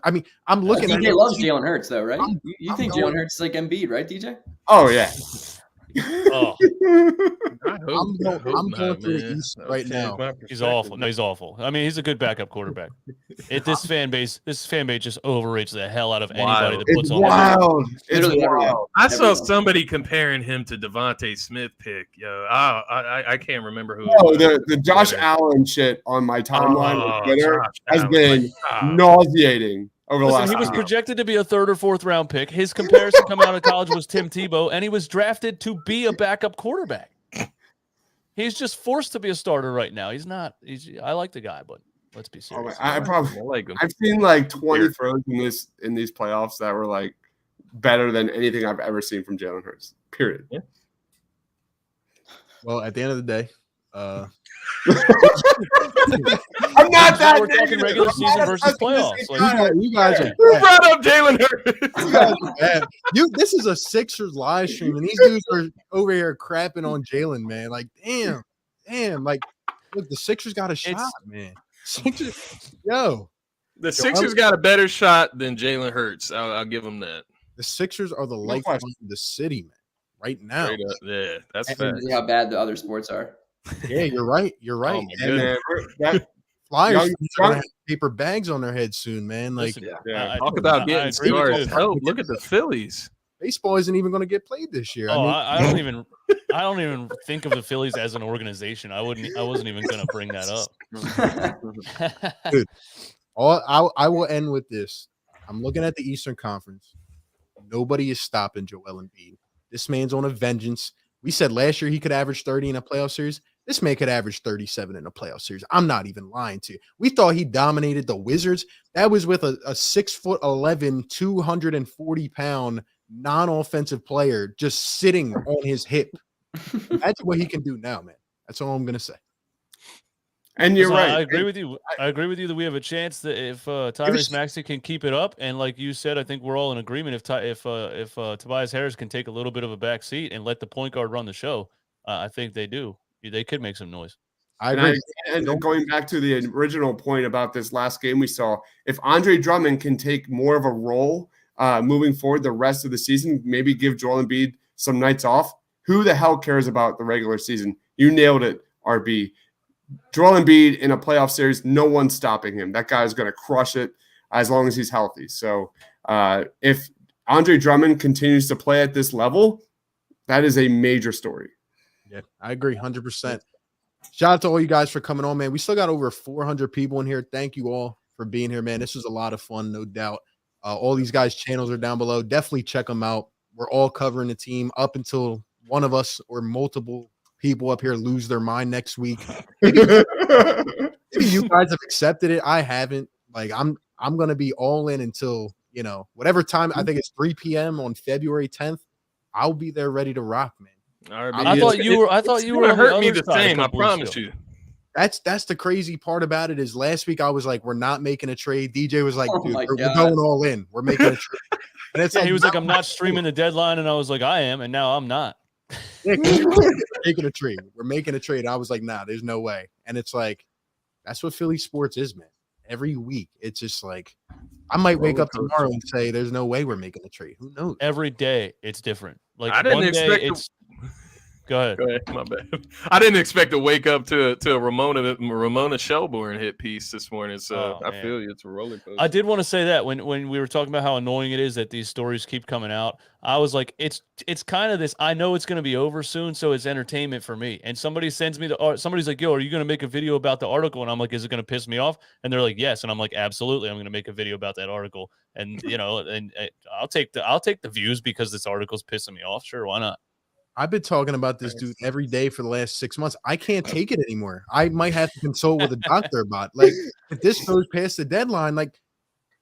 I mean, I'm looking at. DJ loves Jalen Hurts, though, right? You think Jalen Hurts is like Embiid, right, DJ? Oh yeah. Oh. I'm going through the East right now. He's awful. No, he's awful. I mean, he's a good backup quarterback. This fan base just overrates the hell out of anybody that puts on. Wild. It's wild. I saw somebody comparing him to Devontae Smith pick. Yo, I can't remember who. Oh, the Josh Allen shit on my timeline on Twitter has been nauseating. He was projected to be a 3rd or 4th round pick. His comparison coming out of college was Tim Tebow, and he was drafted to be a backup quarterback. He's just forced to be a starter right now. He's not. I like the guy, but let's be serious. I like him. I've seen like 20 throws in these playoffs that were like better than anything I've ever seen from Jalen Hurts. Period. Yeah. Well, at the end of the day, I'm not that. We're talking regular season versus playoffs. You guys are. Who brought up Jalen Hurts? This is a Sixers live stream, and these dudes are over here crapping on Jalen, man. Like, damn. Like, look, the Sixers got a shot, man. The Sixers got a better shot than Jalen Hurts. I'll give them that. The Sixers are the lifeline of the city, man. right now. Yeah, that's And- fact. See how bad the other sports are. Yeah, you're right. You're right. Oh my And goodness. That, Flyers Young- are gonna have paper bags on their heads soon, man. Like Listen, Yeah, I- talk about I getting agree with stars. you. Help! Look at the Phillies. baseball isn't even going to get played this year. Oh, I I mean, I don't even think of the Phillies as an organization. I wasn't even going to bring that up. Dude. I will end with this. I'm looking at the Eastern Conference. Nobody is stopping Joel Embiid. This man's on a vengeance. We said last year he could average 30 in a playoff series. This man could average 37 in a playoff series. I'm not even lying to you. We thought he dominated the Wizards. That was with a 6'11", 240-pound non-offensive player just sitting on his hip. That's what he can do now, man. That's all I'm gonna say. and you're right. I agree with you. I agree with you that we have a chance that if Tyrese Maxey can keep it up, and like you said, I think we're all in agreement. If Tobias Harris can take a little bit of a back seat and let the point guard run the show, I think they do. They could make some noise. I And, agree. and going back to the original point about this last game we saw, if Andre Drummond can take more of a role moving forward the rest of the season, maybe give Joel Embiid some nights off, who the hell cares about the regular season? You nailed it, RB. Joel Embiid in a playoff series, no one's stopping him. That guy is going to crush it as long as he's healthy. So if Andre Drummond continues to play at this level, that is a major story. Yeah, I agree 100%. Shout out to all you guys for coming on, man. We still got over 400 people in here. Thank you all for being here, man. This was a lot of fun, no doubt. All these guys' channels are down below. Definitely check them out. We're all covering the team up until one of us or multiple people up here lose their mind next week. Maybe you guys have accepted it. I haven't. Like I'm gonna be all in until whatever time. I think it's 3 p.m. on February 10th. I'll be there ready to rock, man. I thought you were gonna on hurt the me other the side a same. I couple weeks promise ago. you. That's the crazy part about it is last week I was like, we're not making a trade. DJ was like, Oh dude, my we're God. going all in. We're making a trade. And it's Yeah, he was like, no, I'm not streaming the deadline, and I was like, I am, and now I'm not. yeah, 'cause we're making a trade. We're making a trade. I was like, nah, there's no way. And it's like, that's what Philly sports is, man. Every week, it's just like, I might wake up tomorrow and say, there's no way we're making a trade. Who knows? Every day, it's different. Like I didn't one day, expect it's. Go ahead. Go ahead, my bad. I didn't expect to wake up to a Ramona Shelburne hit piece this morning. So Oh, I man. feel you. It's a roller coaster. I did want to say that when we were talking about how annoying it is that these stories keep coming out, I was like, it's kind of this. I know it's going to be over soon, so it's entertainment for me. And somebody sends me somebody's like, "Yo, are you going to make a video about the article?" And I'm like, "Is it going to piss me off?" And they're like, "Yes." And I'm like, "Absolutely, I'm going to make a video about that article." And and I'll take the views because this article's pissing me off. Sure, why not? I've been talking about this dude every day for the last 6 months. I can't take it anymore. I might have to consult with a doctor about like if this goes past the deadline, like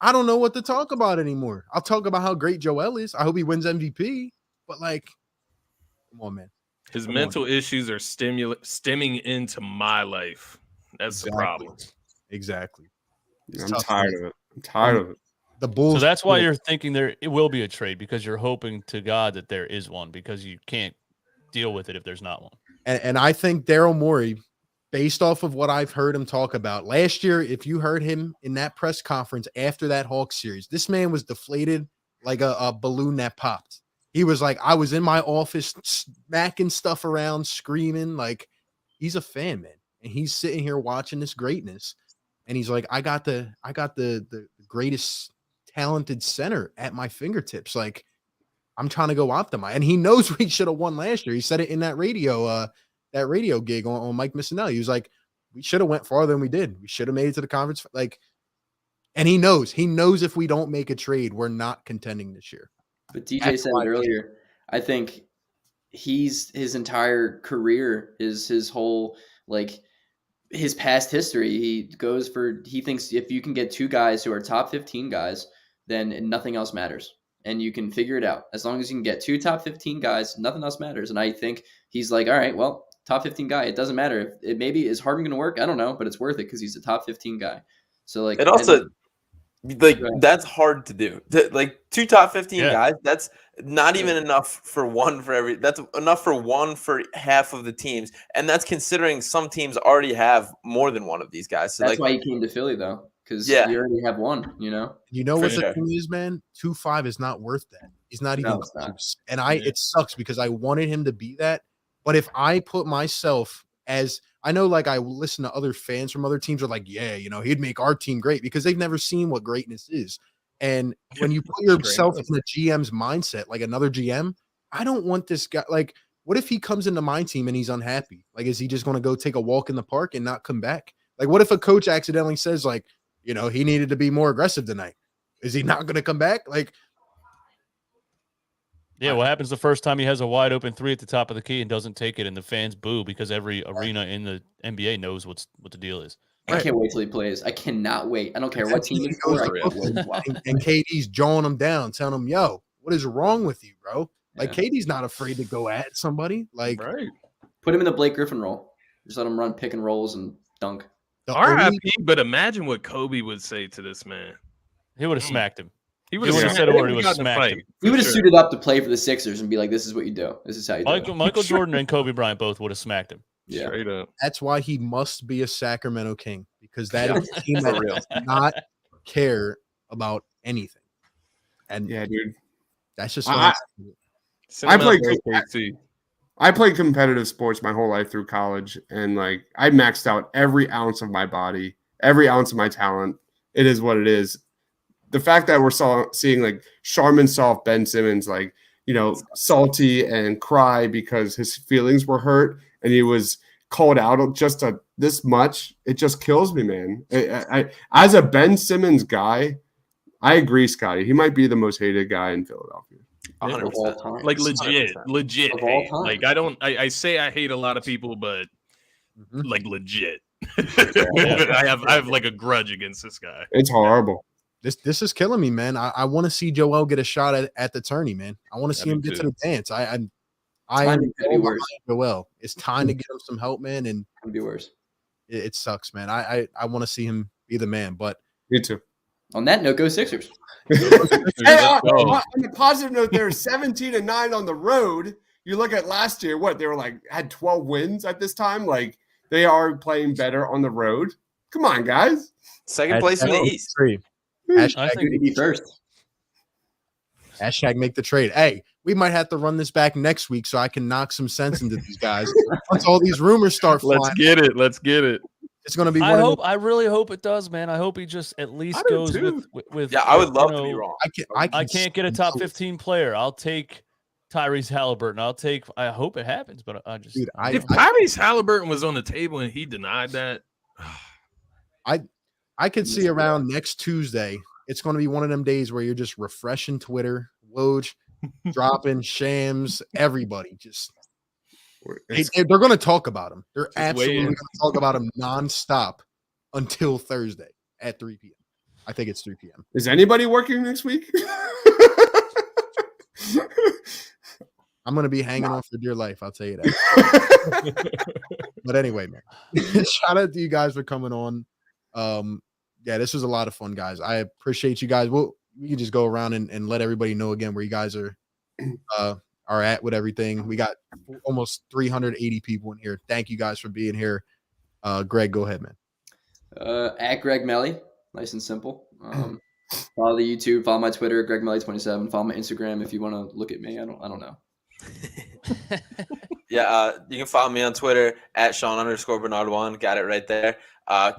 I don't know what to talk about anymore. I'll talk about how great Joel is. I hope he wins MVP. But like, come on, man. His Come mental issues are stemming into my life. That's the problem. Exactly. It's I'm tough, tired man. of it. I'm tired of it. The Bulls. So that's why you're thinking it will be a trade because you're hoping to God that there is one because you can't deal with it if there's not one. And I think Daryl Morey, based off of what I've heard him talk about last year, if you heard him in that press conference after that Hawks series, this man was deflated like a balloon that popped. He was like, I was in my office smacking stuff around, screaming. Like he's a fan, man. And he's sitting here watching this greatness. And he's like, I got the greatest talented center at my fingertips. Like I'm trying to go optimize. And he knows we should have won last year. He said it in that radio gig on Mike Missinelli. He was like, we should have went farther than we did. We should have made it to the conference. Like, and he knows if we don't make a trade, we're not contending this year. But DJ said it earlier. I think his entire career is his whole, like, his past history. He thinks if you can get two guys who are top 15 guys, then nothing else matters. And you can figure it out. As long as you can get two top 15 guys, nothing else matters. And I think he's like, all right, well, top 15 guy, it doesn't matter. Is Harden going to work? I don't know, but it's worth it because he's a top 15 guy. So like, it also that's hard to do. Like two top 15 guys, that's not even enough for one for every. That's enough for one for half of the teams, and that's considering some teams already have more than one of these guys. So that's why he came to Philly though. Because you already have one, You know what the thing is, man? 2.5 is not worth that. He's not No, even it's not. close. And it sucks because I wanted him to be that. But if I put myself as I know, like I listen to other fans from other teams are like, yeah, he'd make our team great because they've never seen what greatness is. And when you put yourself in a GM's mindset, like another GM, I don't want this guy. Like, what if he comes into my team and he's unhappy? Like, is he just going to go take a walk in the park and not come back? Like, what if a coach accidentally says, like, he needed to be more aggressive tonight? Is he not going to come back? Like, yeah, what happens the first time he has a wide open three at the top of the key and doesn't take it, and the fans boo because every arena in the NBA knows what the deal is. I can't wait till he plays. I cannot wait. I don't care what team it's for. And KD's jawing him down, telling him, yo, what is wrong with you, bro? Like, KD's not afraid to go at somebody. Like, put him in the Blake Griffin role. Just let him run pick and rolls and dunk. RIP, but imagine what Kobe would say to this man. He would have smacked him. He would have said a word. He would have smacked him. He would have suited up to play for the Sixers and be like, this is what you do. This is how you do it. Michael Jordan and Kobe Bryant both would have smacked him. Yeah. Straight up. That's why he must be a Sacramento King, because that is a team that does not care about anything. And yeah, dude, that's just I played competitive sports my whole life through college, and like I maxed out every ounce of my body, every ounce of my talent. It is what it is. The fact that we're seeing like Charmin soft Ben Simmons, like, salty and cry because his feelings were hurt and he was called out just this much, it just kills me, man. I as a Ben Simmons guy, I agree, Scotty. He might be the most hated guy in Philadelphia. 100%. Like legit 100%. hate. Like I say I hate a lot of people, but like legit. I have like a grudge against this guy. It's horrible. This is killing me, man. I want to see Joel get a shot at the tourney, man. I want to see him get to the dance. I Joel. It's time to get him some help, man. And it'd be worse. It sucks, man. I want to see him be the man, but me too. On that note, go Sixers. On a positive note, they're 17-9 on the road. You look at last year, they were like had 12 wins at this time. Like they are playing better on the road. Come on, guys. Second place in the East. Hashtag be first. Hashtag make the trade. Hey, we might have to run this back next week so I can knock some sense into these guys. Once all these rumors start flying. Let's get it. It's going to be. I really hope it does, man. I hope he just at least goes with. Yeah, I would love to be wrong. I can't get a top 15 player. I'll take Tyrese Halliburton. I hope it happens, but I just. Dude, if Tyrese Halliburton was on the table and he denied that, I could see around next Tuesday. It's going to be one of them days where you're just refreshing Twitter, Woj, dropping Shams, everybody just. They're going to talk about him. They're absolutely going to talk about him nonstop until Thursday at 3 p.m. I think it's 3 p.m. Is anybody working next week? I'm going to be hanging on for dear life. I'll tell you that. But anyway, man, shout out to you guys for coming on. Yeah, this was a lot of fun, guys. I appreciate you guys. We can just go around and let everybody know again where you guys are at with everything. We got almost 380 people in here. Thank you guys for being here. Greg, go ahead, man. At Greg Melly, nice and simple. Follow the YouTube, follow my Twitter, Greg Melly 27. Follow my Instagram if you want to look at me. I don't know. Yeah, you can follow me on Twitter at Sean_Bernard1. Got it right there.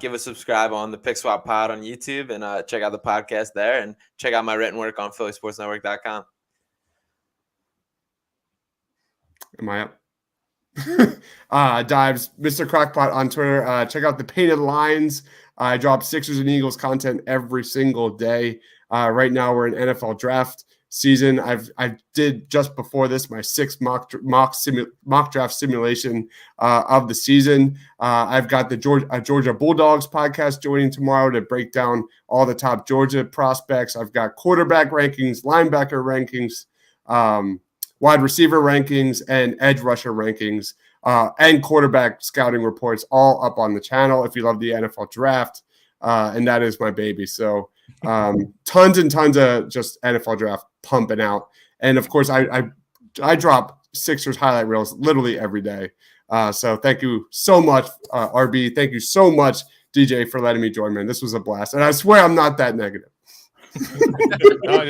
Give a subscribe on the Pick Swap Pod on YouTube and check out the podcast there and check out my written work on phillysportsnetwork.com. Am I up? Dives, Mr. Crockpot on Twitter. Check out the Painted Lines. I drop Sixers and Eagles content every single day. Right now we're in NFL draft season. I did just before this my sixth mock draft simulation of the season. I've got the Georgia Bulldogs podcast joining tomorrow to break down all the top Georgia prospects. I've got quarterback rankings, linebacker rankings, wide receiver rankings, and edge rusher rankings, and quarterback scouting reports all up on the channel if you love the NFL draft. And that is my baby. So tons and tons of just NFL draft pumping out. And of course, I drop Sixers highlight reels literally every day. So thank you so much, RB. Thank you so much, DJ, for letting me join, man. This was a blast. And I swear I'm not that negative. No, I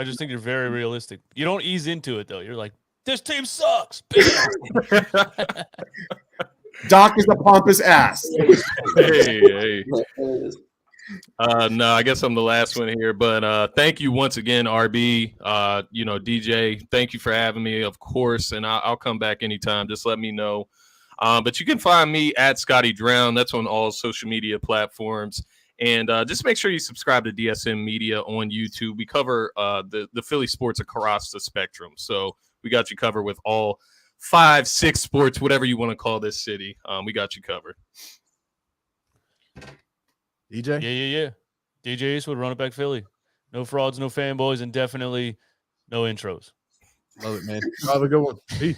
just think you're very realistic. You don't ease into it though. You're like, this team sucks. Bam. Doc is a pompous ass. Hey. No, I guess I'm the last one here, but thank you once again, RB. DJ, thank you for having me, of course, and I'll come back anytime. Just let me know. But you can find me at Scotty Drown. That's on all social media platforms. And just make sure you subscribe to DSM Media on YouTube. We cover the Philly sports across the spectrum. So we got you covered with all 5, 6 sports, whatever you want to call this city. We got you covered. DJ? Yeah. DJ Eastwood, Run It Back Philly. No frauds, no fanboys, and definitely no intros. Love it, man. Have a good one. Peace.